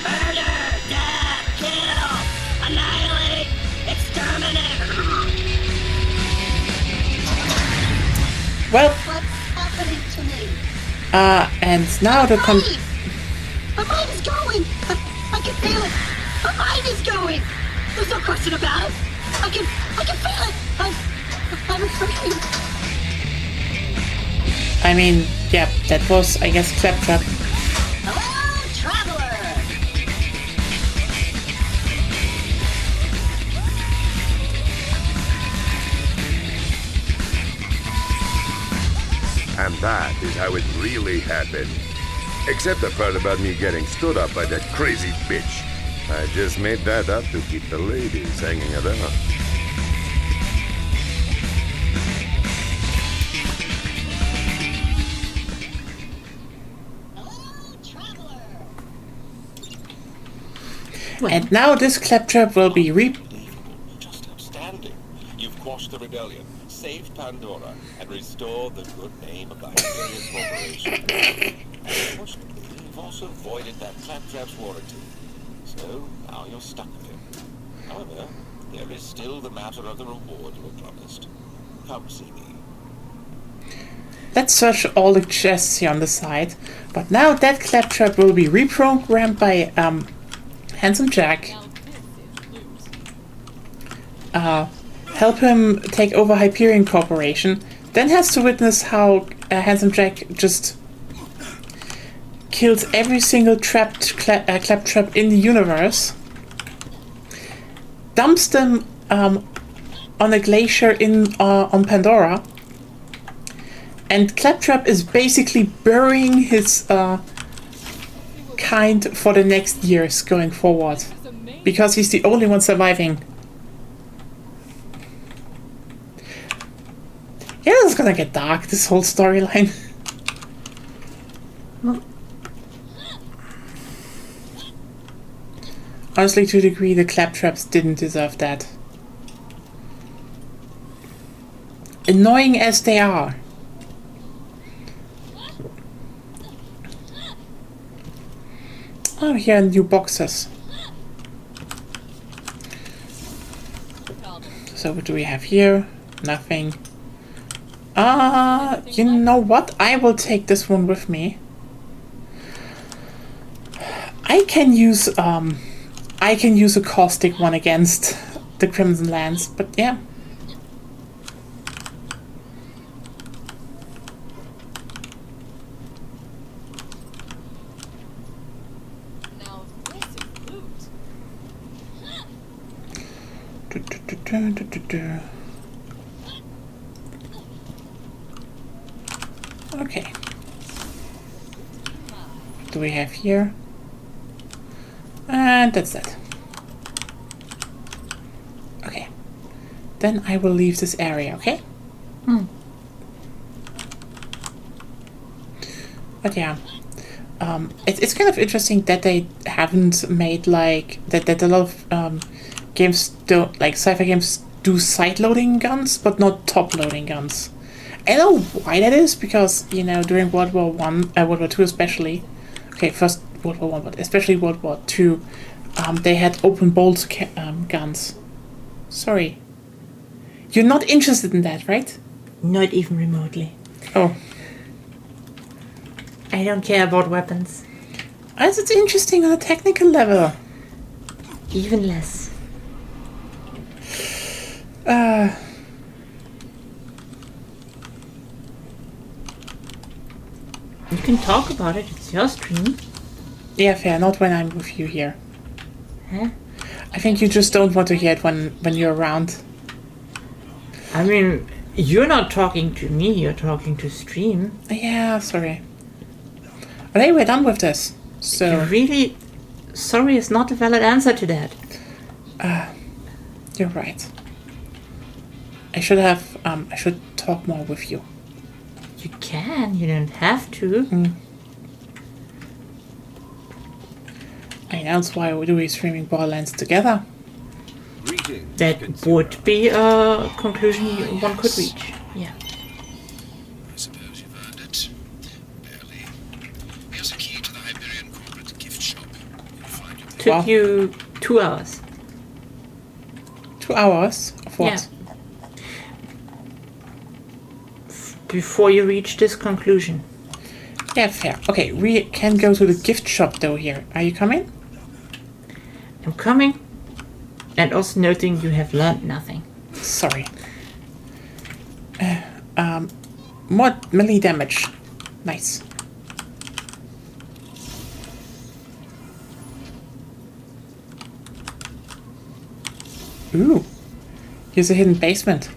Murder, death, kill, annihilate, exterminate! Well, What's happening to me? and now the My mind is going! I I can feel it! My mind is going! There's no question about it! I can feel it! I'm afraid. I mean, yeah, that was, I guess, Claptrap. Hello, traveler! And that is how it really happened. Except the part about me getting stood up by that crazy bitch. I just made that up to keep the ladies hanging around. And now this Claptrap will be Just outstanding. You've quashed the rebellion, saved Pandora, and restored the good name of the Hyperion Corporation. Unfortunately, you've also voided that Claptrap's warranty. So now you're stuck with him. However, there is still the matter of the reward you were promised. Come see me. Let's search all the chests here on the side. But now that Claptrap will be reprogrammed by Handsome Jack. Help him take over Hyperion Corporation. Then has to witness how Handsome Jack just kills every single Claptrap in the universe. Dumps them on a glacier on Pandora. And Claptrap is basically burying his kind for the next years going forward. Because he's the only one surviving. Yeah, it's gonna get dark, this whole storyline. Honestly, to a degree, the Claptraps didn't deserve that. Annoying as they are. Oh, here are new boxes. So what do we have here? Nothing. You know what? I will take this one with me. I can use a caustic one against the Crimson Lands, but yeah. Now this is loot. Okay. What do we have here? And that's that. Okay. Then I will leave this area, okay? But yeah. It's kind of interesting that they haven't made like that a lot of games don't, like sci-fi games do side-loading guns but not top-loading guns. I don't know why that is, because, you know, during World War World War Two especially, okay, first World War One, but especially World War Two, they had open bolt guns. Sorry. You're not interested in that, right? Not even remotely. Oh. I don't care about weapons. As it's interesting on a technical level. Even less. You can talk about it, it's your stream. Yeah, fair, not when I'm with you here. Huh? I think you just don't want to hear it when you're around. I mean, you're not talking to me, you're talking to stream. Yeah, sorry. But hey, we're done with this. So You're really... Sorry is not a valid answer to that. you're right. I should talk more with you. You can, you don't have to. I know, that's why we're streaming Borderlands together. Greetings, That would be a conclusion one could reach. Yeah. I suppose you've earned it. Barely. Here's a key to the Hyperion corporate gift shop. You'll find your Took Wow. you 2 hours. 2 hours of what? Yeah. Before you reach this conclusion. Yeah, fair. Okay, we can go to the gift shop though here. Are you coming? I'm coming. And also noting you have learned nothing. Sorry. More melee damage. Nice. Ooh. Here's a hidden basement.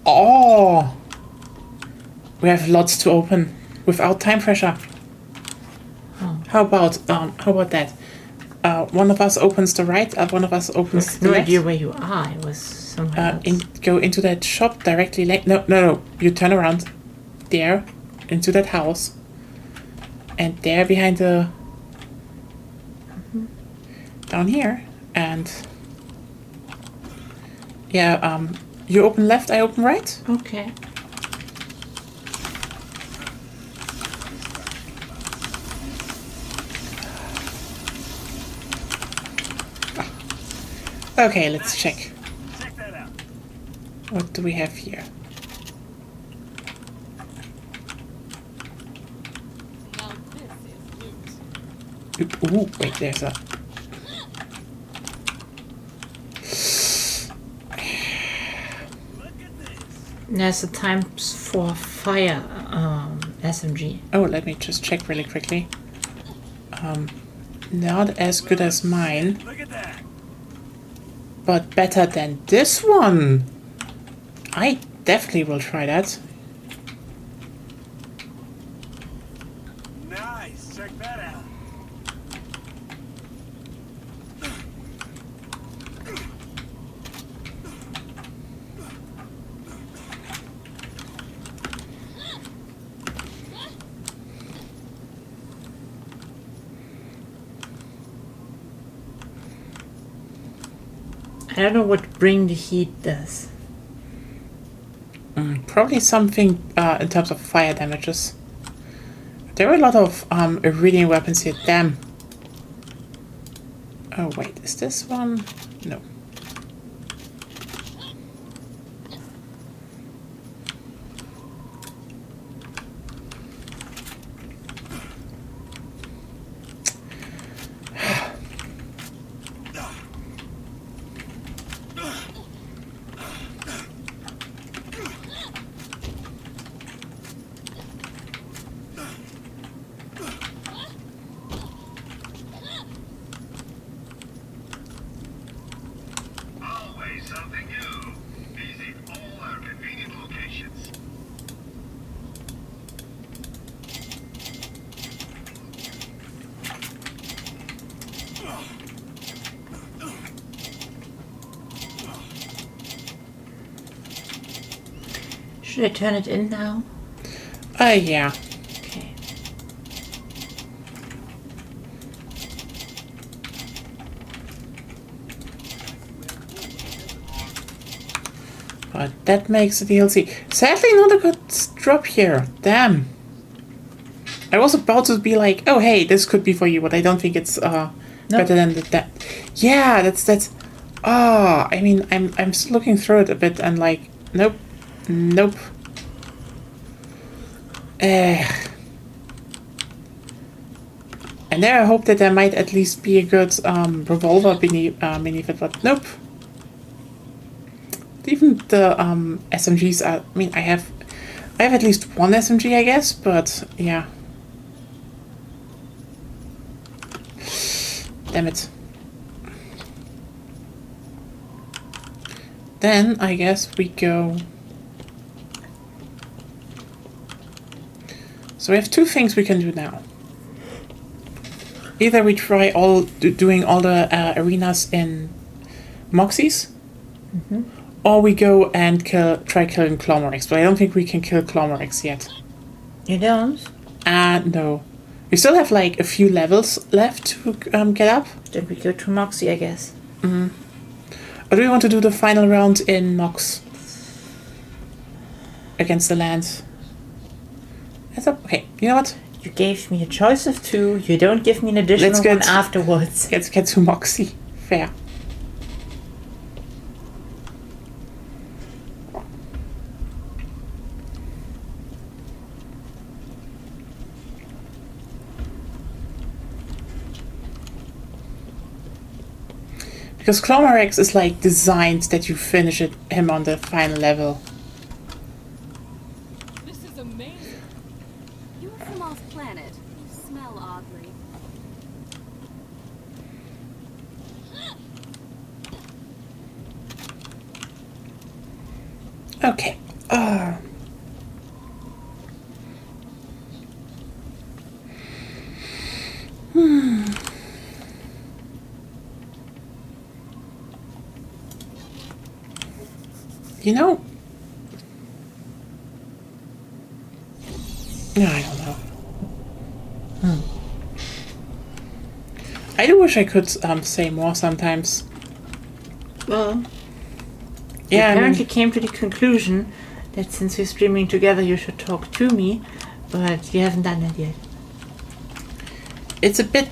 Oh! We have lots to open without time pressure. Oh. How about that? One of us opens the right, one of us opens the No left. idea where you are. I was somewhere else. Go into that shop directly. No. You turn around there, into that house, and there behind the down here, and yeah. You open left, I open right. Okay. Okay, let's check. Check that out. What do we have here? Now this is loot. Ooh, wait, there's a... There's a times 4 fire SMG. Oh, let me just check really quickly. Not as good as mine, Look at that. but better than this one. I definitely will try that. Nice. Check that out. I don't know what bring the heat does. Probably something in terms of fire damages. There are a lot of reading weapons here. Damn. Oh wait, is this one? No. Always something new. Visit all our convenient locations. Should I turn it in now? Yeah. Okay. But that makes the DLC. Sadly, not a good drop here. Damn. I was about to be like, oh hey, this could be for you, but I don't think it's better than that. Yeah, that's. Oh, I mean, I'm just looking through it a bit and like, nope. And there I hope that there might at least be a good revolver beneath it, but nope. Even the SMGs are, I mean, I have at least one SMG, I guess, but yeah. Damn it. Then I guess we go. So we have two things we can do now. Either we try doing all the arenas in Moxies, or we go and try killing Clomorix. But I don't think we can kill Clomorix yet. You don't? No. We still have like a few levels left to get up. Then we go to Moxie, I guess. Or do we want to do the final round in Nox? Against the land? That's up. Okay, you know what? You gave me a choice of two. You don't give me an additional one afterwards. Let's get to Moxie. Fair. Because Clomarex is like designed that you finish him on the final level. This is amazing. You're from off planet. You smell oddly. Okay. You know, no, I don't know. I do wish I could say more sometimes. Well, Yeah, I apparently mean, came to the conclusion that since we're streaming together, you should talk to me, but you haven't done that yet. it's a bit.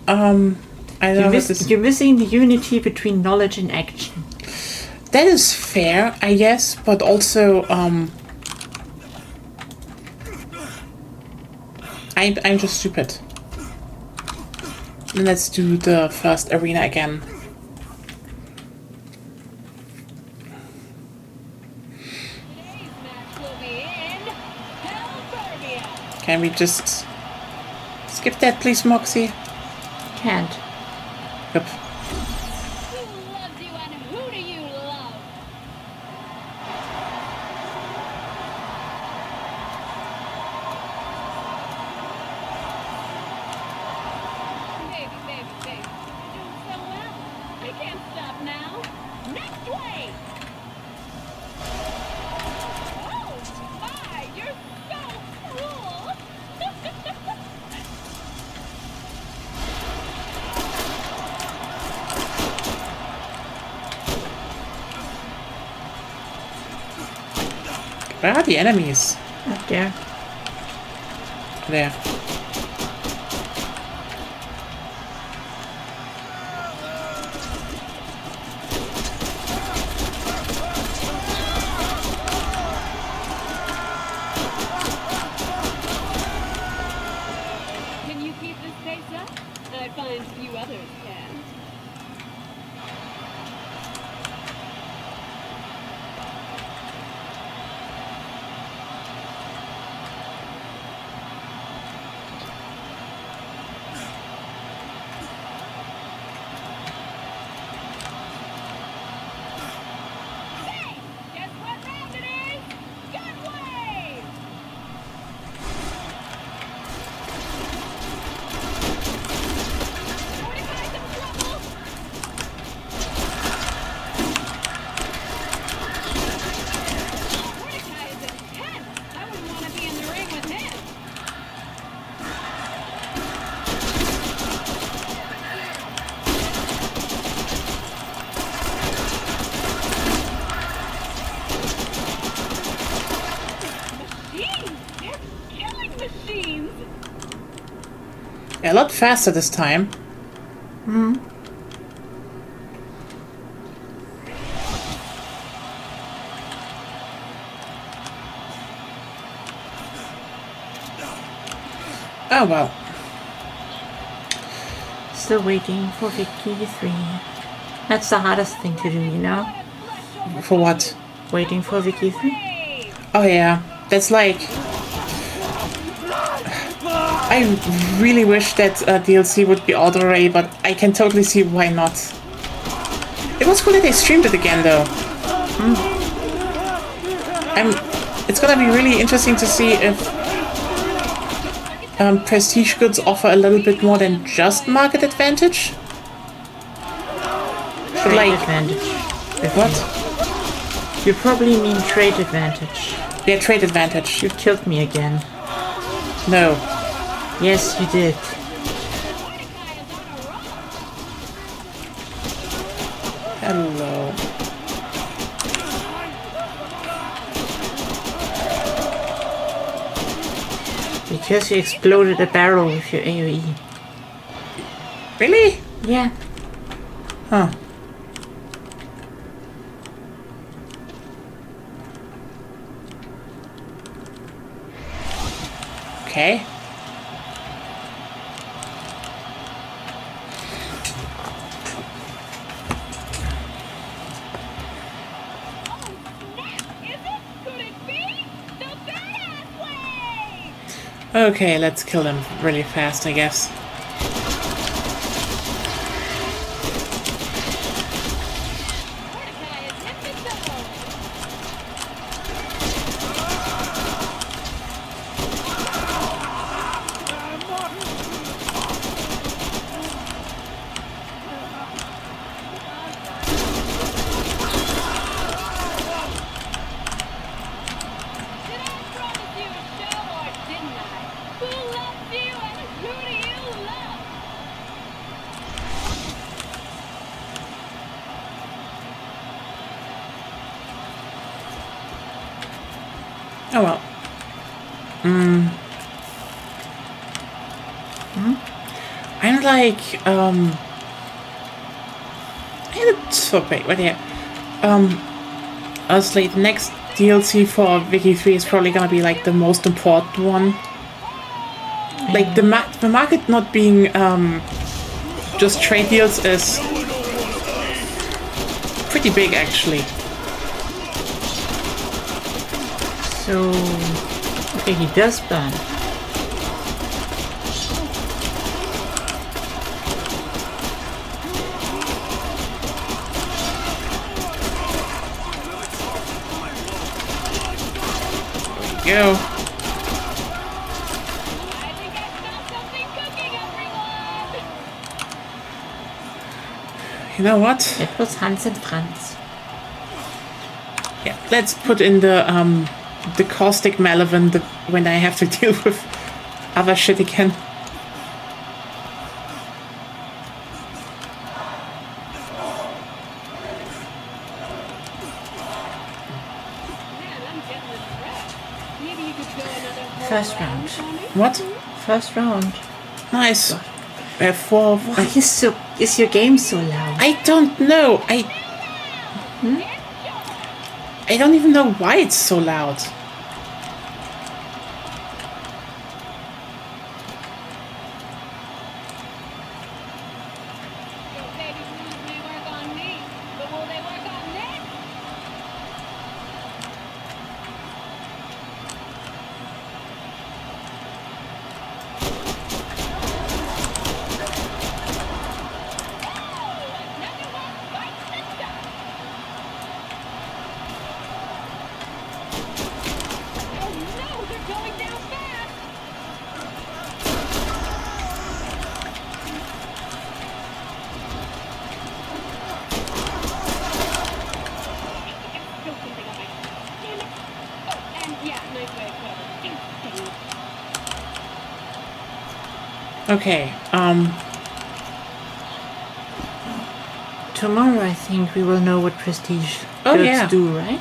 I don't know. What this, You're missing the unity between knowledge and action. that is fair, I guess, but also I'm just stupid. Let's do the first arena again. Can we just skip that, please, Moxie? Can't. Yep. Who loves you and who do you love? Baby, baby, baby. You're doing so well. We can't stop now. Next way! Oh, my! You're so cruel! Where are the enemies? Up there. There. Can you keep this pace up? I find few others can. Hey! Guess what round it is? Gun wave! Mordecai's in trouble! Mordecai is intense! I wouldn't want to be in the ring with him! Machines! They're killing machines! Yeah, a lot faster this time. Oh well. Still waiting for Vicky 3. That's the hardest thing to do, you know? For what? Waiting for Vicky 3. Oh yeah, that's like. I really wish that DLC would be auto array, but I can totally see why not. It was cool that they streamed it again, though. It's gonna be really interesting to see if prestige goods offer a little bit more than just market advantage. Trade Like advantage. what? You probably mean trade advantage. Yeah, trade advantage. You killed me again. No. Yes, you did. Hello. Because you exploded a barrel with your AoE. Really? Yeah. Huh. Okay. Okay, let's kill them really fast, I guess. Oh well. I'm like, wait, what here? Honestly, the next DLC for Wiki 3 is probably gonna be like the most important one. Like the market not being just trade deals is pretty big actually. So, okay, he does burn. Go. You know what? It was Hans and Franz. Yeah, let's put in the caustic Malevolent when I have to deal with other shit again. First round. What? First round. Nice. Why is your game so loud? I don't know. I don't even know why it's so loud. Okay, tomorrow I think we will know what prestige Oh, builds yeah. do, right?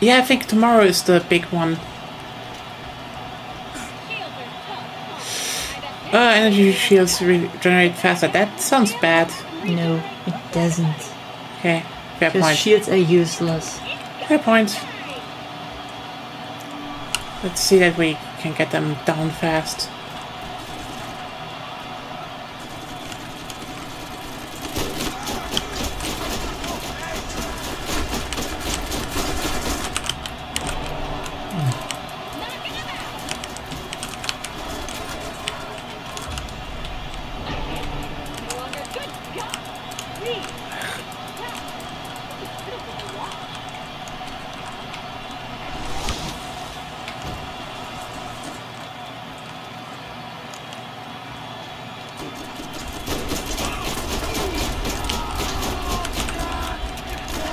Yeah, I think tomorrow is the big one. Energy shields regenerate faster. That sounds bad. No, it doesn't. Okay, fair Because point. shields are useless. Fair point. Let's see that we can get them down fast.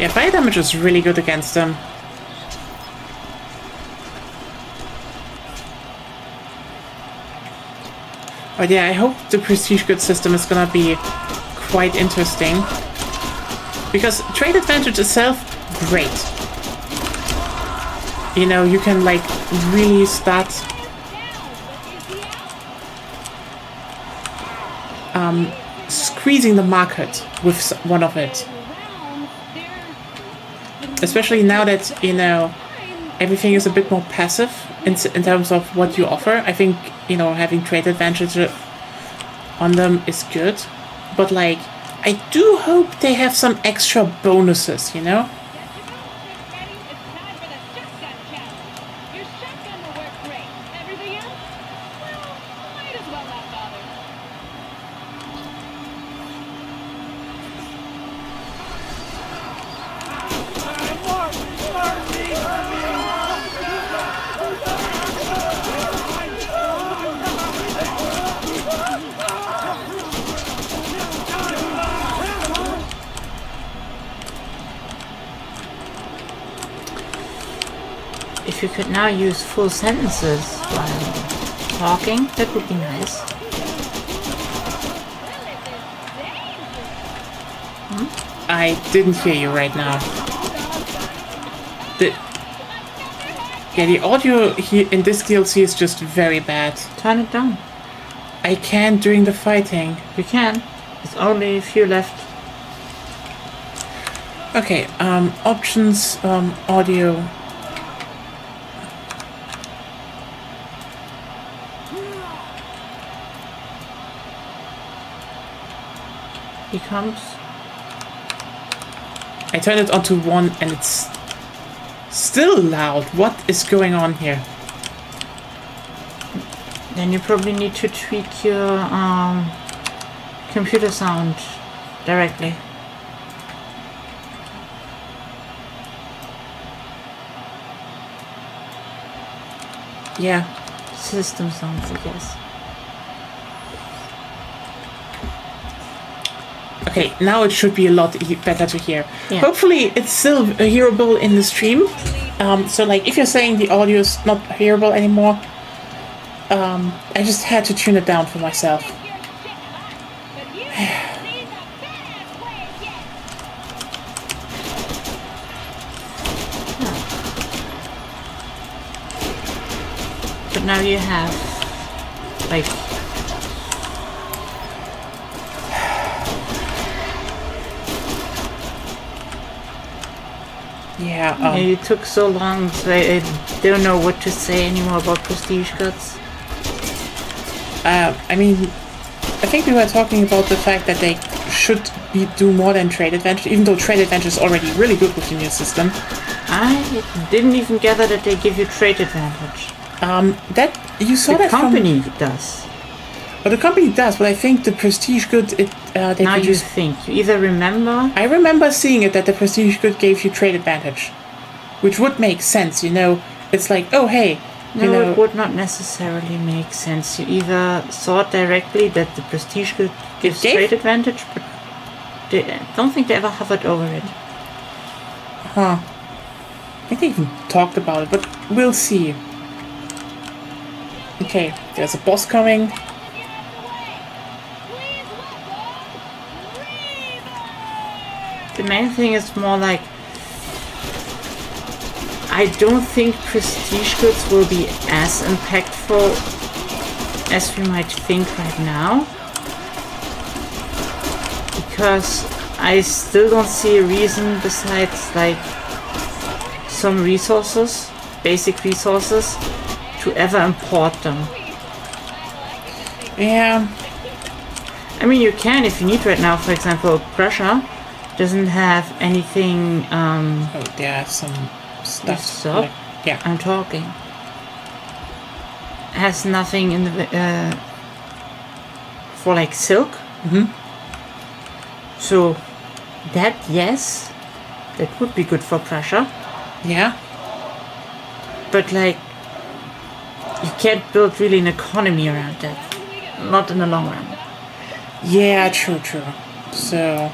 Yeah, fire damage is really good against them. But yeah, I hope the prestige good system is gonna be quite interesting. Because trade advantage itself, great. You know, you can like really start squeezing the market with one of it. Especially now that, you know, everything is a bit more passive in terms of what you offer. I think, you know, having trade advantage on them is good. But, like, I do hope they have some extra bonuses, you know? if you could now use full sentences while talking, that would be nice. I didn't hear you right now. The audio here in this DLC is just very bad. Turn it down. I can't during the fighting. You can. There's only a few left. Okay, options, audio. He comes. I turned it onto 1 and it's still loud. What is going on here? Then you probably need to tweak your computer sound directly. Yeah. System sounds, I guess. Okay, now it should be a lot better to hear. Yeah. Hopefully it's still hearable in the stream. So like if you're saying the audio is not hearable anymore, I just had to tune it down for myself. But now you have, like, yeah, it took so long, so I don't know what to say anymore about prestige goods. I mean, I think we were talking about the fact that they should do more than trade advantage, even though trade advantage is already really good with the new system. I didn't even gather that they give you trade advantage. That you saw The that company from, does. well, the company does, but I think the prestige good they Now you produce. think. You either remember. I remember seeing it that the prestige good gave you trade advantage, which would make sense. You know, it's like, oh hey, you No, know, it would not necessarily make sense. You either thought directly that the prestige good gives gave- trade advantage, but I don't think they ever hovered over it. huh? I think they even talked about it, but we'll see. Okay, there's a boss coming. The main thing is more like, I don't think prestige goods will be as impactful as we might think right now, because I still don't see a reason besides like some resources, basic resources, to ever import them. Yeah, I mean, you can if you need right now. For example, Prussia doesn't have anything. oh, there's some stuff. Stop. Like, yeah, I'm talking. Has nothing in the for like silk. Mhm. So that, yes, that would be good for Prussia. yeah. But like, you can't build really an economy around that. Not in the long run. Yeah, true. So,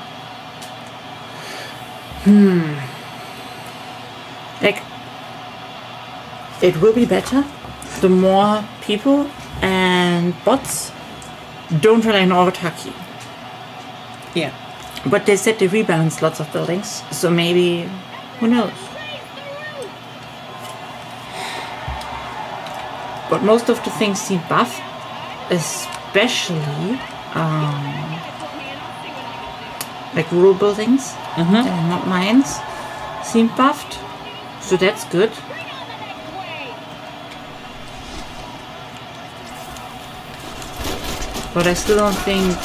Like, it will be better the more people and bots don't rely on autarky. yeah. But they said they rebalance lots of buildings, so maybe, who knows? But most of the things seem buff, especially like rural buildings, not mines, seem buffed, so that's good. But I still don't think.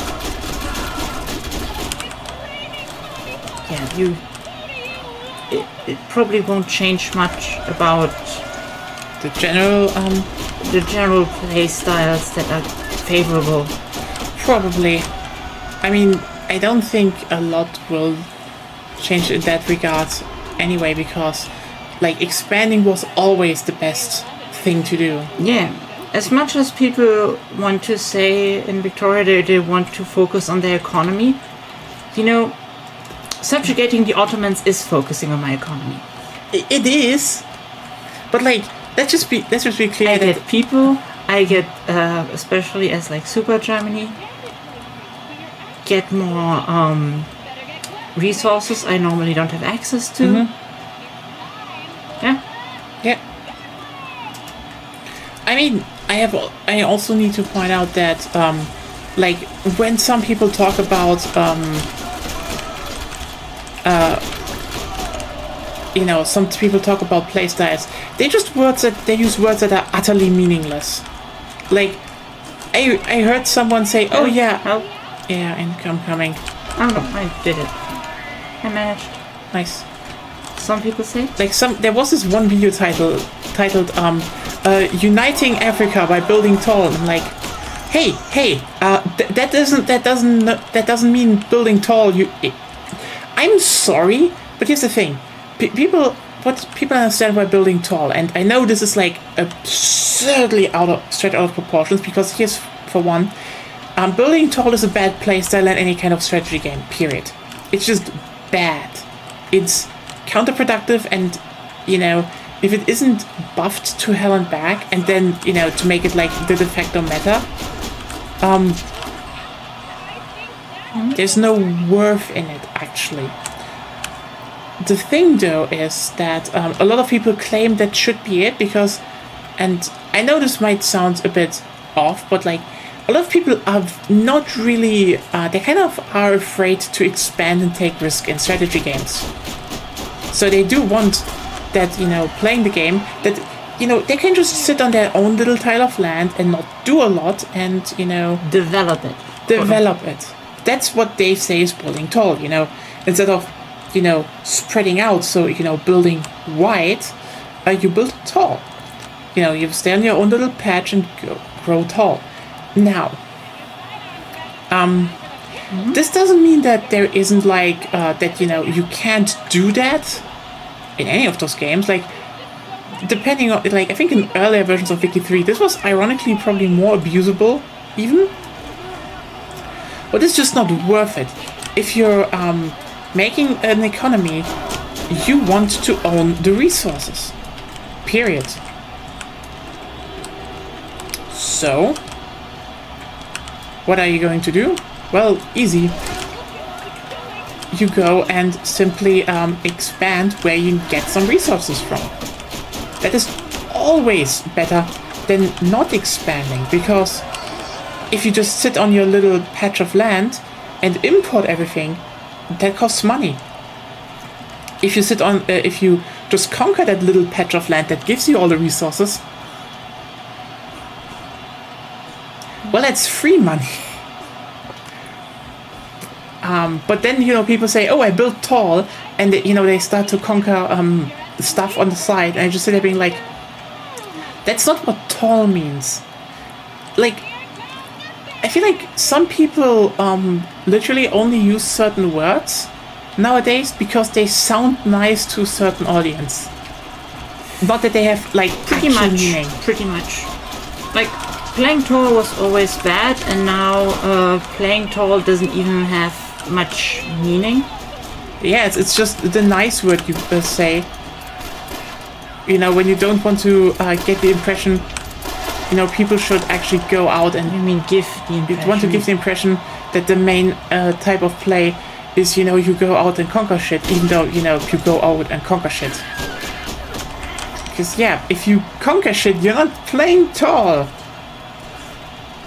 Yeah, it probably won't change much about The general, the general play styles that are favorable. probably. I mean, I don't think a lot will change in that regard anyway, because, like, expanding was always the best thing to do. Yeah, as much as people want to say in Victoria they want to focus on their economy, you know, subjugating the Ottomans is focusing on my economy. It is, But like, let's just be clear I that get people. I get, especially as like Super Germany, get more resources I normally don't have access to. Yeah. yeah. I mean, I also need to point out that like when some people talk about some people talk about playstyles, they use words that are utterly meaningless. Like I heard someone say, "Oh yeah, Help. yeah, I'm coming." Oh, I did it. I managed. Nice. Some people say. Like there was this one video titled "Uniting Africa by Building Tall." And I'm like, hey, that doesn't mean building tall. I'm sorry, but here's the thing: people understand by building tall, and I know this is like absurdly straight out of proportions, because here's for one, building tall is a bad playstyle in any kind of strategy game. Period. It's just bad. It's counterproductive, and if it isn't buffed to hell and back, and then to make it like the de facto meta, there's no worth in it actually. The thing though is that a lot of people claim that should be it because, and I know this might sound a bit off, but like a lot of people are not really, they kind of are afraid to expand and take risk in strategy games. So they do want that, playing the game, that, they can just sit on their own little tile of land and not do a lot and, Develop it. That's what they say is building tall, instead of, spreading out. So, building wide, you build tall. You stay on your own little patch and grow tall. Now, this doesn't mean that there isn't like that you can't do that in any of those games. Like, depending on I think in earlier versions of Wiki 3, this was ironically probably more abusable even, but it's just not worth it. If you're making an economy, you want to own the resources. Period. So, what are you going to do? Well, easy. You go and simply expand where you get some resources from. That is always better than not expanding, because if you just sit on your little patch of land and import everything, that costs money. If you just conquer that little patch of land that gives you all the resources, well, that's free money. But then, people say, oh, I built tall, and they start to conquer stuff on the side, and I just sit there being like, that's not what tall means. Like, I feel like some people literally only use certain words nowadays because they sound nice to a certain audience. Not that they have like Pretty much. Like, playing tall was always bad, and now playing tall doesn't even have much meaning. Yeah, it's just the nice word you say. When you don't want to get the impression, people should actually go out and... You mean give the impression? You want to give the impression that the main type of play is, you go out and conquer shit, even though, you go out and conquer shit. Because, yeah, if you conquer shit, you're not playing tall.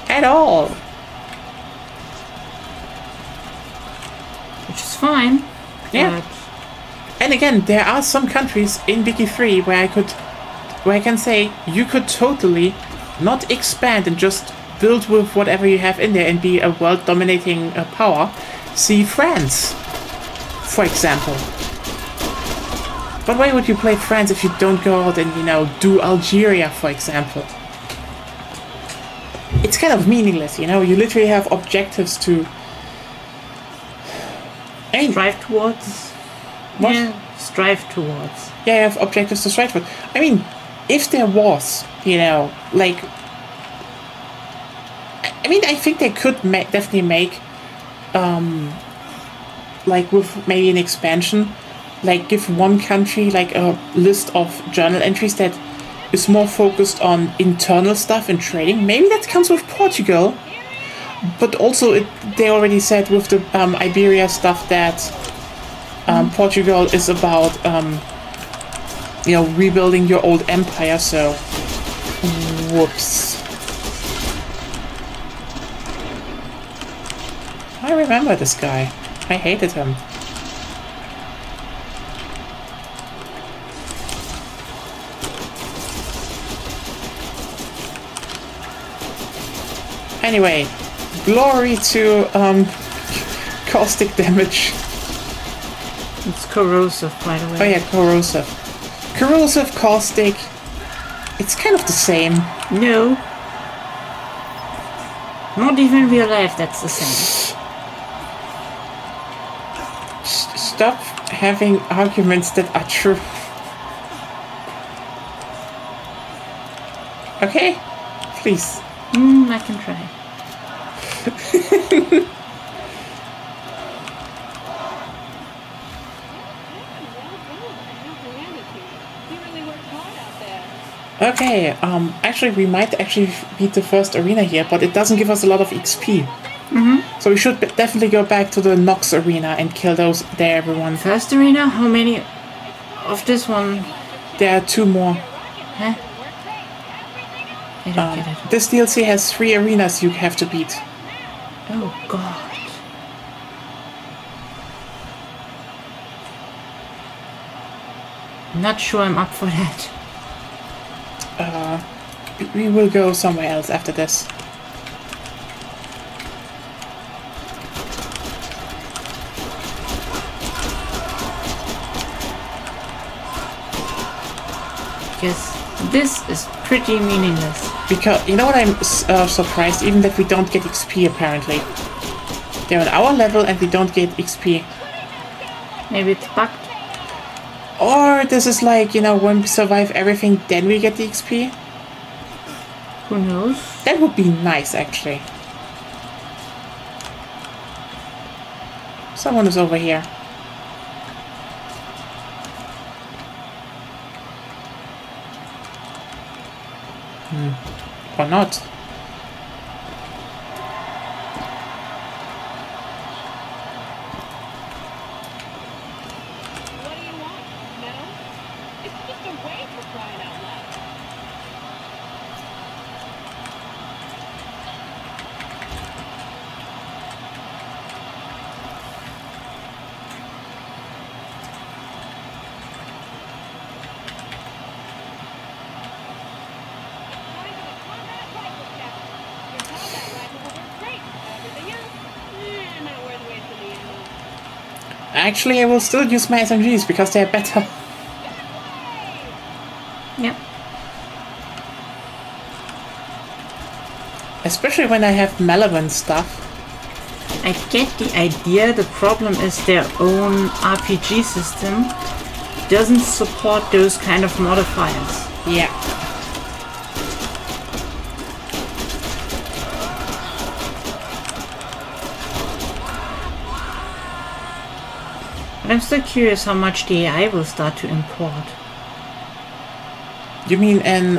At all. Which is fine. Yeah. And again, there are some countries in Wiki 3 where I can say you could totally not expand and just build with whatever you have in there and be a world-dominating power. See France, for example. But why would you play France if you don't go out and, do Algeria, for example? It's kind of meaningless, You literally have objectives to... Strive towards? What? Yeah, strive towards. Yeah, you have objectives to strive for. I mean, if there was, like... I think they could definitely make, like with maybe an expansion, like give one country like a list of journal entries that is more focused on internal stuff and trading. Maybe that comes with Portugal, but also they already said with the Iberia stuff that Portugal is about rebuilding your old empire. So, whoops. I remember this guy. I hated him. Anyway, glory to caustic damage. It's corrosive, by the way. Oh yeah, corrosive. Corrosive, caustic. It's kind of the same. No. Not even in real life, that's the same. Stop having arguments that are true. Okay? Please. I can try. Okay, actually we might actually beat the first arena here, but it doesn't give us a lot of XP. So we should definitely go back to the Nox arena and kill those there, everyone. First arena? How many of this one? There are 2 more. Huh? I don't get it. This DLC has 3 arenas you have to beat. Oh god. Not sure I'm up for that. We will go somewhere else after this. Because this is pretty meaningless. Because, you know what, I'm surprised, even that we don't get XP apparently. They're on our level and we don't get XP. Maybe it's bugged. Or this is like, when we survive everything, then we get the XP. Who knows? That would be nice, actually. Someone is over here. Or not. Actually, I will still use my SMGs because they're better. Yep. Especially when I have Malevolent stuff. I get the idea. The problem is their own RPG system doesn't support those kind of modifiers. Yeah. But I'm still curious how much the AI will start to import. You mean in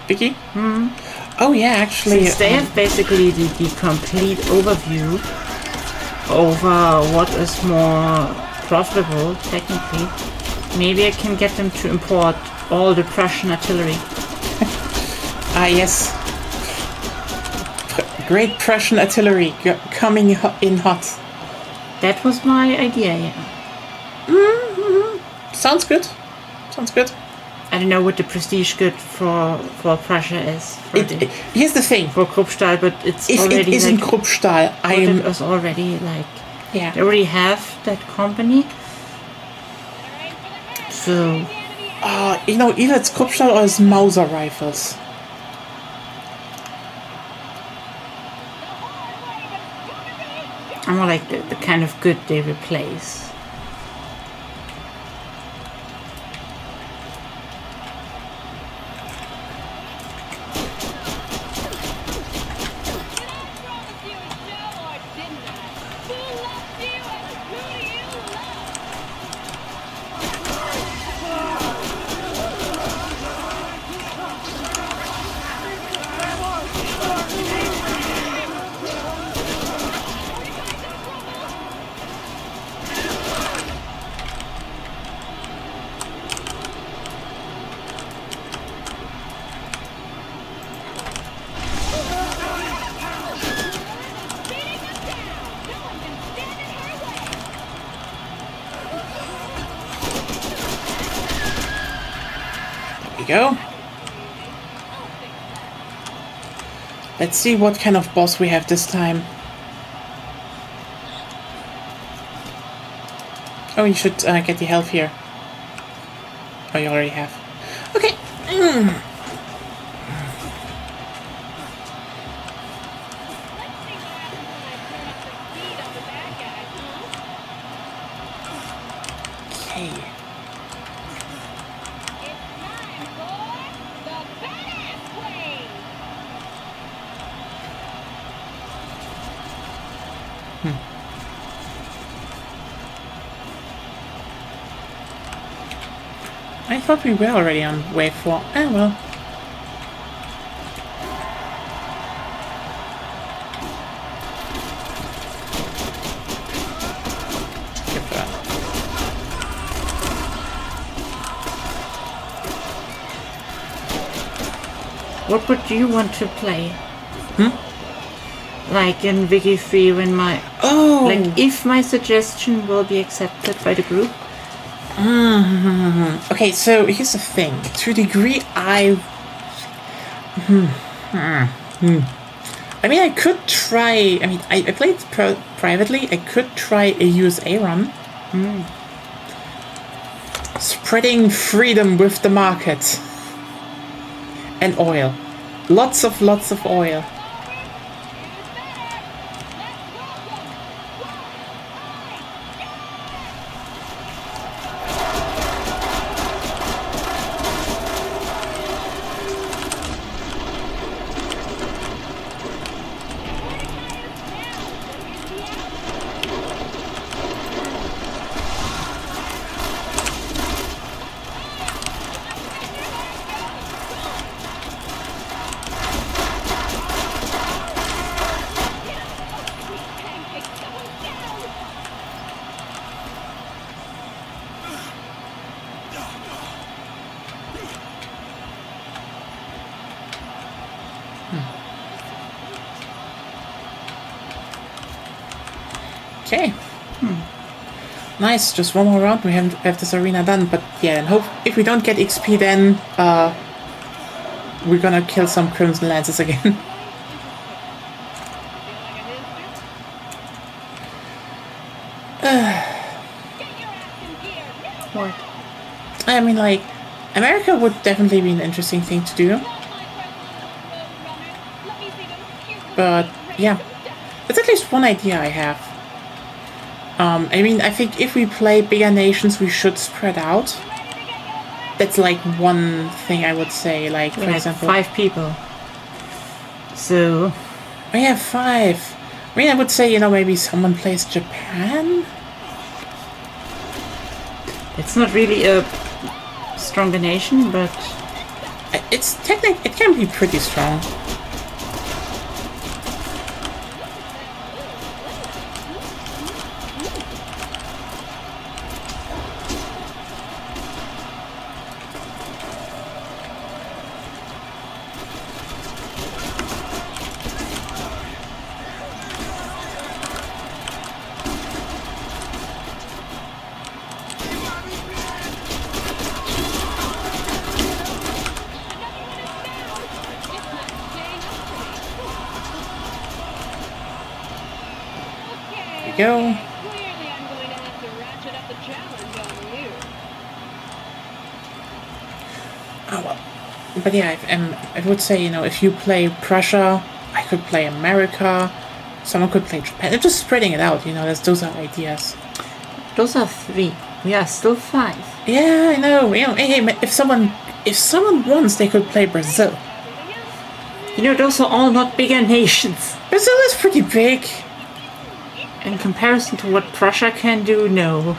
Biggie? Oh yeah, actually. Since they have basically the complete overview over what is more profitable, technically, maybe I can get them to import all the Prussian artillery. Ah yes. Great Prussian artillery coming in hot. That was my idea, yeah. Sounds good. Sounds good. I don't know what the prestige good for Prussia is. Here's the thing. For Kruppstahl, but it's if already it isn't Kruppstahl, it was already like... Yeah. They already have that company. So... either it's Kruppstahl or it's Mauser rifles. I'm more like the kind of good they replace. There you go. Let's see what kind of boss we have this time. Oh, you should get the health here. Oh, you already have. Okay. Okay. I thought we were already on wave 4. Oh well. Skip that. What would you want to play? Like in Wiki 3 when my... Oh! Like if my suggestion will be accepted by the group? Okay, so here's the thing. To a degree, I mean, I could try... I mean, I played privately. I could try a USA run. Spreading freedom with the market. And oil. Lots of oil. Okay. Nice, just one more round, we have this arena done, but yeah, and hope if we don't get XP then we're gonna kill some Crimson Lances again. What? I mean, like, America would definitely be an interesting thing to do. But yeah, that's at least one idea I have. I mean, I think if we play bigger nations, we should spread out. That's like one thing I would say, like, for example... 5 people. So... Oh yeah, 5. I mean, I would say, you know, maybe someone plays Japan? It's not really a stronger nation, but... It's technically... It can be pretty strong. Go. Clearly, I'm going to have to ratchet up the challenge on you. Oh well. But yeah, I would say, you know, if you play Prussia, I could play America, someone could play Japan. It's just spreading it out, you know, those are ideas. Those are 3. We are still 5. Yeah, I know. You know, hey, if someone wants, they could play Brazil. You know, those are all not bigger nations. Brazil is pretty big. In comparison to what Prussia can do, no.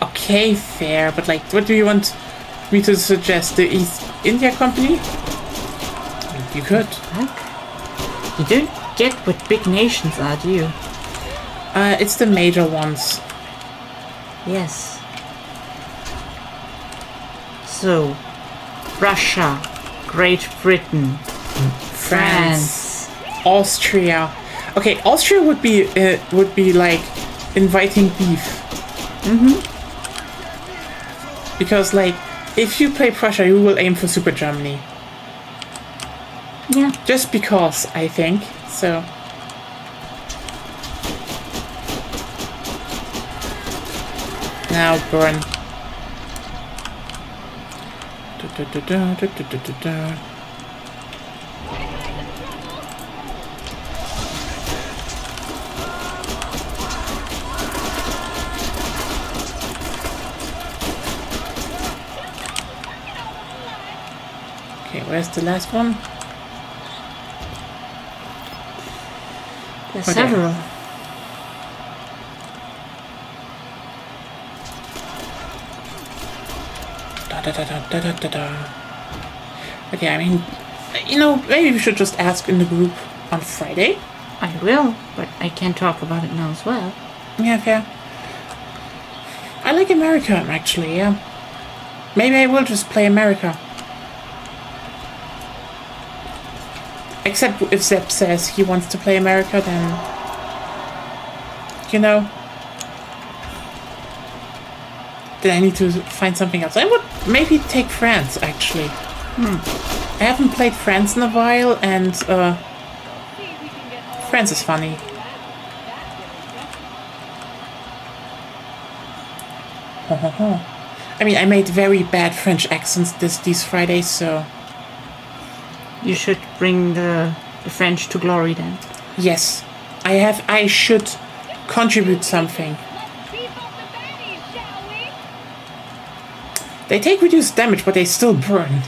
Okay, fair, but like, what do you want me to suggest? The East India Company? You could. What? You don't get what big nations are, do you? It's the major ones. Yes. So, Russia, Great Britain, France, Austria. Okay, Austria would be like inviting beef. Because like if you play Prussia, you will aim for Super Germany. Yeah. Just because, I think. So. Now burn. Okay, where's the last one? There's several. But yeah, I mean, you know, maybe we should just ask in the group on Friday. I will, but I can't talk about it now as well. Yeah, fair. I like America, actually, yeah. Maybe I will just play America. Except if Zeb says he wants to play America, then... You know... Then I need to find something else. I would maybe take France, actually. I haven't played France in a while, and, France is funny. I mean, I made very bad French accents these Fridays, so... You should bring the French to glory then. Yes. I should contribute something. They take reduced damage, but they still burn.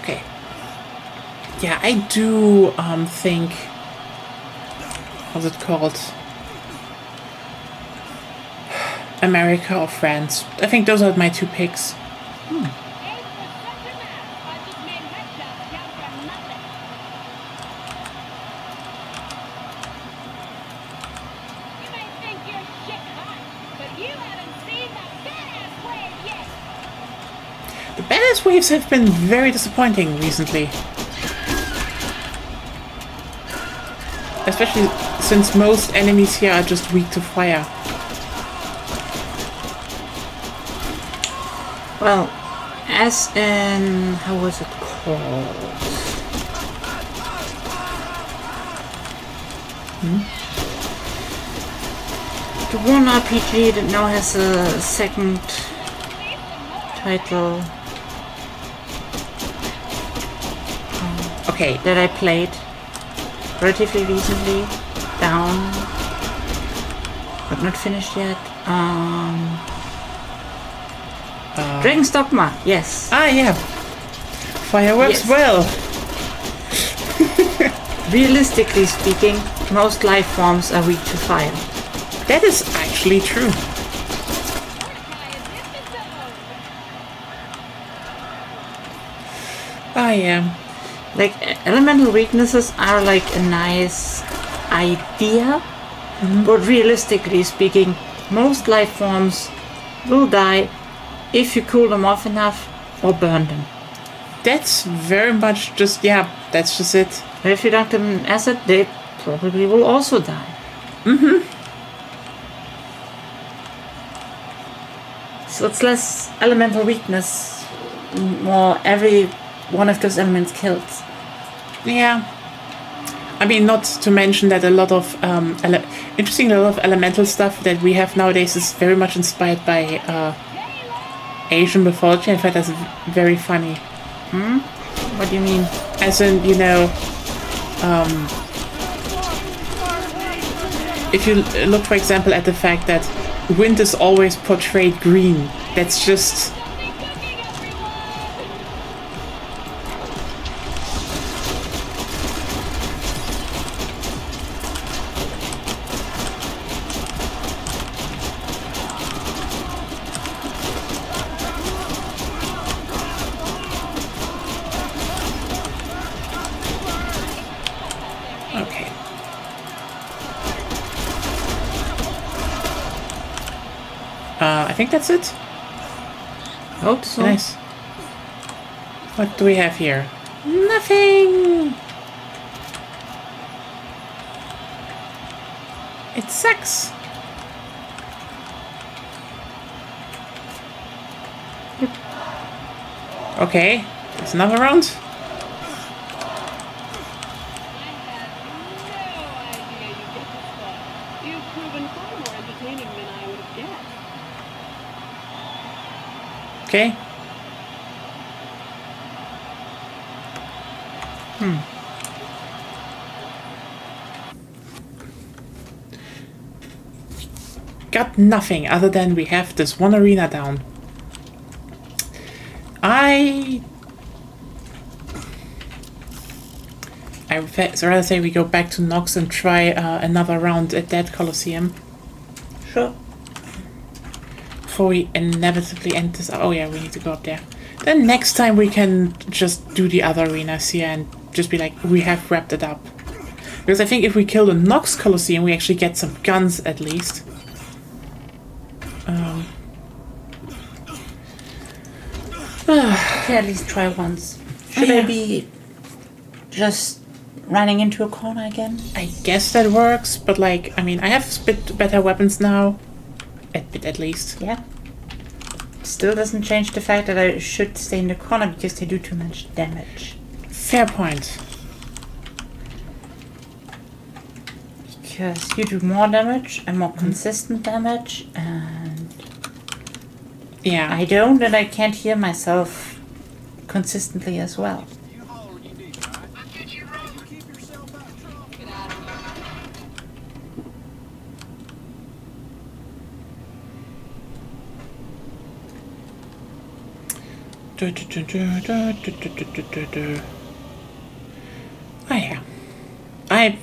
Okay. Yeah, I do think... What's it called? America or France. I think those are my two picks. The badass waves have been very disappointing recently. Especially since most enemies here are just weak to fire. Well, as in... how was it called? The one RPG that now has a second title. Okay. That I played relatively recently, down, but not finished yet. Dragon's Dogma, yes. Ah, yeah. Fireworks, Yes. well. Realistically speaking, most life forms are weak to fire. That is actually true. Ah, yeah. Like, elemental weaknesses are like a nice idea, but realistically speaking, most life forms will die if you cool them off enough or burn them. That's very much just, yeah, that's just it. But if you dunk them in acid, they probably will also die. So it's less elemental weakness, more every one of those elements kills. Yeah. I mean, not to mention that a lot of interesting, a lot of elemental stuff that we have nowadays is very much inspired by Asian mythology. In fact, that's very funny. What do you mean? As in, you know, if you look, for example, at the fact that wind is always portrayed green, that's just... Okay. I think that's it. Hope so. Nice. What do we have here? Nothing! It sucks. Okay, there's another round. Okay. Got nothing other than we have this one arena down. I'd rather say we go back to Nox and try another round at that Colosseum. Sure. Before we inevitably end this. Oh yeah, we need to go up there. Then next time we can just do the other arenas here and just be like, we have wrapped it up. Because I think if we kill the Nox Colosseum, we actually get some guns at least. Okay, at least try once. Should I be just running into a corner again? I guess that works, but like, I mean, I have a bit better weapons now. At least. Yeah. Still doesn't change the fact that I should stay in the corner because they do too much damage. Fair point. Because you do more damage and more consistent damage, and Yeah. I don't, and I can't heal myself consistently as well. Oh yeah.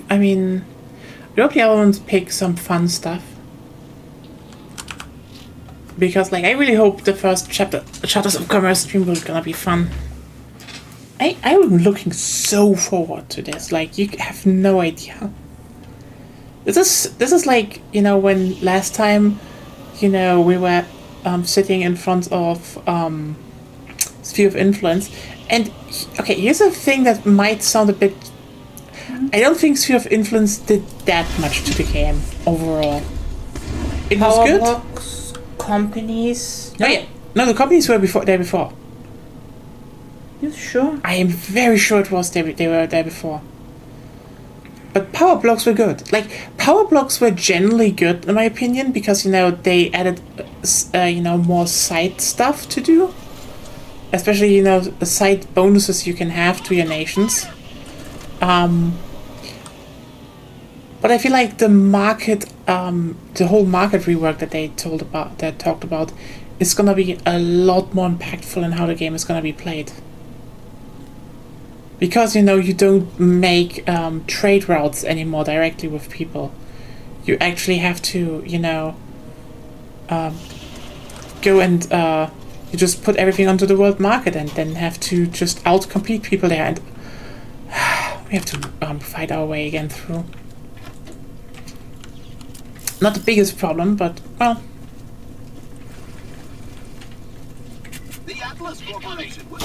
I mean, we hope the other ones pick some fun stuff. Because like I really hope the first chapters of Commerce stream will gonna be fun. I'm looking so forward to this. Like you have no idea. This is like, you know, when last time, you know, we were sitting in front of Sphere of Influence, and okay, here's a thing that might sound a bit. I don't think Sphere of Influence did that much to the game overall. It was good. Powerbox companies. No, yeah, no, the companies were there before. You sure? I am very sure it was they were there before. But power blocks were good. Like power blocks were generally good in my opinion because you know they added you know more side stuff to do, especially you know the side bonuses you can have to your nations. But I feel like the market, the whole market rework that they talked about, is gonna be a lot more impactful in how the game is gonna be played. Because, you know, you don't make trade routes anymore directly with people. You actually have to, you know, go and you just put everything onto the world market and then have to just outcompete people there. And we have to fight our way again through. Not the biggest problem, but, well. The Atlas Corporation would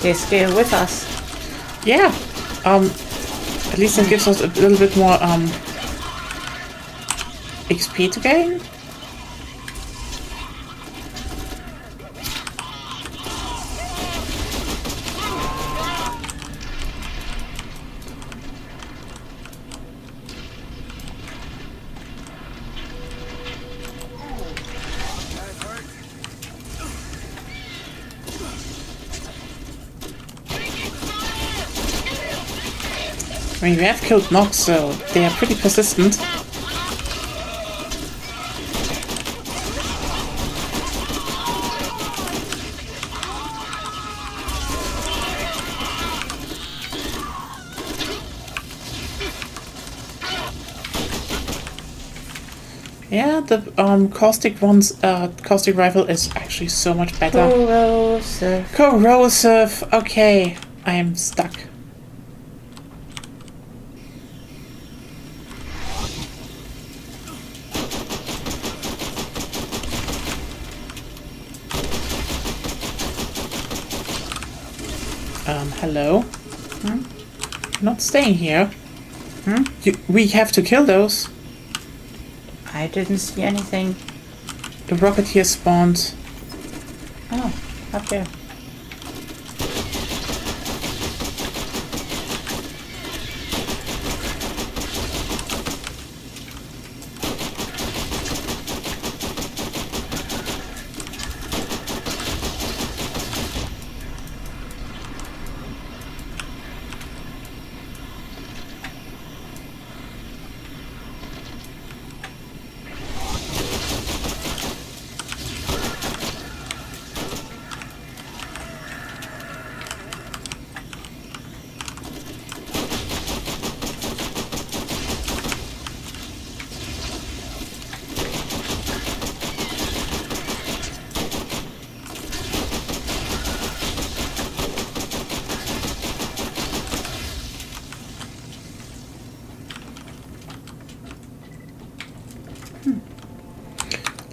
They scale with us. Yeah. At least it gives us a little bit more XP to gain. I mean, we have killed Nox, so they are pretty persistent. Yeah, the caustic rifle is actually so much better. Corrosive. Corrosive. Okay, I am stuck. Hello? You're not staying here. We have to kill those. I didn't see anything. The Rocketeer spawned. Oh, up there.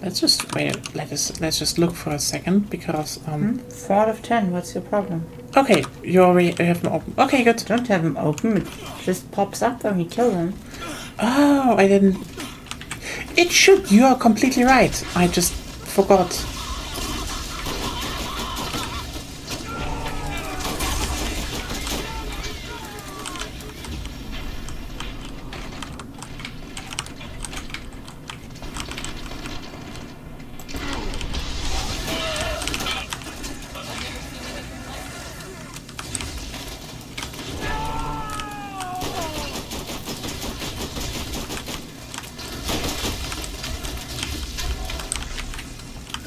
Let's just wait. Let's just look for a second because 4 out of 10. What's your problem? Okay, you have them open. Okay, good. Don't have them open. It just pops up when we kill them. Oh, I didn't. It should. You are completely right. I just forgot.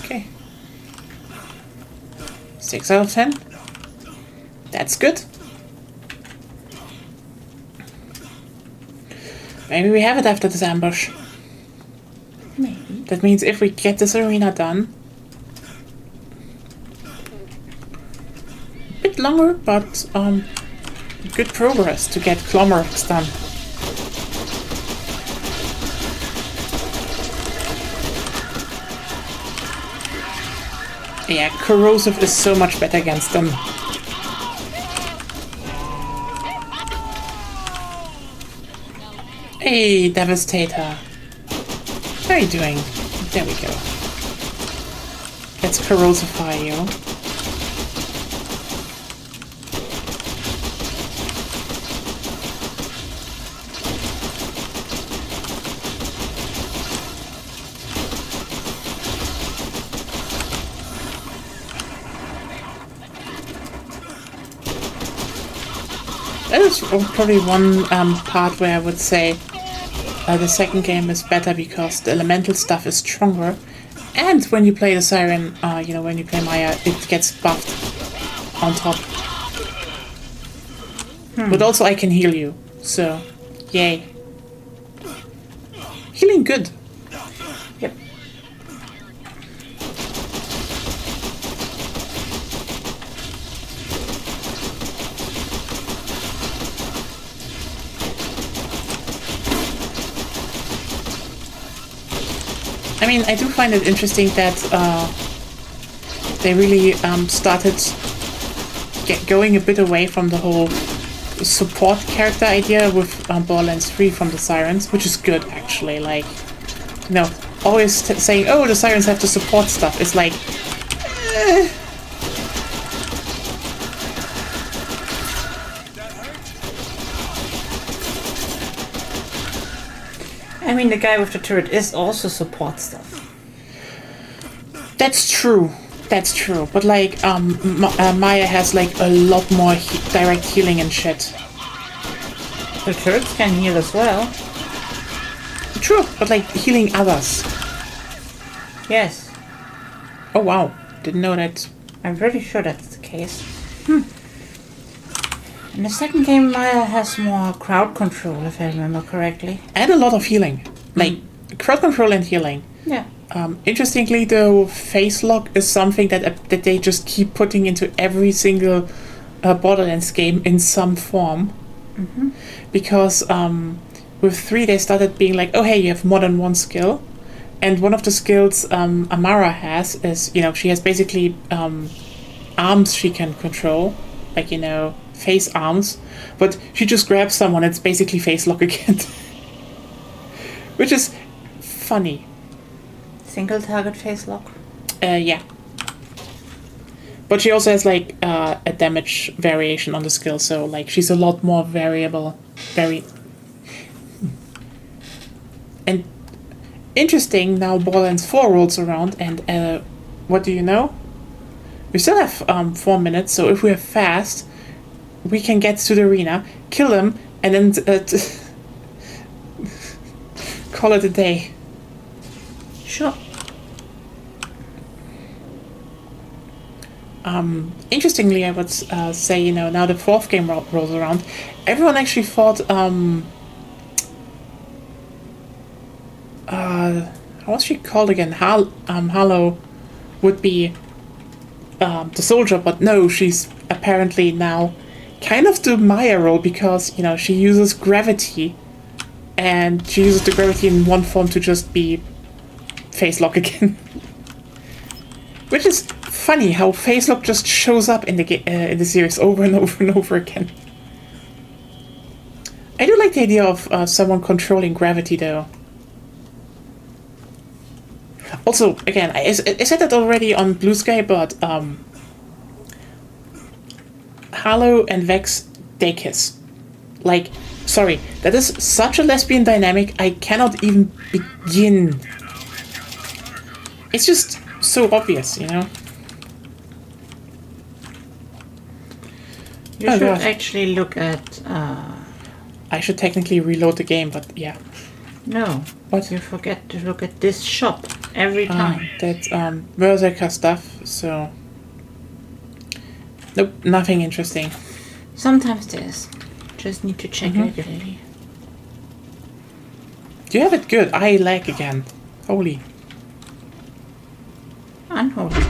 Okay. 6 out of 10. That's good. Maybe we have it after this ambush. Maybe. That means if we get this arena done, a bit longer, but good progress to get Clomerex done. Yeah, corrosive is so much better against them. Hey, Devastator. How are you doing? There we go. Let's corrosify you. That is probably one part where I would say the second game is better because the elemental stuff is stronger, and when you play the Siren, you know, when you play Maya, it gets buffed on top. But also I can heal you, so yay. Healing good. Yep. I mean, I do find it interesting that they really started going a bit away from the whole support character idea with Borderlands 3 from the Sirens, which is good actually. Like, you know, always saying, oh, the Sirens have to support stuff. It's like, I mean, the guy with the turret is also support stuff. That's true. That's true. But like, Maya has like a lot more direct healing and shit. The turrets can heal as well. True, but like healing others. Yes. Oh wow, didn't know that. I'm pretty sure that's the case. In the second game, Maya has more crowd control, if I remember correctly. And a lot of healing. Like, crowd control and healing. Yeah. Interestingly, though, face lock is something that they just keep putting into every single Borderlands game in some form. Mm-hmm. Because with 3, they started being like, oh hey, you have more than one skill. And one of the skills Amara has is, you know, she has basically arms she can control. Like, you know, face arms. But she just grabs someone, it's basically face lock again. Which is funny. Single target face lock? Yeah. But she also has like a damage variation on the skill, so like she's a lot more variable. And interesting, now Borderlands 4 rolls around, and what do you know? We still have 4 minutes, so if we're fast, we can get to the arena, kill him, and then call it a day. Sure. Interestingly, I would say, you know, now the 4th game rolls around, everyone actually thought, what's she called again? Harlow would be the soldier, but no, she's apparently now kind of the Maya role because, you know, she uses gravity, and she uses the gravity in one form to just be face lock again. Which is funny how face lock just shows up in the series over and over and over again. I do like the idea of someone controlling gravity, though. Also, again, I said that already on Blue Sky, but Harlow and Vex, they kiss. Like, sorry, that is such a lesbian dynamic, I cannot even begin. It's just so obvious, you know? You should actually look at... I should technically reload the game, but yeah. No. What? You forget to look at this shop every time. That's Berserker stuff, so... Nope, nothing interesting. Sometimes there's. Just need to check regularly. Do you have it good? I lag again. Holy. Unholy.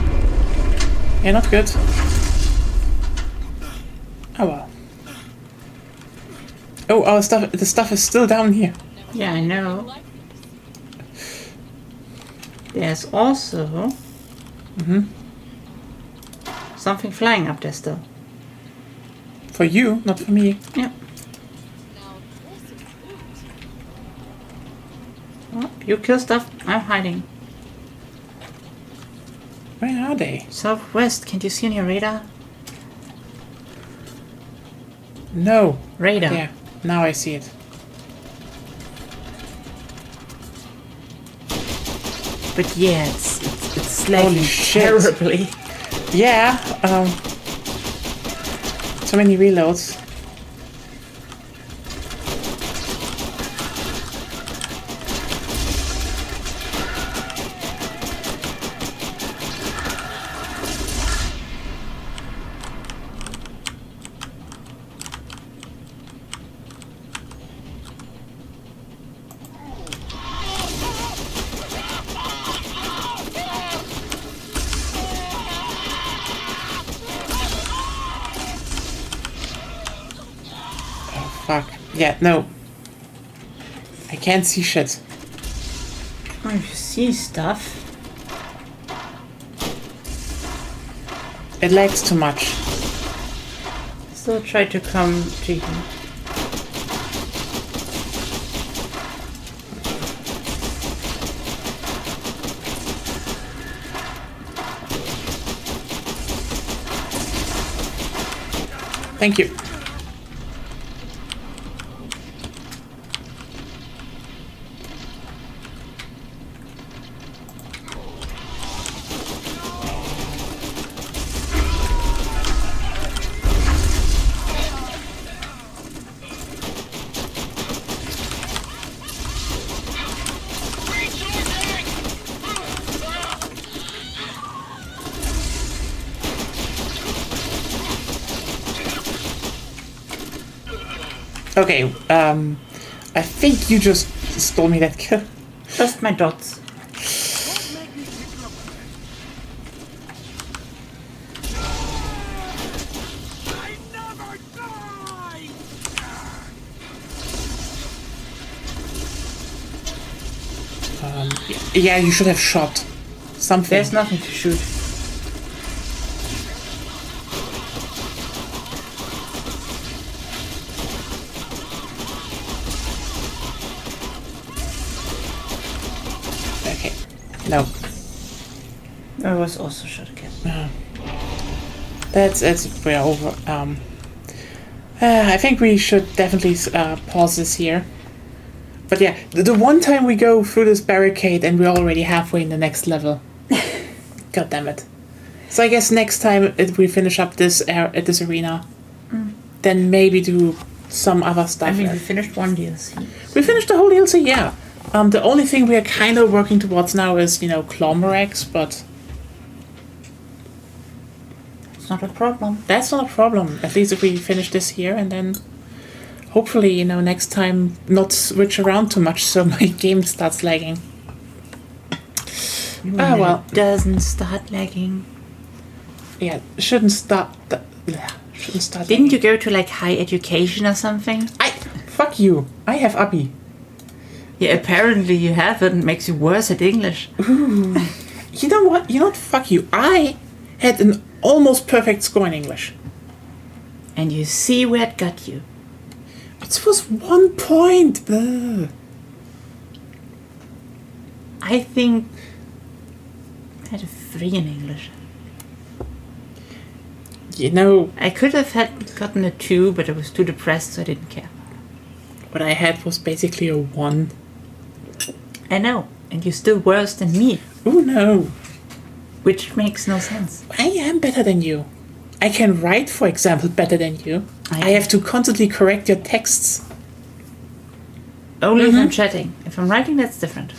Yeah, not good. Oh well. Oh, our stuff. The stuff is still down here. Yeah, I know. There's also something flying up there still. For you, not for me. Yep. Well, you kill stuff. I'm hiding. Where are they? Southwest. Can't you see on your radar? No. Radar. Yeah. Now I see it. But yeah, it's lagging terribly. Yeah. So many reloads. Fuck. Yeah, no. I can't see shit. Oh, you see stuff. It lags too much. So try to come to him. Thank you. Okay, I think you just stole me that kill. Just my dots. Yeah, you should have shot something. There's nothing to shoot. Okay, no. I was also shot again. We're over. I think we should definitely pause this here. But yeah, the one time we go through this barricade and we're already halfway in the next level. God damn it. So I guess next time if we finish up this arena, then maybe do some other stuff. I mean, we finished one DLC. We finished the whole DLC, yeah. The only thing we are kind of working towards now is, Clomerex, but... It's not a problem. That's not a problem. At least if we finish this here and then... Hopefully, next time not switch around too much so my game starts lagging. Well. It doesn't start lagging. Yeah, shouldn't start... Didn't you go to, high education or something? Fuck you. I have Abi. Yeah, apparently you haven't. Makes you worse at English. Ooh. You know what? Fuck you. I had an almost perfect score in English. And you see where it got you. It was 1 point. Ugh. I think I had a 3 in English. I could have gotten a 2, but I was too depressed, so I didn't care. What I had was basically a 1. I know, and you're still worse than me. Oh no. Which makes no sense. I am better than you. I can write, for example, better than you. I have to constantly correct your texts. Only if I'm chatting. If I'm writing, that's different.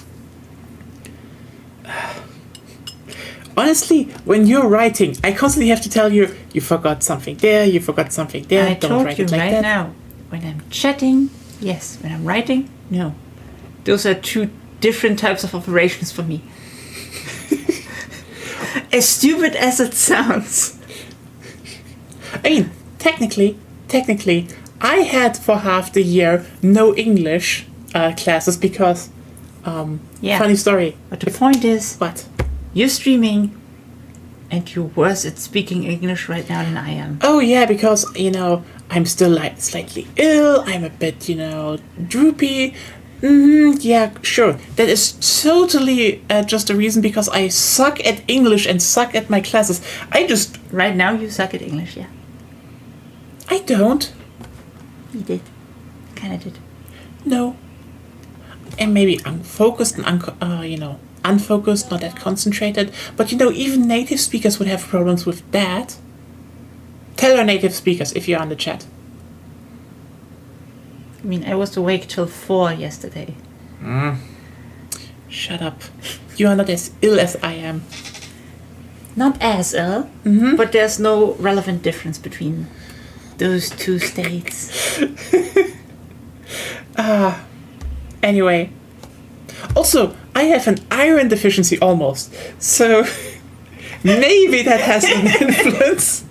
Honestly, when you're writing, I constantly have to tell you, you forgot something there, you forgot something there. I Don't told write you it like right that. now. When I'm chatting, yes. When I'm writing, no. Those are 2 different types of operations for me. As stupid as it sounds. I mean, technically, I had for half the year no English classes because, funny story. But the point is, what? You're streaming, and you're worse at speaking English right now than I am. Oh yeah, because, I'm still slightly ill, I'm a bit, droopy. Yeah, sure. That is totally just a reason because I suck at English and suck at my classes. Right now you suck at English, yeah. I don't. You did. Kinda did. No. And maybe unfocused and, unfocused, not that concentrated. But, even native speakers would have problems with that. Tell our native speakers if you're on the chat. I mean, I was awake till 4 yesterday. Shut up. You are not as ill as I am. Not as ill, but there's no relevant difference between those 2 states. Anyway. Also, I have an iron deficiency almost. So, maybe that has an influence.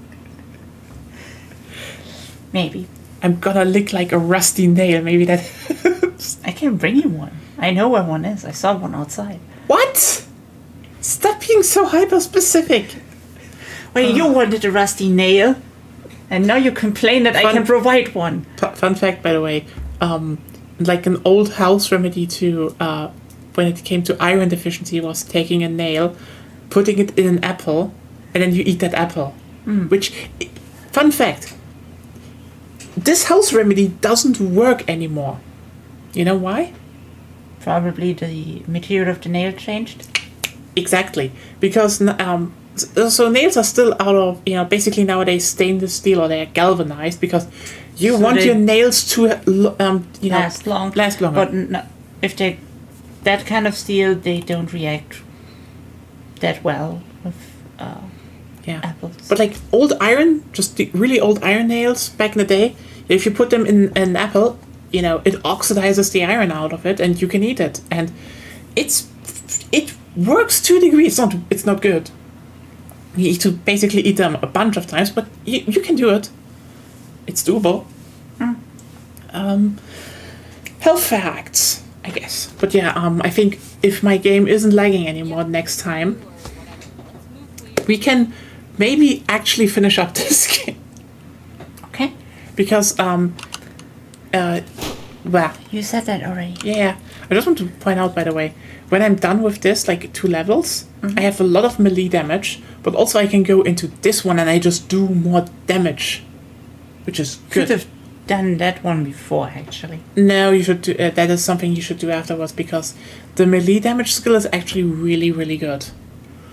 Maybe. I'm gonna lick like a rusty nail. Maybe that helps. I can bring you one. I know where one is. I saw one outside. What? Stop being so hyper-specific. Well, you wanted a rusty nail. And now you complain that I can provide one. Fun fact, by the way, like an old house remedy to when it came to iron deficiency was taking a nail, putting it in an apple, and then you eat that apple. Which, fun fact, this house remedy doesn't work anymore. You know why? Probably the material of the nail changed. Exactly, because so nails are still out of, basically nowadays stainless steel, or they're galvanized, because you want your nails to last longer. But if they that kind of steel, they don't react that well with apples. But like old iron, just the really old iron nails back in the day, if you put them in an apple, it oxidizes the iron out of it, and you can eat it, and it works to a degree. It's not good. You need to basically eat them a bunch of times, but you can do it. It's doable. Health facts, I guess. But yeah, I think if my game isn't lagging anymore next time, we can maybe actually finish up this game. Okay. Because, you said that already. Yeah. I just want to point out, by the way, when I'm done with this, like 2 levels, I have a lot of melee damage, but also I can go into this one and I just do more damage, which is good. Could have done that one before, actually. No, you should do. That is something you should do afterwards, because the melee damage skill is actually really, really good.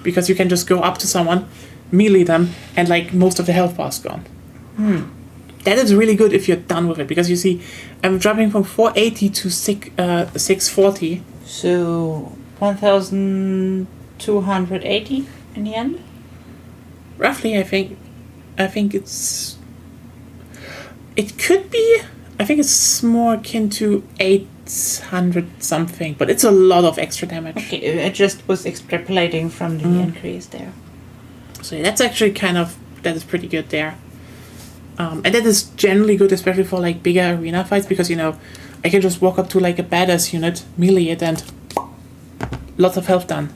Because you can just go up to someone, melee them, and like most of the health bar's gone. That is really good if you're done with it, because you see, I'm dropping from 480 to 640. So 1,280 in the end? Roughly, I think it's... It could be... I think it's more akin to 800 something, but it's a lot of extra damage. Okay, I just was extrapolating from the increase there. So yeah, that's actually that is pretty good there. And that is generally good, especially for like bigger arena fights, because I can just walk up to like a badass unit, melee it, and lots of health done.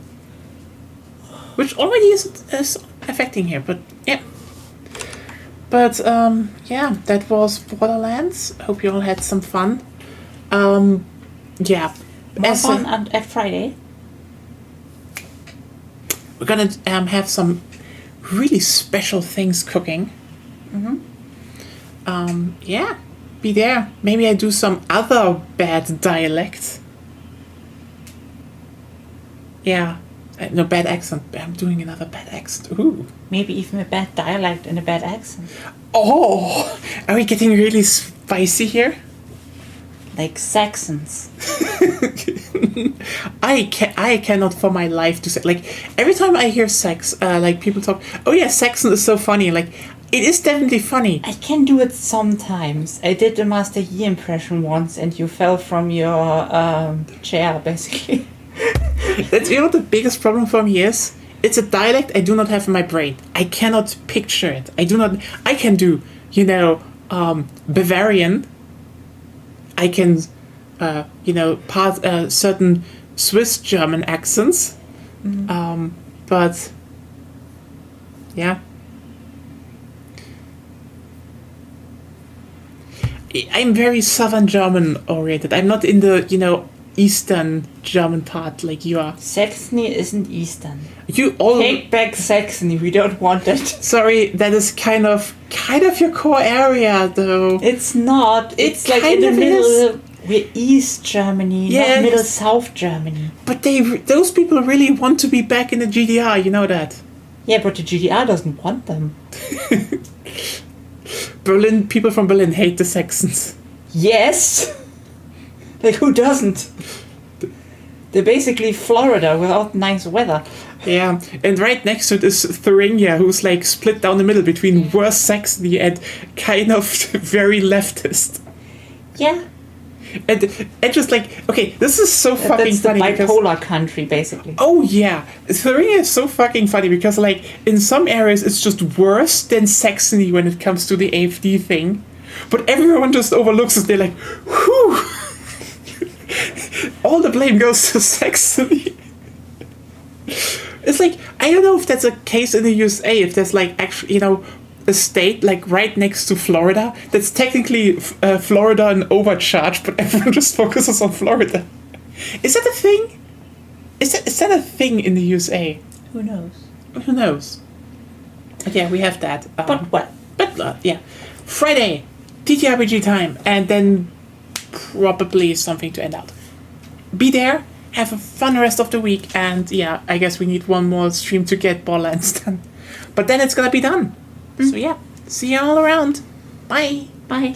Which already is affecting here, but yeah. But yeah, that was Borderlands. Hope you all had some fun. Yeah. More fun at Friday. We're gonna have some really special things cooking. Yeah, be there. Maybe I do some other bad dialect. Yeah, no, bad accent. I'm doing another bad accent. Ooh. Maybe even a bad dialect and a bad accent. Oh, are we getting really spicy here? Like Saxons. I cannot for my life to say, like, every time I hear like people talk, oh yeah, Saxon is so funny, like, it is definitely funny. I can do it sometimes. I did the Master Yi impression once and you fell from your chair, basically. That's, what the biggest problem for me is? It's a dialect I do not have in my brain. I cannot picture it. I can do, Bavarian. I can, certain Swiss German accents. But, yeah. I'm very Southern German oriented. I'm not in the, Eastern German part like you are. Saxony isn't Eastern. Take back Saxony. We don't want that. Sorry, that is kind of your core area, though. It's not. It's like in the middle. We're East Germany, not Middle South Germany. But those people really want to be back in the GDR. You know that. Yeah, but the GDR doesn't want them. People from Berlin hate the Saxons. Yes. Like, who doesn't? They're basically Florida without nice weather. Yeah, and right next to it is Thuringia, who's like split down the middle between worse Saxony and kind of very leftist. Yeah. And just like, okay, this is so fucking funny. That's the bipolar country, basically. Oh yeah, Thuringia is so fucking funny because like in some areas it's just worse than Saxony when it comes to the AfD thing, but everyone just overlooks it. They're like, whew. All the blame goes to Saxony. It's like, I don't know if that's a case in the USA, if there's like actually, a state like right next to Florida that's technically Florida and overcharged, but everyone just focuses on Florida. Is that a thing? Is that a thing in the USA? Who knows? Who knows? Yeah, we have that. But what? But yeah, Friday, TTRPG time, and then probably something to end out. Be there. Have a fun rest of the week, and yeah, I guess we need one more stream to get Borderlands done. But then it's gonna be done. So yeah, see you all around. Bye. Bye.